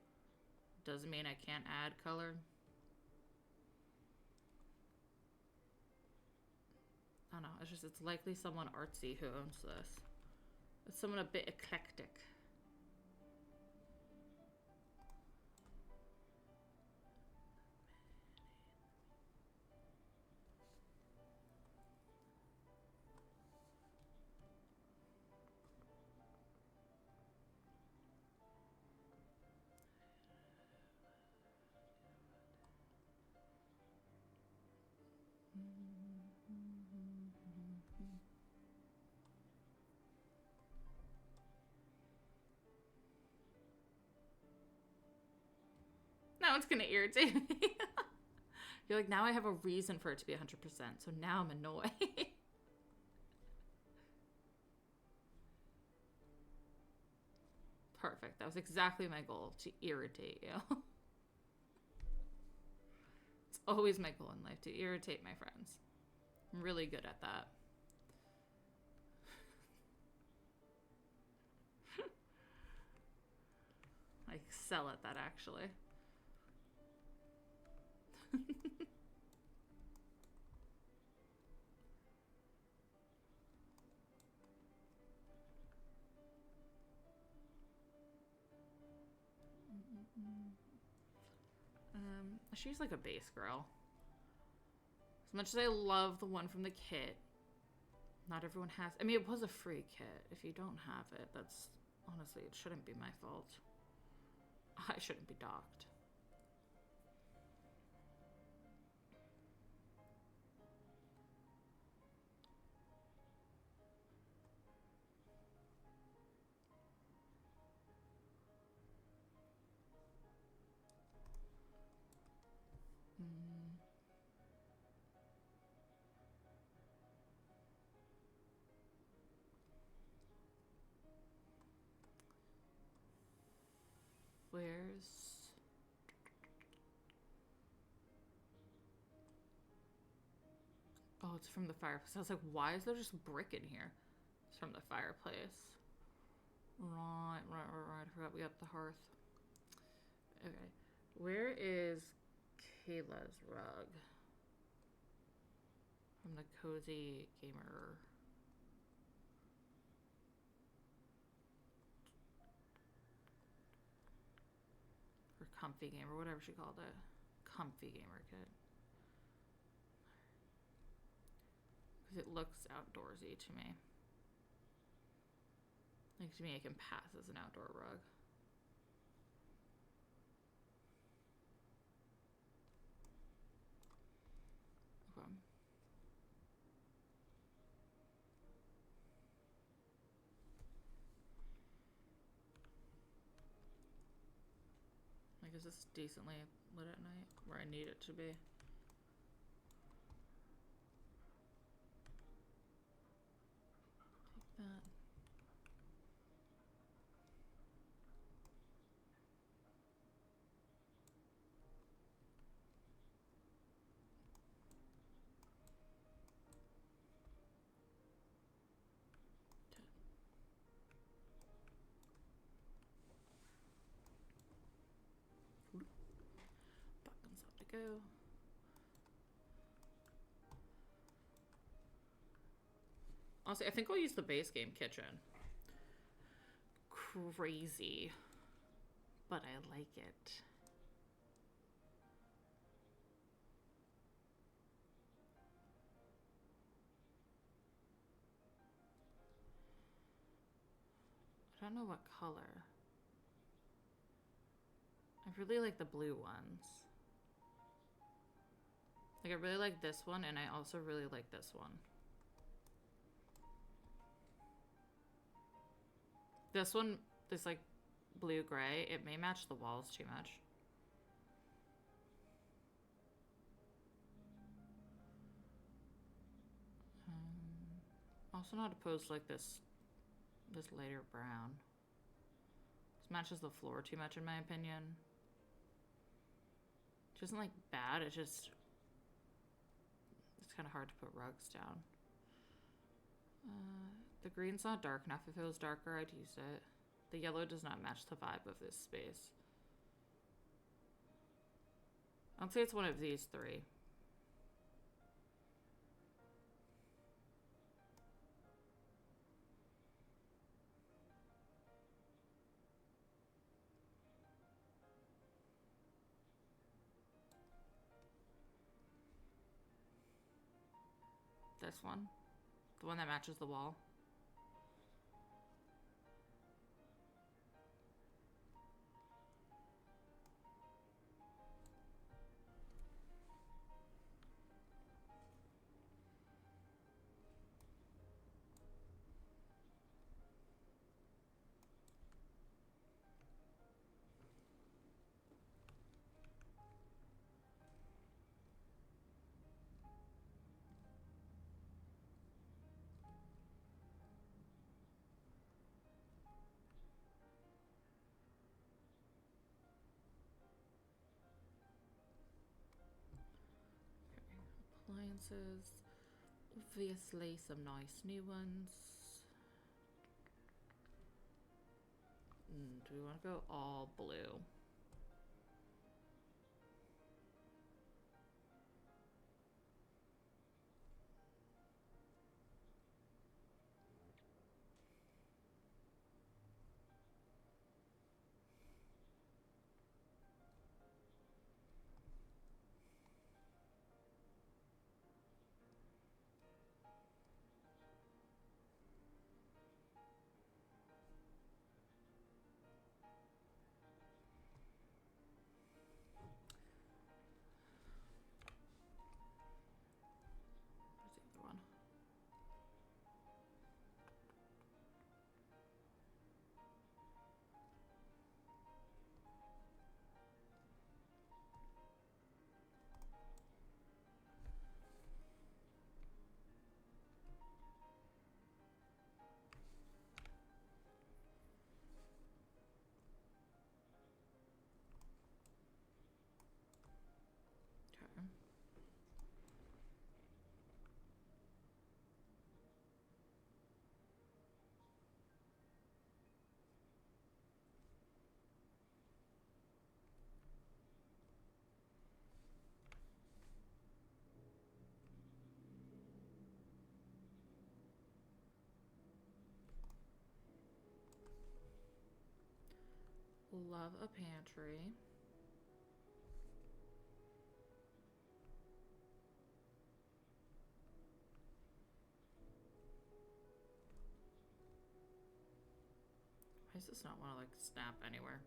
doesn't mean I can't add color. I don't know, it's likely someone artsy who owns this. It's someone a bit eclectic. Now it's gonna irritate me. You're like, now I have a reason for it to be 100%, so now I'm annoyed. Perfect. That was exactly my goal, to irritate you. It's always my goal in life, to irritate my friends. I'm really good at that. I excel at that, actually. She's like a base girl. As much as I love the one from the kit, not everyone has. I mean, it was a free kit. If you don't have it, that's honestly, it shouldn't be my fault. I shouldn't be docked. Where's... Oh, it's from the fireplace. I was like, why is there just brick in here? It's from the fireplace. Right. I forgot we got the hearth. Okay. Where is Kayla's rug? From the Cozy Gamer. Or Comfy Gamer, whatever she called it. Comfy Gamer kit. Because it looks outdoorsy to me. Like, to me, it can pass as an outdoor rug. Okay. Like, is this decently lit at night? Where I need it to be? Take that. Buttons have to go. Honestly, I think I'll use the base game kitchen. Crazy. But I like it. I don't know what color. I really like the blue ones. Like, I really like this one, and I also really like this one. This one, this like blue-gray, it may match the walls too much. Also not opposed to like this lighter brown. This matches the floor too much in my opinion. It isn't like bad, it's just, it's kind of hard to put rugs down. The green's not dark enough. If it was darker, I'd use it. The yellow does not match the vibe of this space. I'd say it's one of these three. This one. The one that matches the wall. Appliances. Obviously some nice new ones. Do we want to go all blue? love a pantry. Why does this not want to like snap anywhere?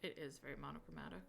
It is very monochromatic.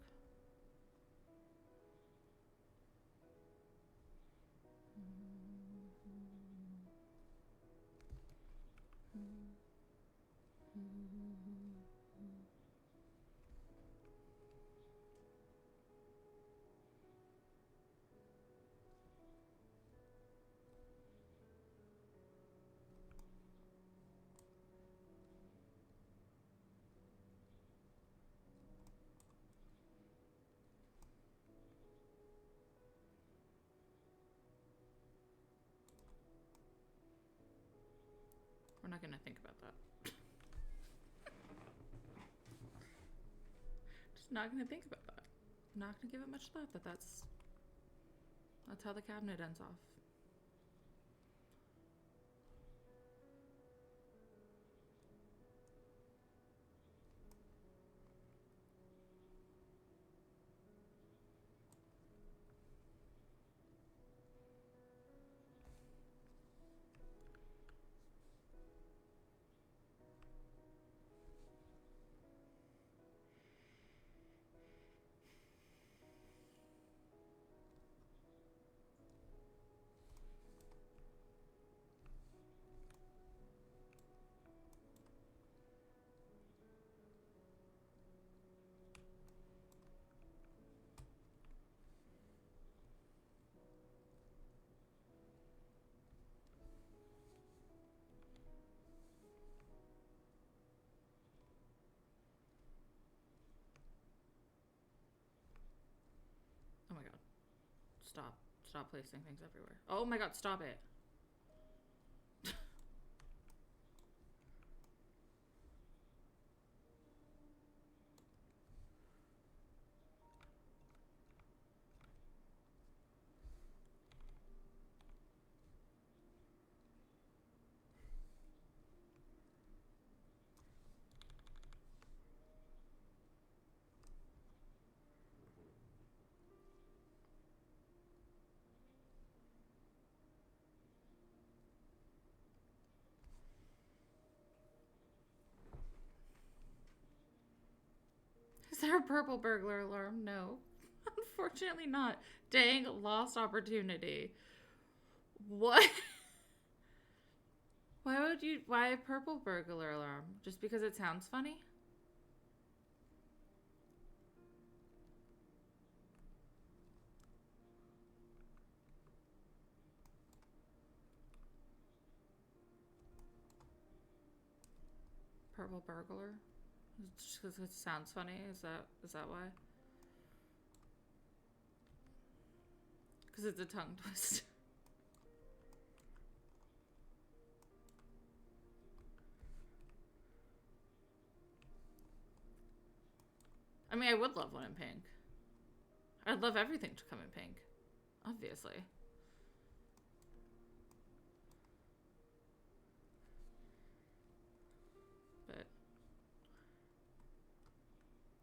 We're not gonna think about that. Just not gonna think about that. Not gonna give it much thought that that's how the cabinet ends off. Oh my god. Stop. Stop placing things everywhere. Oh my god, stop it. Is there a purple burglar alarm? No. Unfortunately not. Dang, lost opportunity. What? Why a purple burglar alarm? Just because it sounds funny? Purple burglar? Just because it sounds funny? Is that why? Because it's a tongue twist. I mean, I would love one in pink. I'd love everything to come in pink. Obviously. But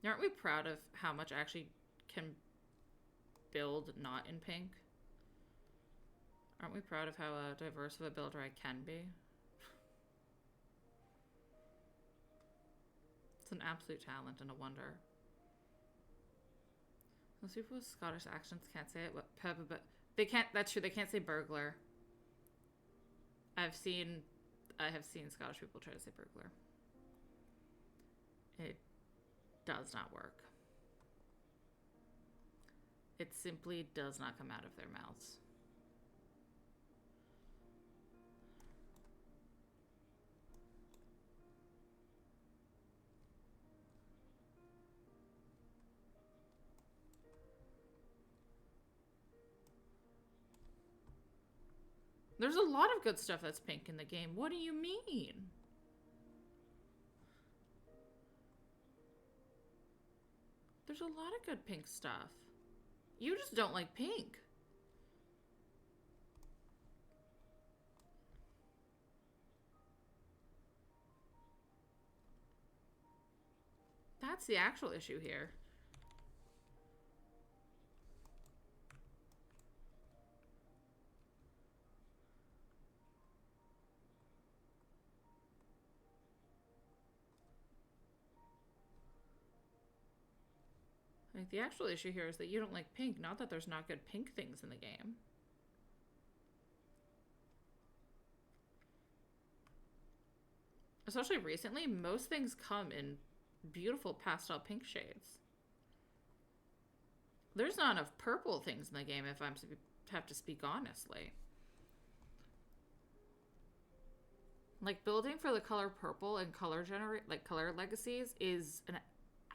aren't we proud of how much I actually can build not in pink? Aren't we proud of how diverse of a builder I can be? It's an absolute talent and a wonder. Most people with Scottish accents can't say it, but they can't. That's true. They can't say burglar. I have seen Scottish people try to say burglar. It does not work. It simply does not come out of their mouths. There's a lot of good stuff that's pink in the game. What do you mean? There's a lot of good pink stuff. You just don't like pink. That's the actual issue here. Like, the actual issue here is that you don't like pink, not that there's not good pink things in the game. Especially recently, most things come in beautiful pastel pink shades. There's not enough purple things in the game if I'm to have to speak honestly. Like, building for the color purple and color color legacies is an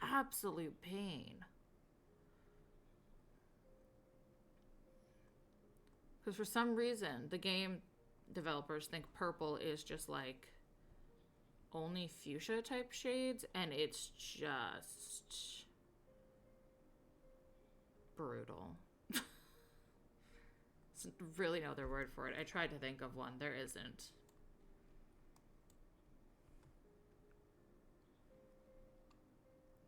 absolute pain. Because for some reason, the game developers think purple is just like only fuchsia type shades, and it's just brutal. There's really no other word for it. I tried to think of one. There isn't.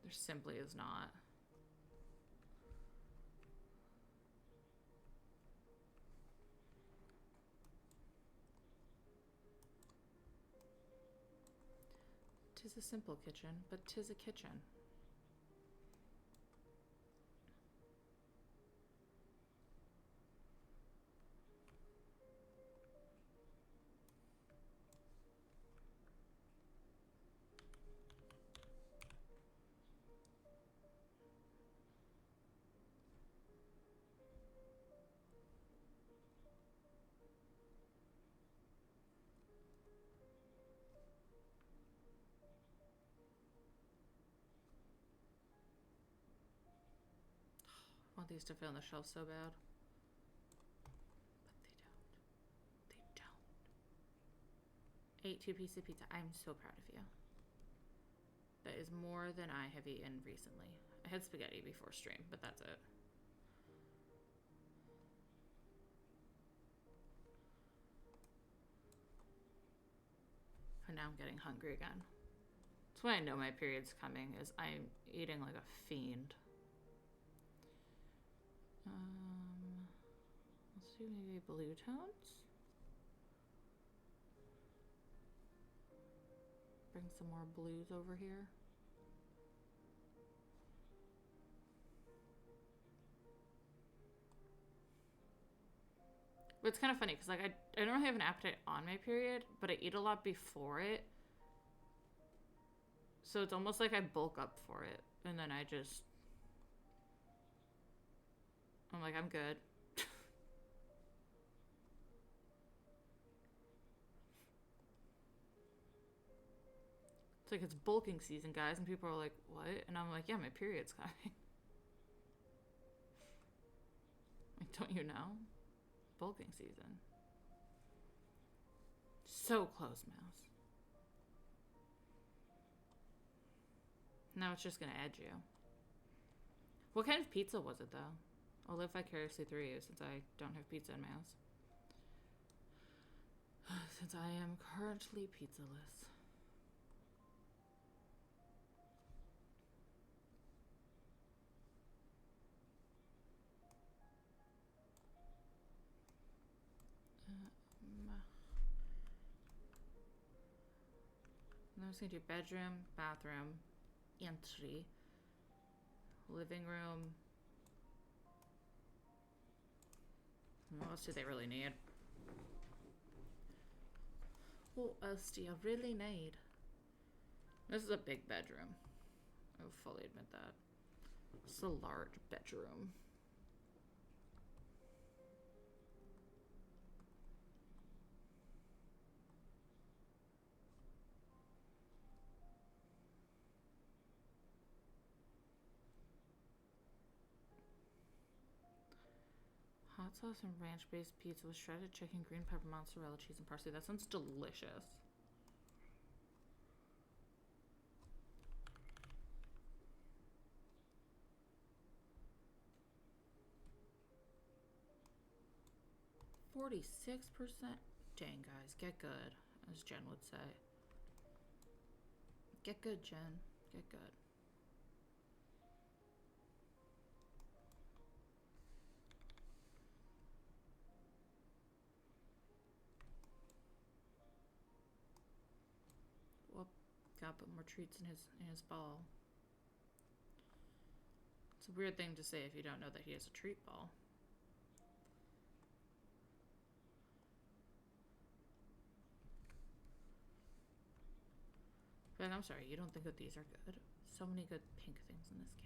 There simply is not. Tis a simple kitchen, but tis a kitchen. I want these to fit on the shelf so bad. But they don't. They don't. Ate 2 pieces of pizza. I'm so proud of you. That is more than I have eaten recently. I had spaghetti before stream, but that's it. And now I'm getting hungry again. That's when I know my period's coming, is I'm eating like a fiend. Let's do maybe blue tones. Bring some more blues over here. But it's kind of funny because like I don't really have an appetite on my period, but I eat a lot before it. So it's almost like I bulk up for it, and then I'm like, I'm good. It's like, it's bulking season, guys, and people are like, what? And I'm like, yeah, my period's coming. Like, don't you know? Bulking season. So close, Mouse. Now it's just gonna edge you. What kind of pizza was it, though? I'll live vicariously through you since I don't have pizza in my house. Since I am currently pizzaless. I'm just gonna do bedroom, bathroom, entry, living room. What else do they really need? What else do you really need? This is a big bedroom. I will fully admit that. It's a large bedroom. Hot sauce and ranch-based pizza with shredded chicken, green pepper, mozzarella cheese, and parsley. That sounds delicious. %46%. Dang, guys, get good, as Jen would say. Get good, Jen. Get good. Well, gotta put more treats in his ball. It's a weird thing to say if you don't know that he has a treat ball. Ben, I'm sorry, you don't think that these are good? So many good pink things in this game.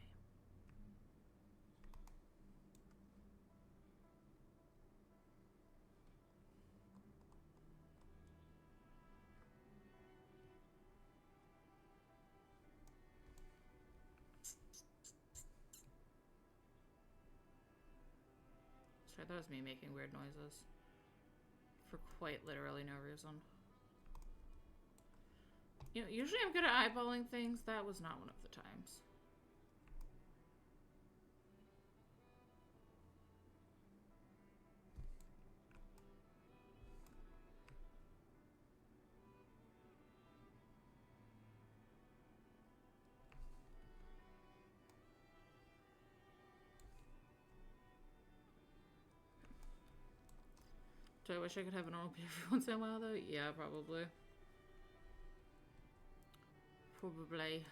Sorry, that was me making weird noises. For quite literally no reason. You know, usually I'm good at eyeballing things. That was not one of the times. Do I wish I could have a normal pee every once in a while, though? Yeah, probably. Probably.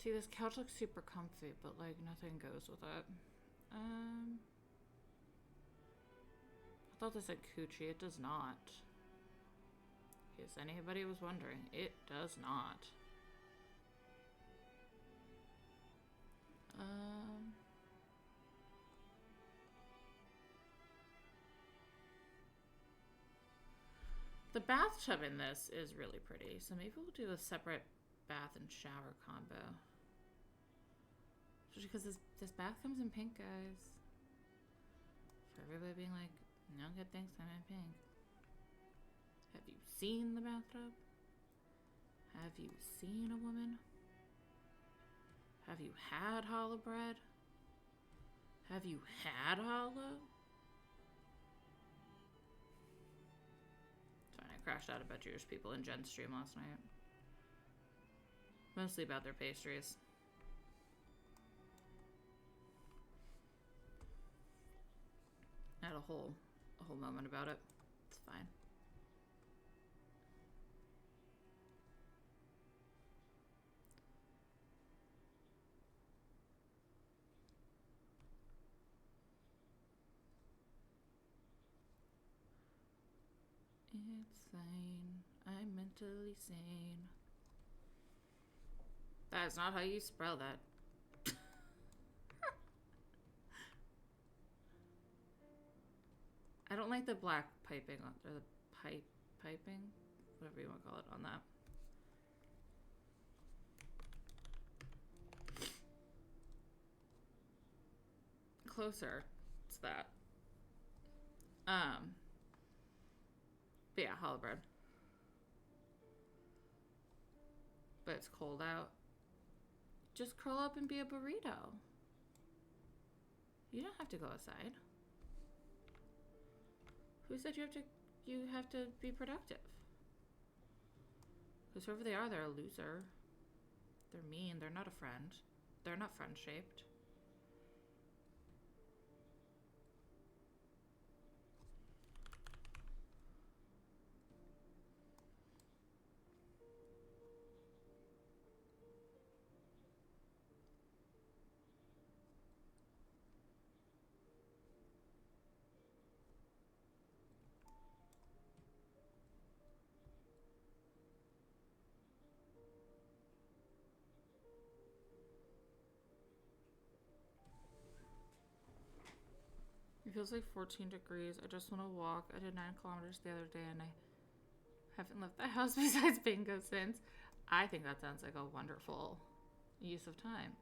See, this couch looks super comfy, but like nothing goes with it. I thought this said coochie. It does not. In case anybody was wondering, it does not. The bathtub in this is really pretty, so maybe we'll do a separate bath and shower combo. Just because this bath comes in pink, guys. For everybody being like, no good things come in pink. Have you seen the bathtub? Have you seen a woman? Have you had challah bread? Have you had challah? Sorry, I crashed out about Jewish people in Jen's stream last night. Mostly about their pastries. I had a whole moment about it. It's fine. It's fine. I'm mentally sane. That is not how you spell that. I don't like the black piping on, or the piping, whatever you want to call it, on that. Closer. It's that. But yeah, challah bread. But it's cold out. Just curl up and be a burrito. You don't have to go outside. Who said you have to be productive? Because whoever they are, they're a loser. They're mean. They're not a friend. They're not friend-shaped. It feels like 14 degrees. I just want to walk. I did 9 kilometers the other day and I haven't left the house besides bingo since. I think that sounds like a wonderful use of time.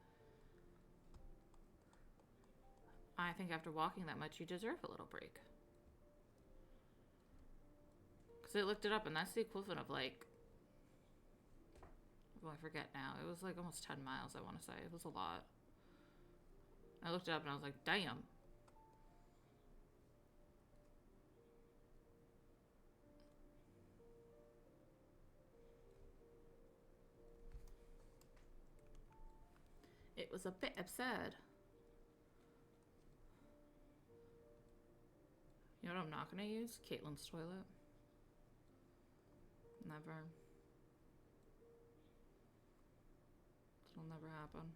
I think after walking that much, you deserve a little break. Because I looked it up and that's the equivalent of like, well, I forget now. It was like almost 10 miles, I want to say. It was a lot. I looked it up and I was like, damn. It was a bit absurd. You know what I'm not going to use? Caitlin's toilet. Never. It'll never happen.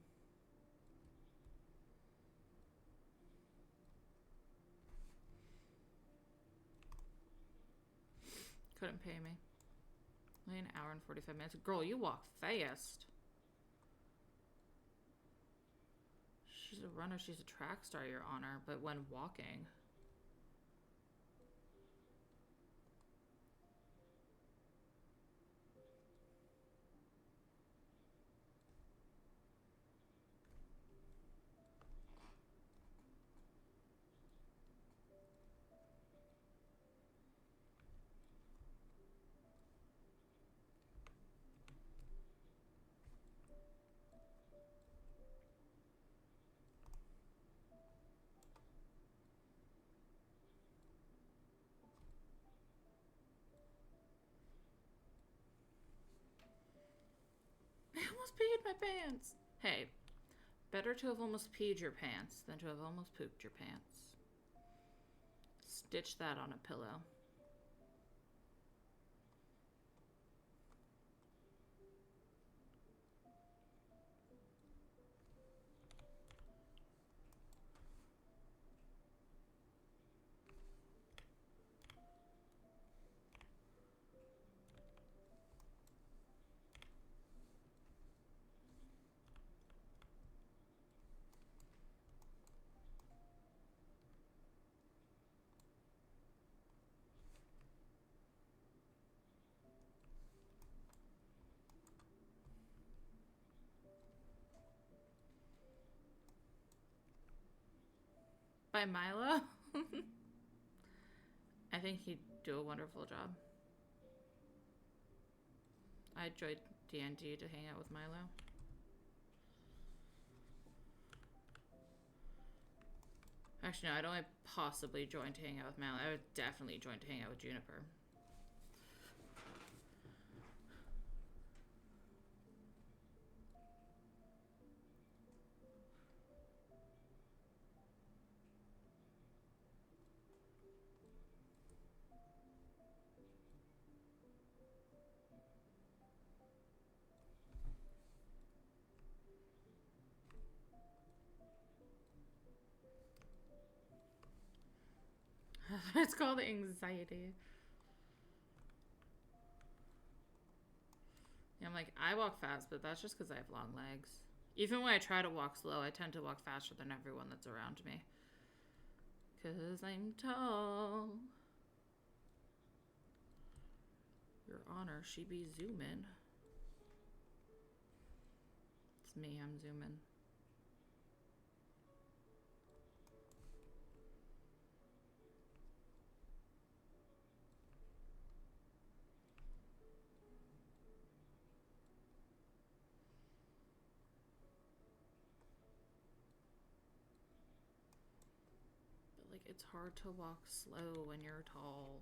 Couldn't pay me. Only an hour and 45 minutes. Girl, you walk fast. She's a runner. She's a track star, Your Honor. But when walking... I almost peed my pants. Hey, better to have almost peed your pants than to have almost pooped your pants. Stitch that on a pillow. By Milo? I think he'd do a wonderful job. I enjoyed D&D to hang out with Milo. Actually, no, I'd only possibly join to hang out with Milo. I would definitely join to hang out with Juniper. It's called anxiety. Yeah, I'm like, I walk fast, but that's just because I have long legs. Even when I try to walk slow, I tend to walk faster than everyone that's around me. Because I'm tall. Your Honor, she be zooming. It's me, I'm zooming. Like, it's hard to walk slow when you're tall.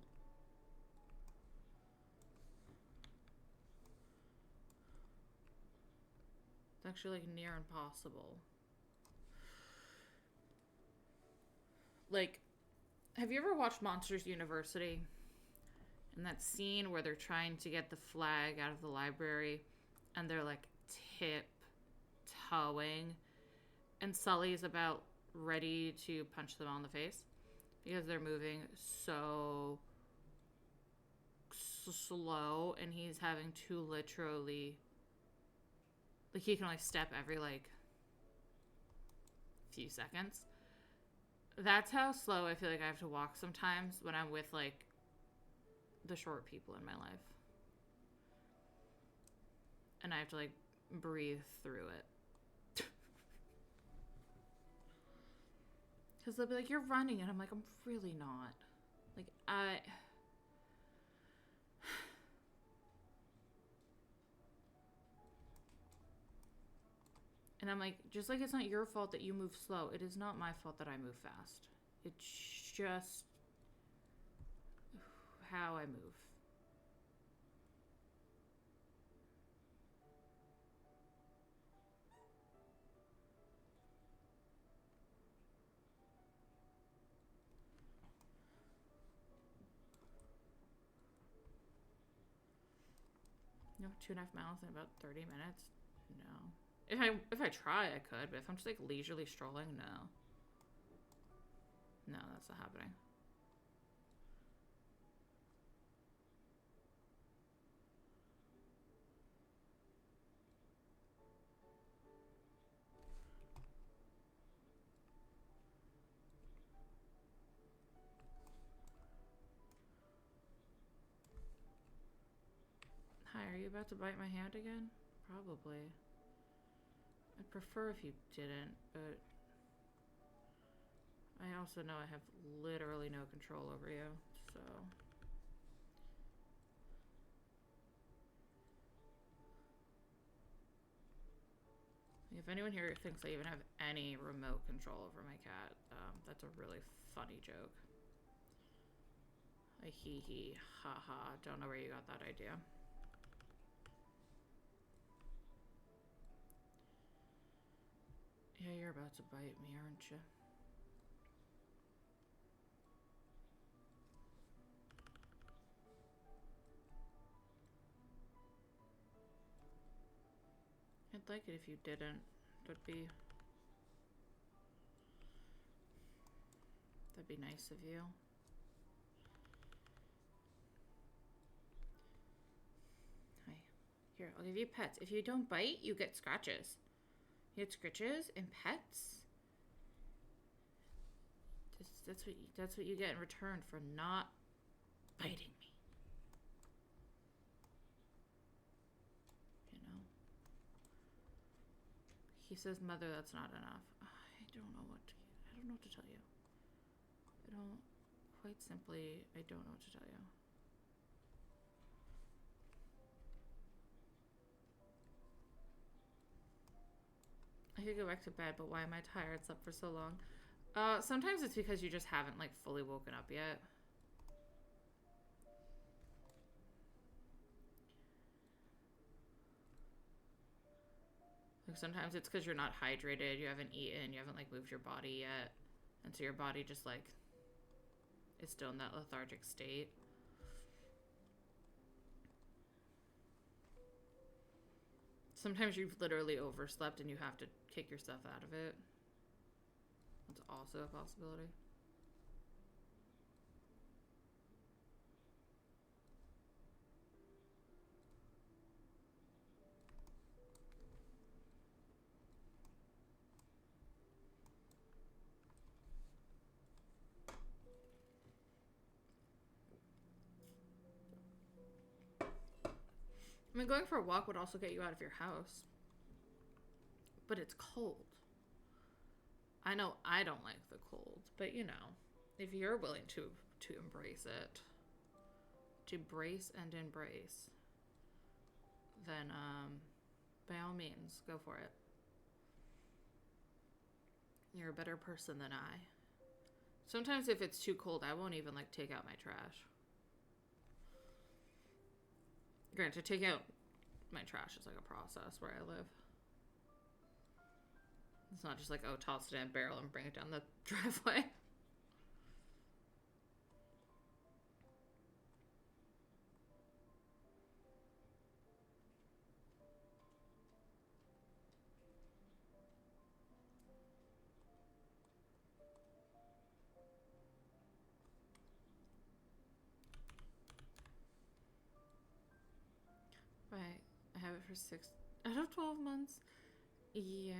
It's actually like near impossible. Like, have you ever watched Monsters University? And that scene where they're trying to get the flag out of the library and they're like tiptoeing and Sully's about ready to punch them on the face because they're moving so slow and he's having to literally, like, he can only step every like few seconds. That's how slow I feel like I have to walk sometimes when I'm with, like, the short people in my life. And I have to, like, breathe through it. Because they'll be like, you're running. And I'm like, I'm really not. Like, And I'm like, just like it's not your fault that you move slow, it is not my fault that I move fast. It's just how I move. No, 2.5 miles in about 30 minutes? No. If I try, I could, but if I'm just like leisurely strolling, no. No, that's not happening. Hi, are you about to bite my hand again? Probably. I'd prefer if you didn't, but I also know I have literally no control over you, so. If anyone here thinks I even have any remote control over my cat, that's a really funny joke. A hee hee, ha ha, don't know where you got that idea. Yeah, you're about to bite me, aren't you? I'd like it if you didn't. That'd be nice of you. Hi. Here, I'll give you pets. If you don't bite, you get scratches. You get scratches and pets. That's what you get in return for not biting me. You know? He says, "Mother, that's not enough." I don't know what to tell you. Quite simply, I don't know what to tell you. I could go back to bed, but why am I tired? Slept for so long. Sometimes it's because you just haven't, like, fully woken up yet. Like, sometimes it's because you're not hydrated, you haven't eaten, you haven't, like, moved your body yet. And so your body just, like, is still in that lethargic state. Sometimes you've literally overslept and you have to kick yourself out of it. That's also a possibility. I mean, going for a walk would also get you out of your house. But it's cold. I know I don't like the cold, but you know, if you're willing to embrace it, to brace and embrace, then by all means, go for it. You're a better person than I. Sometimes if it's too cold, I won't even, like, take out my trash. Granted, taking out my trash is like a process where I live. It's not just like, oh, toss it in a barrel and bring it down the driveway. Right. I have it for 6 out of 12 months. Yeah,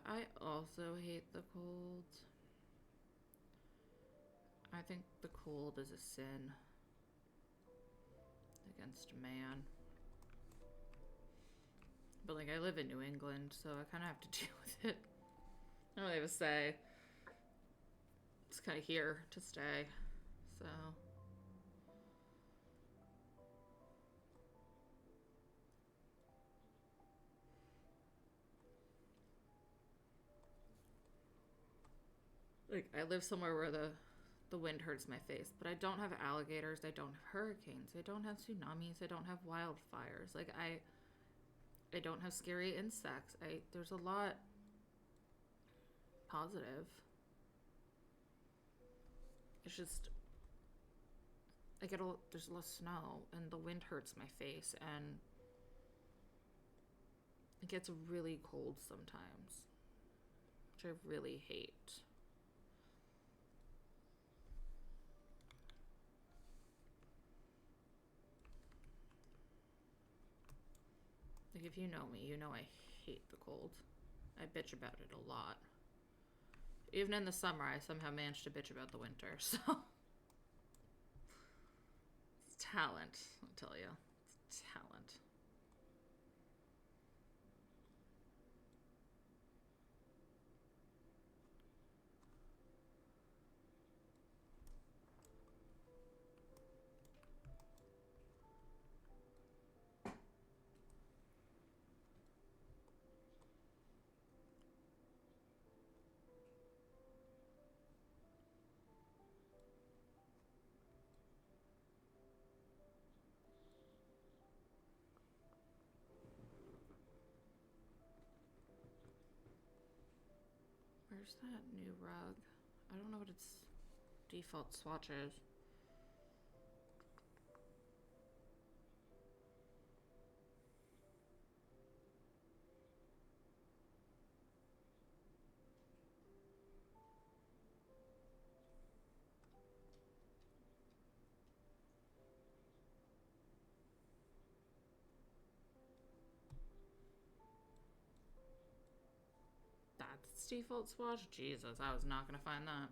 I also hate the cold. I think the cold is a sin against man. But like I live in New England, so I kind of have to deal with it. I don't really have a say. It's kind of here to stay, so. Like I live somewhere where the wind hurts my face, but I don't have alligators, I don't have hurricanes, I don't have tsunamis, I don't have wildfires. Like I don't have scary insects. There's a lot positive. It's just there's less snow and the wind hurts my face and it gets really cold sometimes, which I really hate. Like if you know me, you know I hate the cold. I bitch about it a lot. Even in the summer, I somehow manage to bitch about the winter, so. It's talent, I'll tell you. It's talent. Where's that new rug? I don't know what its default swatch is. That's default swatch? Jesus, I was not gonna find that.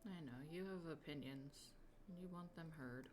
I know, you have opinions. You want them heard.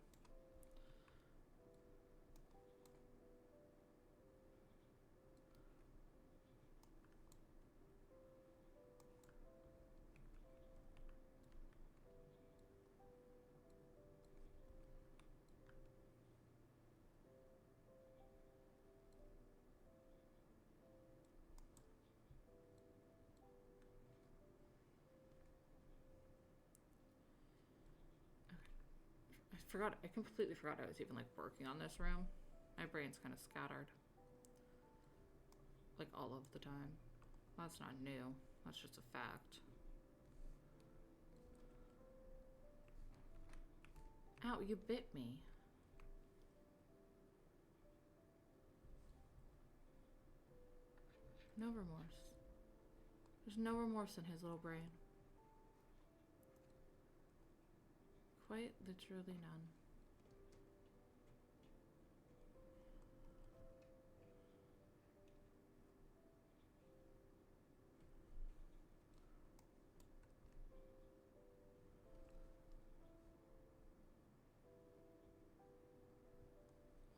I completely forgot I was even like working on this room. My brain's kind of scattered. Like all of the time. That's not new. That's just a fact. Ow, you bit me. No remorse. There's no remorse in his little brain. Quite literally none.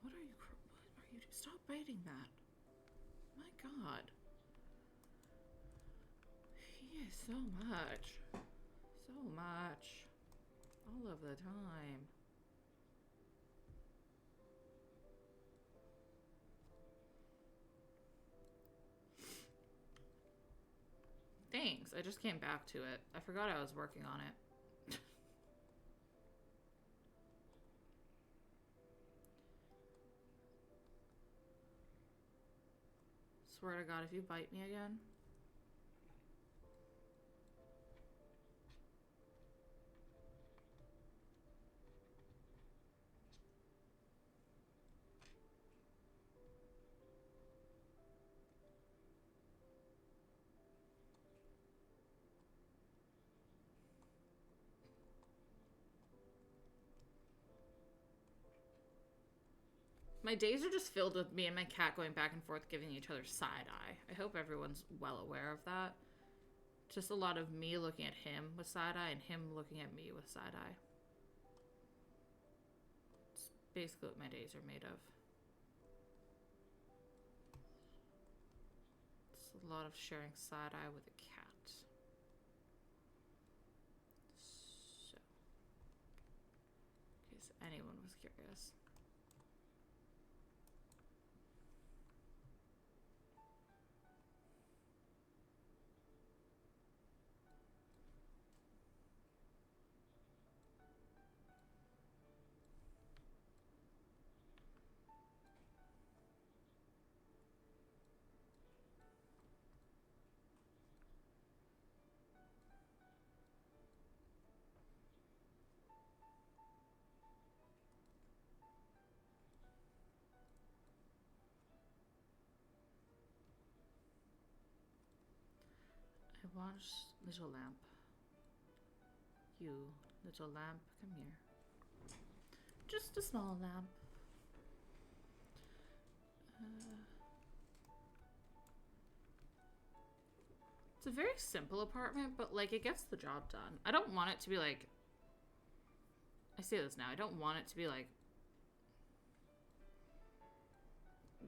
What are you stop biting that. My God. He is so much. So much. All of the time. Thanks. I just came back to it. I forgot I was working on it. Swear to God, if you bite me again. My days are just filled with me and my cat going back and forth giving each other side eye. I hope everyone's well aware of that. Just a lot of me looking at him with side eye and him looking at me with side eye. It's basically what my days are made of. It's a lot of sharing side eye with a cat. So, in case anyone was curious. I want little lamp. You, little lamp, come here. Just a small lamp. It's a very simple apartment, but like it gets the job done. I don't want it to be like, I say this now, I don't want it to be like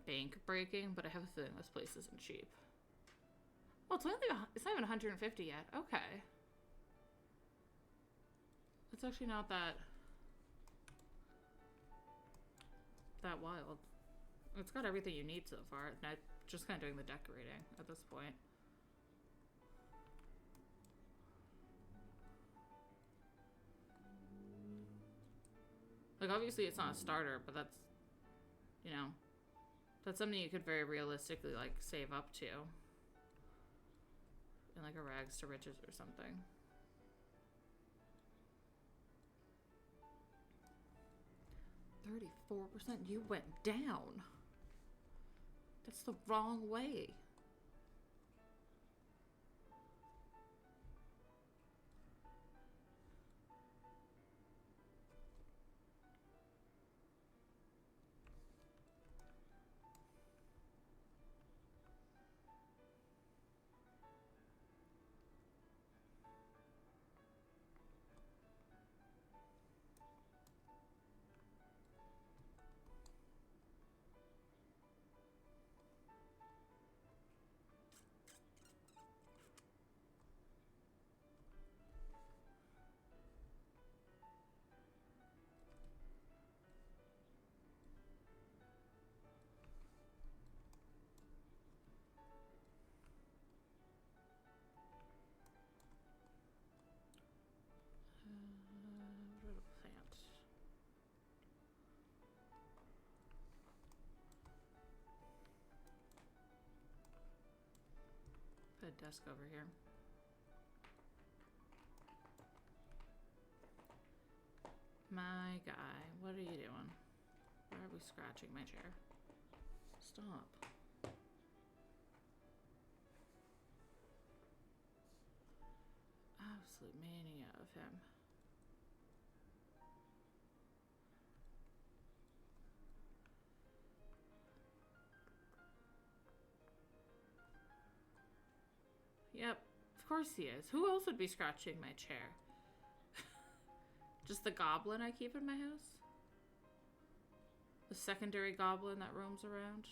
bank breaking, but I have a feeling this place isn't cheap. Well, it's it's not even 150 yet. Okay. It's actually not that wild. It's got everything you need so far. And I'm just kind of doing the decorating at this point. Like, obviously it's not a starter, but that's, you know, that's something you could very realistically, like, save up to. In, like, a rags to riches or something. $34%. You went down. That's the wrong way. Plant. Put a desk over here. My guy, what are you doing? Why are we scratching my chair? Stop. Absolute mania of him. Yep, of course he is. Who else would be scratching my chair? Just the goblin I keep in my house? The secondary goblin that roams around?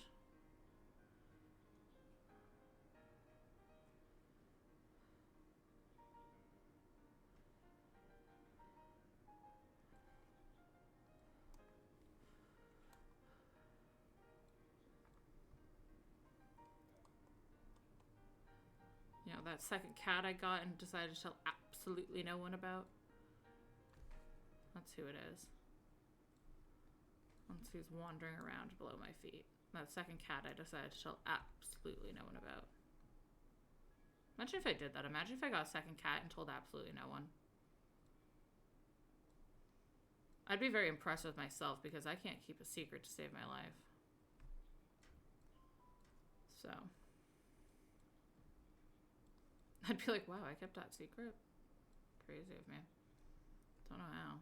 You know, that second cat I got and decided to tell absolutely no one about? That's who it is. That's who's wandering around below my feet. That second cat I decided to tell absolutely no one about. Imagine if I did that. Imagine if I got a second cat and told absolutely no one. I'd be very impressed with myself because I can't keep a secret to save my life. So. I'd be like, wow, I kept that secret? Crazy of me. Don't know how.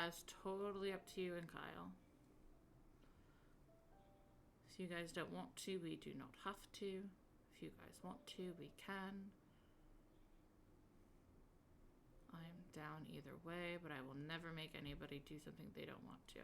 It's totally up to you and Kyle. If you guys don't want to, we do not have to. If you guys want to, we can. I'm down either way, but I will never make anybody do something they don't want to.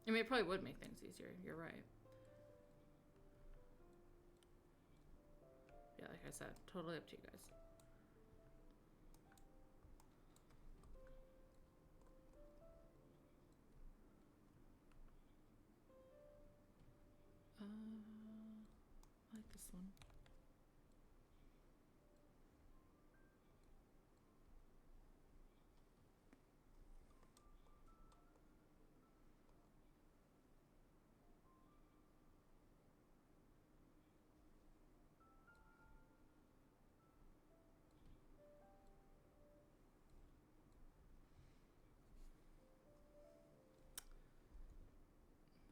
I mean, it probably would make things easier. You're right. Yeah, like I said, totally up to you guys. I like this one.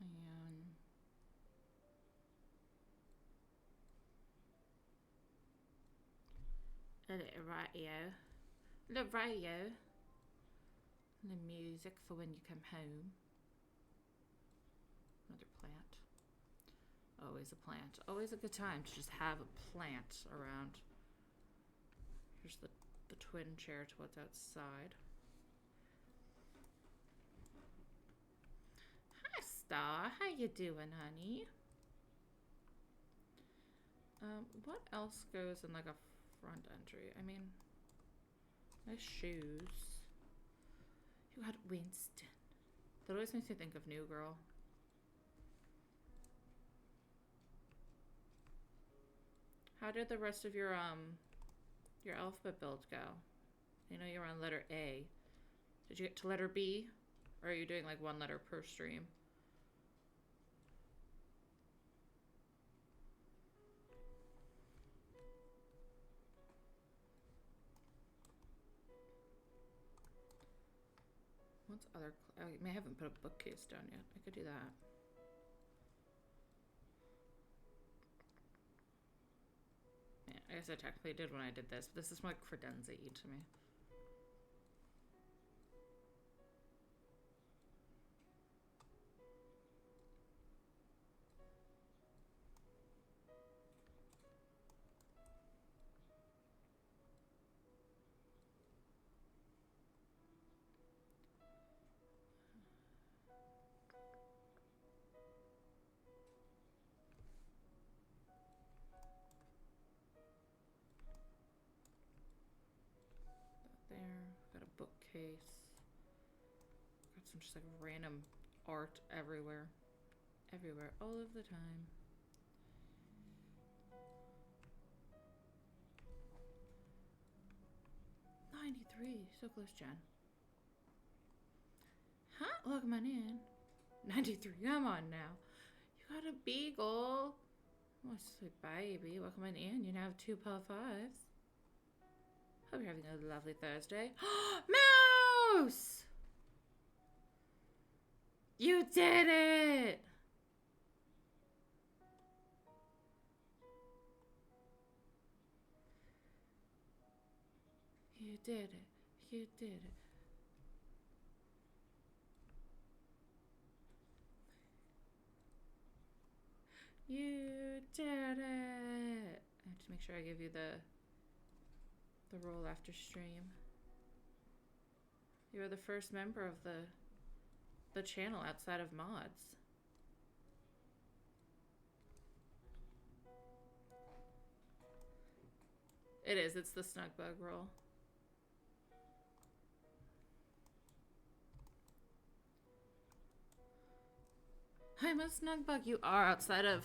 Man. A little radio. The radio. The music for when you come home. Another plant. Always a plant. Always a good time to just have a plant around. Here's the twin chair to what's outside. Hi, Star. How you doing, honey? What else goes in like a front entry? I mean, nice shoes. You got Winston. That always makes me think of New Girl. How did the rest of your alphabet build go? I know you're on letter A. Did you get to letter B? Or are you doing like one letter per stream? What's other... I may haven't put a bookcase down yet. I could do that. Yeah, I guess I technically did when I did this, but this is more credenza-y to me. There, got a bookcase. Got some just like random art everywhere. Everywhere, all of the time. '93, so close, Jen. Huh? Welcome on in. 93, come on now. You got a beagle. Oh, sweet baby. Welcome on in. You now have 2 par 5s. Hope you're having a lovely Thursday. Mouse! You did it! You did it. You did it. You did it. I have to make sure I give you the role after stream. You are the first member of the channel outside of mods. It is. It's the Snugbug role. I'm a Snugbug. You are outside of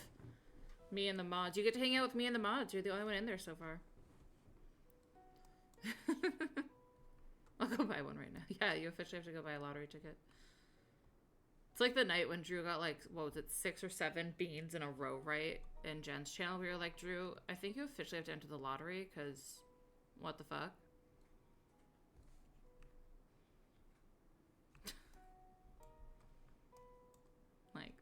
Me and the mods. You get to hang out with me and the mods. You're the only one in there so far. I'll go buy one right now. Yeah, you officially have to go buy a lottery ticket. It's like the night when Drew got like, what was it, 6 or 7 beans in a row, right? In Jen's channel, we were like, Drew, I think you officially have to enter the lottery, because what the fuck? Like,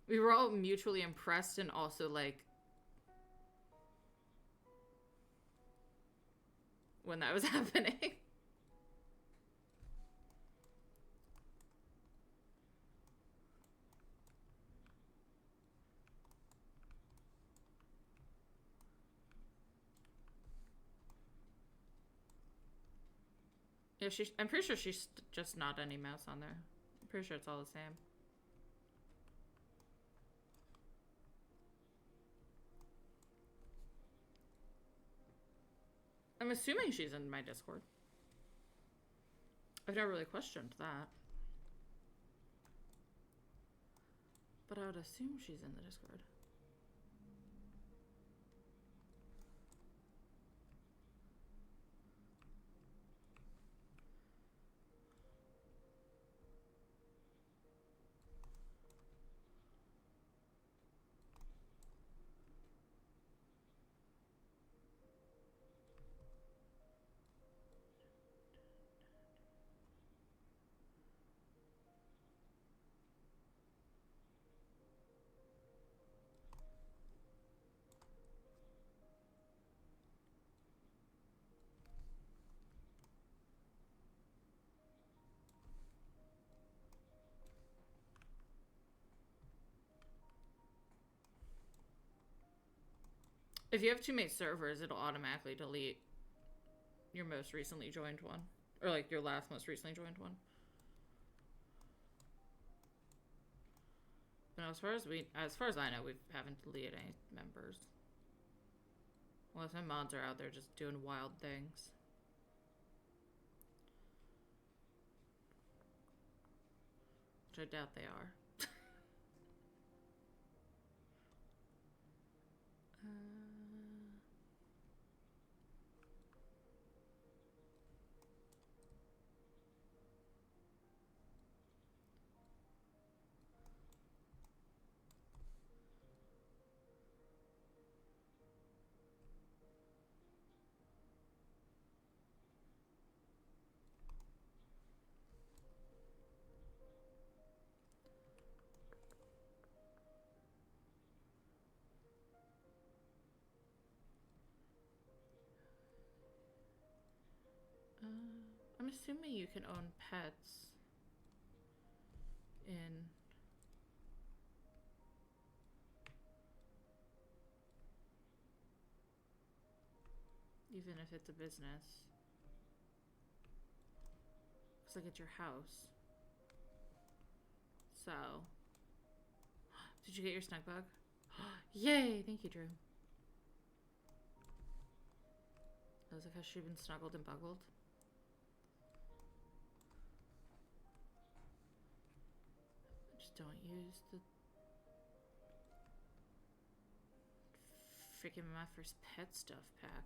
we were all mutually impressed and also like, when that was happening. Yeah, I'm pretty sure she's just not any mouse on there. I'm pretty sure it's all the same. I'm assuming she's in my Discord. I've never really questioned that. But I would assume she's in the Discord. If you have too many servers, it'll automatically delete your most recently joined one. Or like your last most recently joined one. But as far as I know, we haven't deleted any members. Unless my mods are out there just doing wild things. Which I doubt they are. I'm assuming you can own pets in even if it's a business. Looks like it's your house. So, did you get your snug bug? Yay! Thank you, Drew. I was like, has she been snuggled and buggled? Just don't use the freaking my first pet stuff pack.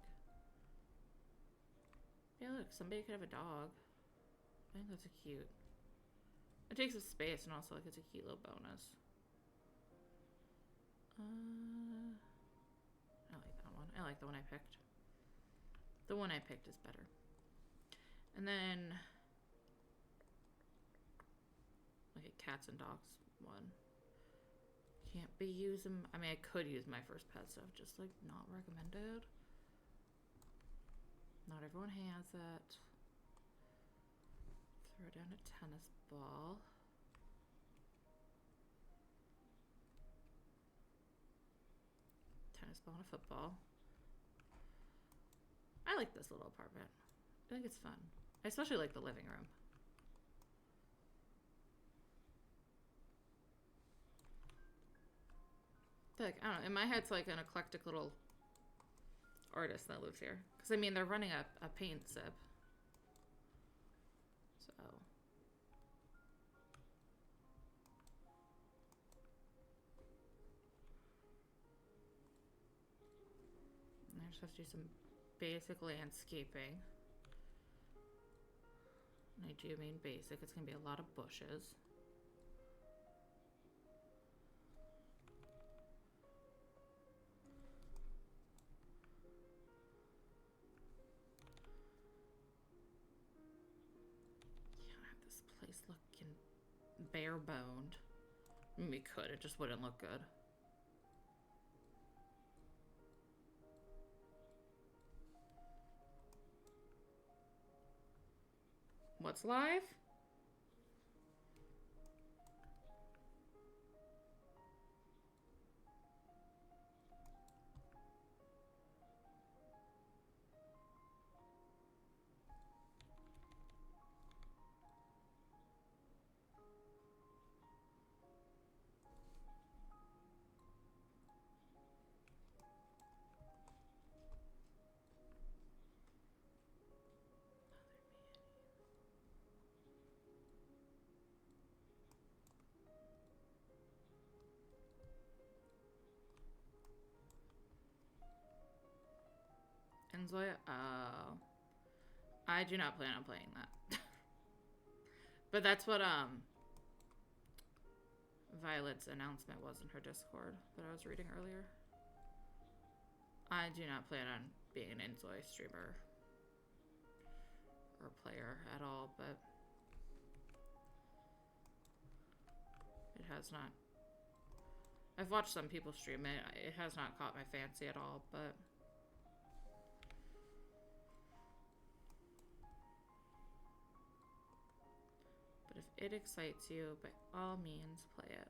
Yeah, look, somebody could have a dog. I think that's a cute. It takes up space and also like it's a cute little bonus. I like that one. I like the one I picked. The one I picked is better. And then like a cats and dogs one. Can't be using, I mean I could use my first pet stuff, just like not recommended. Not everyone has it. Throw down a tennis ball. Tennis ball and a football. I like this little apartment. I think it's fun. I especially like the living room. I feel like, I don't know, in my head it's like an eclectic little artist that lives here. Because I mean, they're running a paint sip. So. just have to do some basic landscaping. And I do mean basic. It's going to be a lot of bushes. Can't have this place looking bare boned. I mean, we could, it just wouldn't look good. What's live? Zoya? Oh. I do not plan on playing that. But that's what, Violet's announcement was in her Discord that I was reading earlier. I do not plan on being an Inzoi streamer or player at all, but it has not. I've watched some people stream it. It has not caught my fancy at all, but if it excites you, by all means, play it.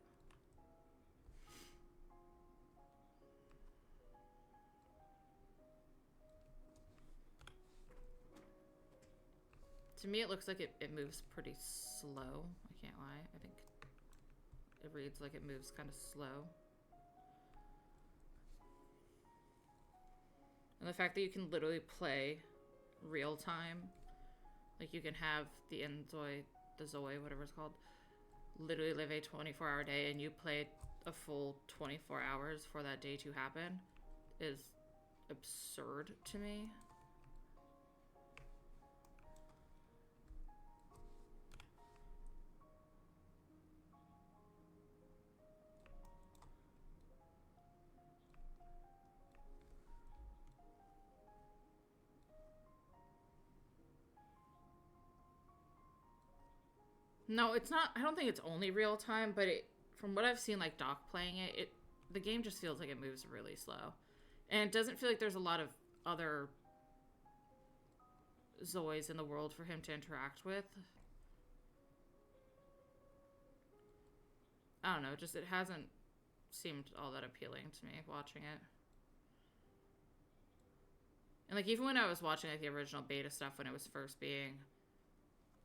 To me, it looks like it moves pretty slow. I can't lie. I think it reads like it moves kind of slow. And the fact that you can literally play real time, like you can have the Inzoi, the Zoe, whatever it's called, literally live a 24-hour day and you play a full 24 hours for that day to happen is absurd to me. No, it's not. I don't think it's only real time, but from what I've seen, like Doc playing it, the game just feels like it moves really slow, and it doesn't feel like there's a lot of other Zoes in the world for him to interact with. I don't know. Just it hasn't seemed all that appealing to me watching it. And like even when I was watching like the original beta stuff when it was first being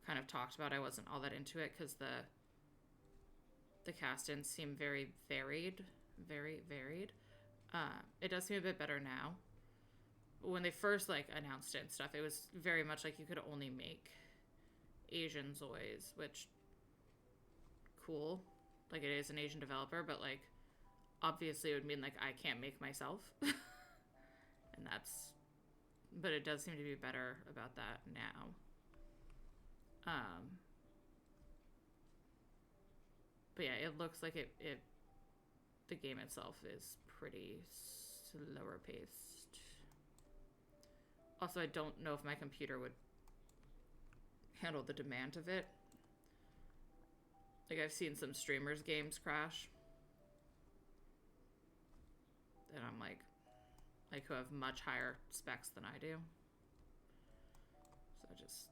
kind of talked about, I wasn't all that into it because the cast-ins seem very varied. It does seem a bit better now. When they first like announced it and stuff, it was very much like you could only make Asian Zoes, which cool. Like it is an Asian developer, but like obviously it would mean like I can't make myself. And but it does seem to be better about that now. But yeah, it looks like the game itself is pretty slower paced. Also, I don't know if my computer would handle the demand of it. Like I've seen some streamers' games crash. And I'm like who have much higher specs than I do. So just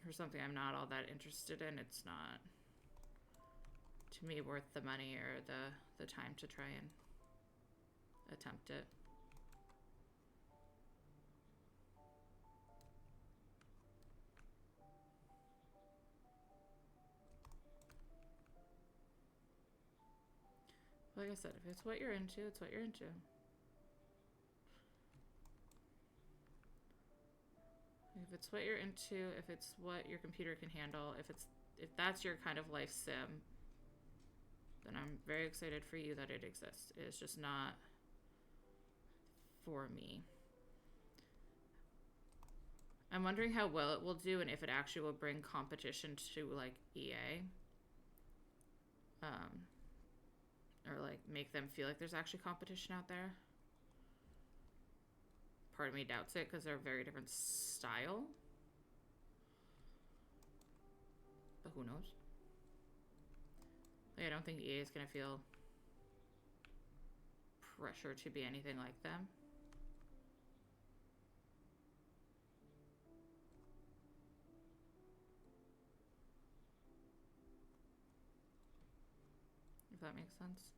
for something I'm not all that interested in, it's not to me worth the money or the time to try and attempt it. Like I said, if it's what you're into, it's what you're into. If it's what you're into, if it's what your computer can handle, if that's your kind of life sim, then I'm very excited for you that it exists. It's just not for me. I'm wondering how well it will do and if it actually will bring competition to like EA. Or like make them feel like there's actually competition out there. Part of me doubts it because they're a very different style. But who knows? Like, I don't think EA is going to feel pressure to be anything like them. If that makes sense.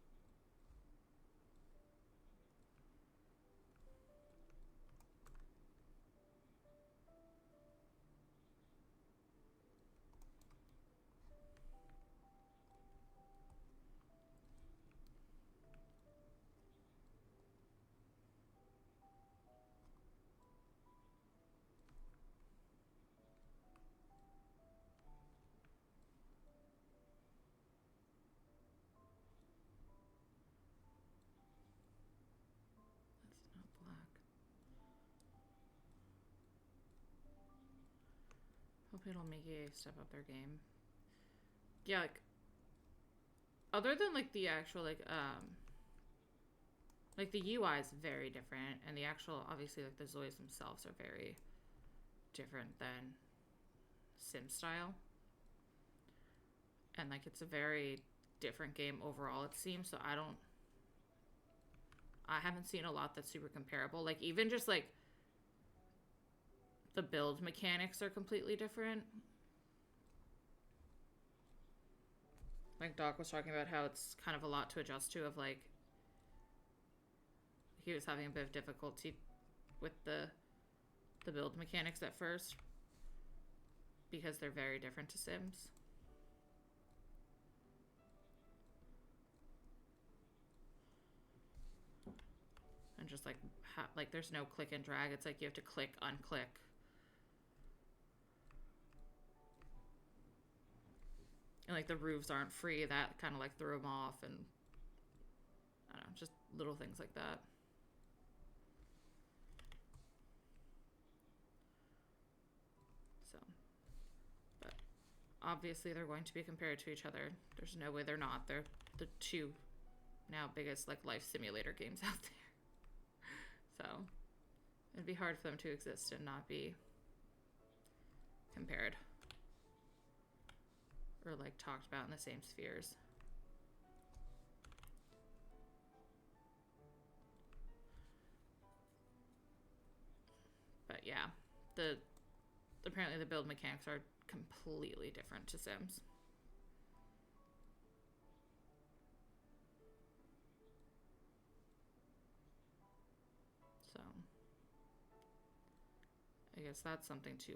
That's not black. Hope it'll make EA step up their game. Yeah, like other than like the actual like the UI is very different, and the actual obviously like the Zoids themselves are very different than Sim style. And like it's a very different game overall, it seems. So I haven't seen a lot that's super comparable. Like even just like the build mechanics are completely different. Like Doc was talking about how it's kind of a lot to adjust to, of like he was having a bit of difficulty with the build mechanics at first because they're very different to Sims. And just like like there's no click and drag. It's like you have to click, unclick. And like the roofs aren't free. That kind of like threw them off, and I don't know, just little things like that. So, but obviously they're going to be compared to each other. There's no way they're not. They're the two now biggest like life simulator games out there. So it'd be hard for them to exist and not be compared or like talked about in the same spheres. But yeah, apparently the build mechanics are completely different to Sims. So I guess that's something to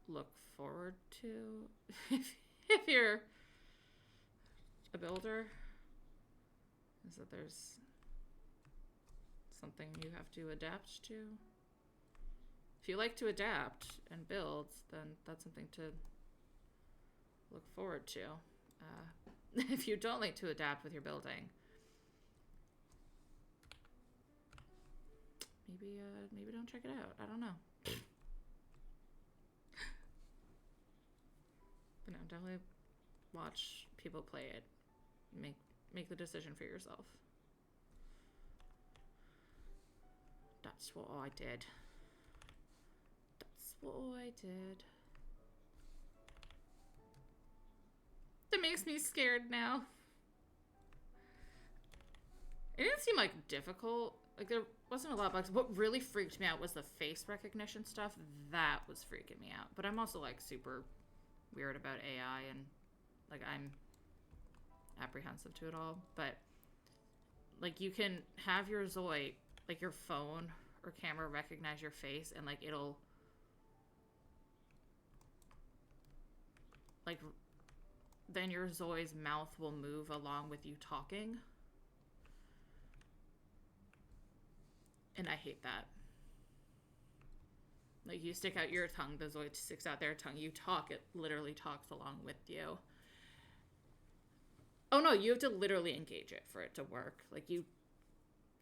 look forward to if you're a builder, is that there's something you have to adapt to. If you like to adapt and build, then that's something to look forward to. If you don't like to adapt with your building, maybe don't check it out. I don't know. But no, definitely watch people play it. Make the decision for yourself. That's what I did. That's what I did. That makes me scared now. It didn't seem like difficult. Like there wasn't a lot of bugs. What really freaked me out was the face recognition stuff. That was freaking me out. But I'm also like super weird about AI, and like I'm apprehensive to it all. But like you can have your Zoi, like your phone or camera, recognize your face, and like it'll like then your Zoi's mouth will move along with you talking. And I hate that. Like you stick out your tongue, the Zoi sticks out their tongue, you talk, it literally talks along with you. Oh no, you have to literally engage it for it to work. Like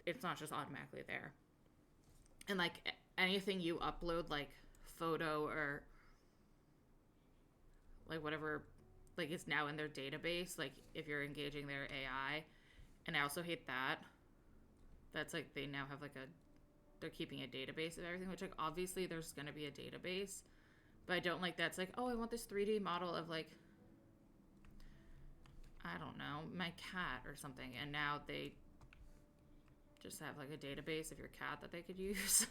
it's not just automatically there. And like anything you upload, like photo or like whatever, like is now in their database, like if you're engaging their AI. And I also hate that. That's like they now have like they're keeping a database of everything, which like obviously there's gonna be a database. But I don't like that. It's like, oh, I want this 3D model of like, I don't know, my cat or something. And now they just have like a database of your cat that they could use.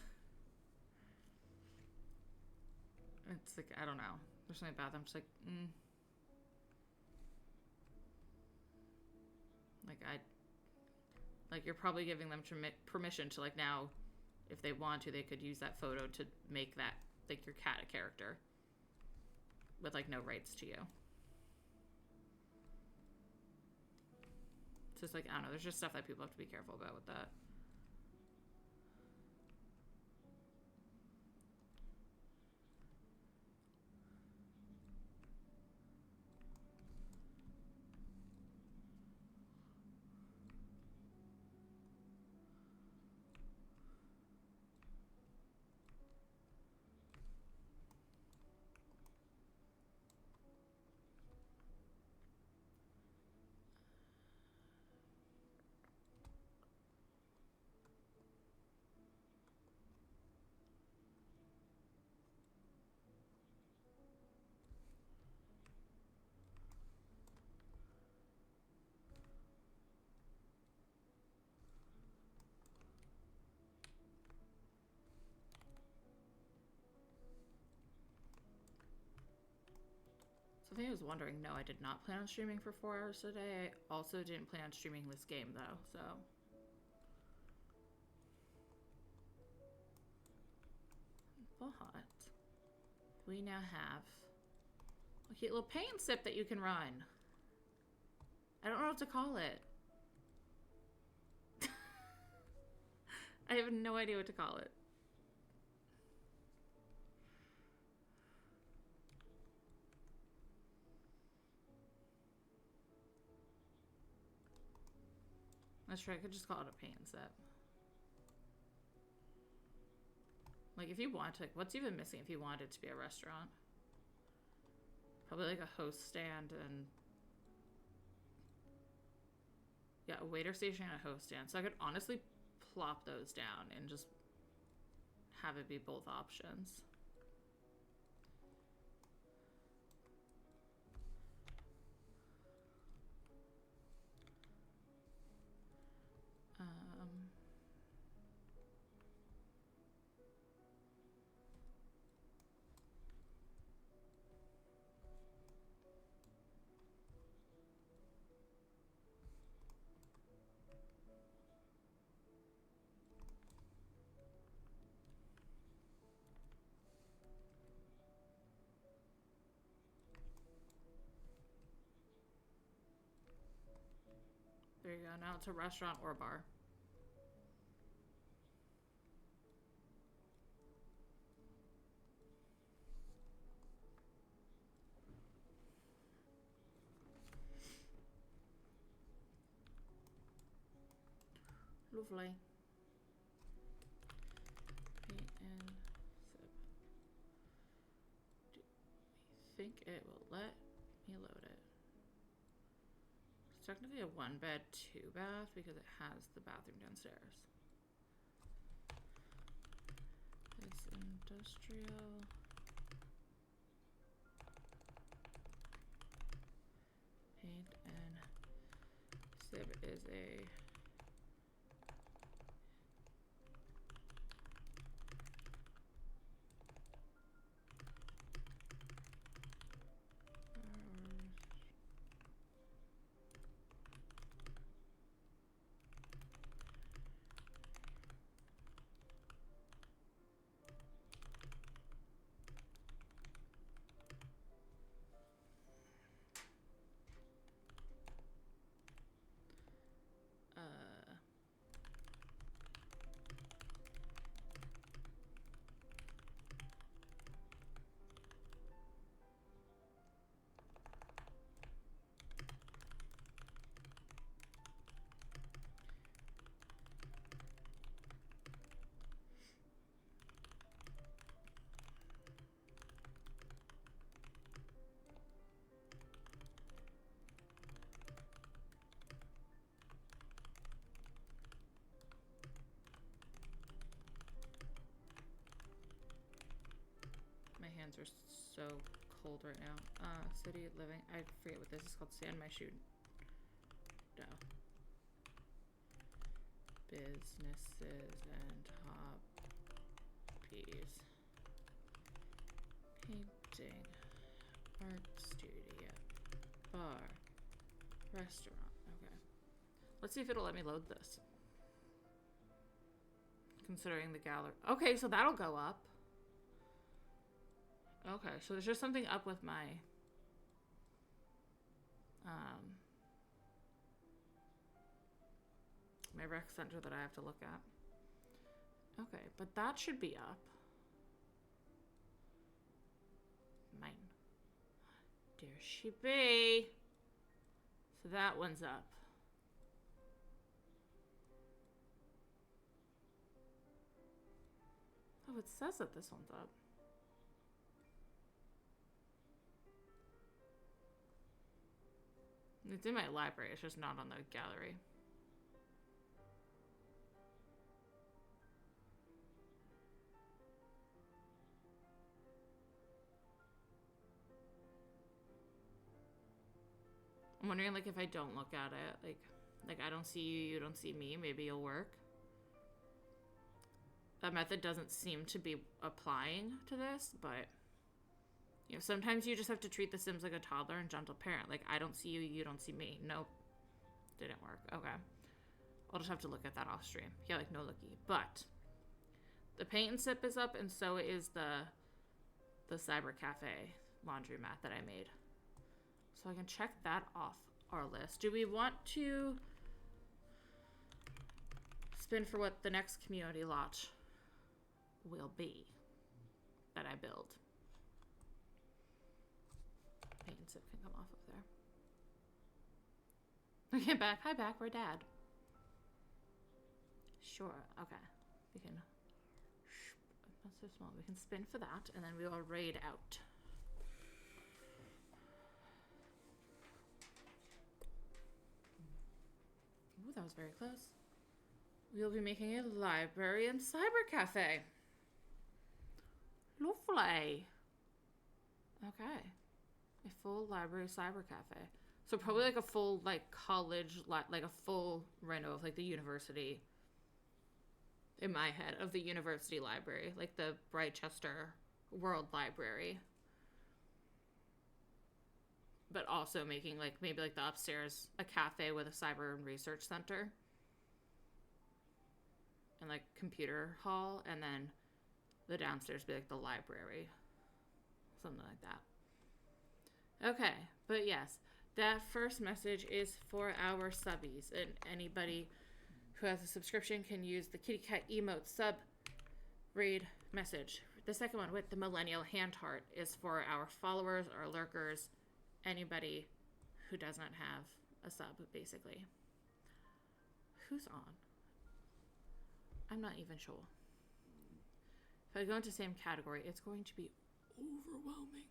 It's like, I don't know. There's something about them. I'm just like, you're probably giving them permission to like now, if they want to, they could use that photo to make that, like your cat a character. With like no rights to you. It's just like, I don't know, there's just stuff that people have to be careful about with that. Something I was wondering, no, I did not plan on streaming for 4 hours today. I also didn't plan on streaming this game, though, so. But we now have a cute little paint sip that you can run. I don't know what to call it. I have no idea what to call it. That's true, I could just call it a paint sip. Like, if you want to, like, what's even missing if you want it to be a restaurant? Probably like a host stand and... yeah, a waiter station and a host stand. So I could honestly plop those down and just have it be both options. There you go. Now it's a restaurant or bar. Lovely. Paint and sip. Do we think it will let me load it? It's technically a 1-bed, 2-bath because it has the bathroom downstairs. It's industrial. Paint and sip is a hands are so cold right now. City living. I forget what this is called. Sand my shoe. No. Businesses and hobbies. Painting. Art studio. Bar. Restaurant. Okay. Let's see if it'll let me load this. Considering the gallery. Okay, so that'll go up. Okay, so there's just something up with my my rec center that I have to look at. Okay, but that should be up. Mine. There she be. So that one's up. Oh, it says that this one's up. It's in my library, it's just not on the gallery. I'm wondering, like, if I don't look at it, like I don't see you, you don't see me, maybe it'll work. That method doesn't seem to be applying to this, but you know, sometimes you just have to treat the Sims like a toddler and gentle parent. Like, I don't see you, you don't see me. Nope. Didn't work. Okay. I'll just have to look at that off stream. Yeah, like, no looky. But the paint and sip is up, and so is the Cyber Cafe laundromat that I made. So I can check that off our list. Do we want to spin for what the next community lot will be that I build? Paint and sip can come off of there. Okay, back. Hi, back. We're dad. Sure. Okay. We can. Not so small. We can spin for that, and then we will raid out. Ooh, that was very close. We'll be making a library and cyber cafe. Lovely. Okay. A full library cyber cafe. So probably like a full like college, like a full reno of like the university. In my head, of the university library, like the Brightchester World Library. But also making like maybe like the upstairs a cafe with a cyber and research center. And like computer hall, and then the downstairs be like the library. Something like that. Okay, but yes, that first message is for our subbies, and anybody who has a subscription can use the kitty cat emote sub raid message. The second one with the millennial hand heart is for our followers, our lurkers, anybody who doesn't have a sub, basically. Who's on? I'm not even sure. If I go into the same category, it's going to be overwhelming.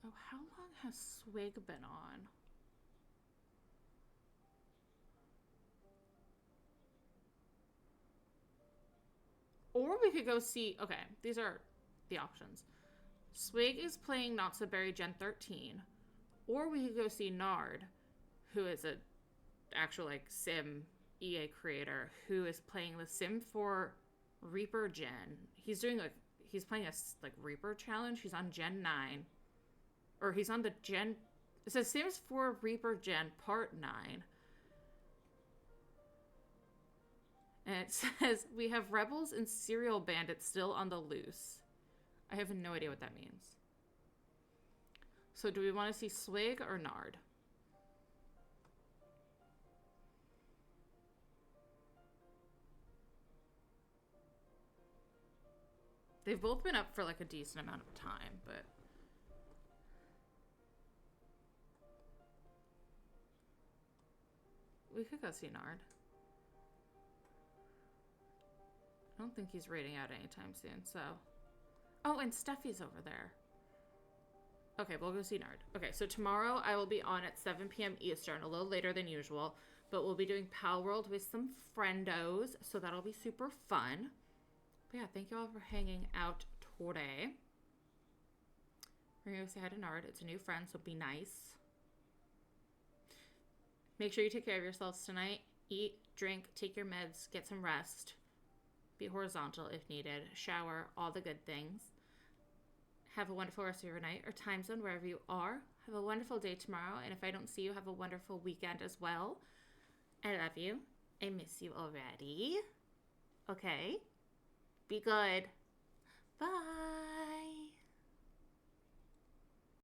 Oh, how long has Swig been on? Or we could go see, okay, these are the options. Swig is playing Not So Berry Gen 13. Or we could go see Nard, who is a actual like Sim EA creator, who is playing the Sim 4 Reaper Gen. He's playing a like Reaper challenge. He's on Gen 9. Or he's on the Gen... It says Sims 4 Reaper Gen Part 9. And it says, we have rebels and serial bandits still on the loose. I have no idea what that means. So do we want to see Swig or Nard? They've both been up for like a decent amount of time, but... We could go see Nard. I don't think he's raiding out anytime soon, so... Oh, and Steffi's over there. Okay, we'll go see Nard. Okay, so tomorrow I will be on at 7 p.m. Eastern, a little later than usual, But we'll be doing Pal World with some friendos, so that'll be super fun. But yeah, thank you all for hanging out today. We're going to go say hi to Nard. It's a new friend, so be nice. Make sure you take care of yourselves tonight. Eat, drink, take your meds, get some rest. Be horizontal if needed. Shower, all the good things. Have a wonderful rest of your night or time zone wherever you are. Have a wonderful day tomorrow. And if I don't see you, have a wonderful weekend as well. I love you. I miss you already. Okay. Be good. Bye.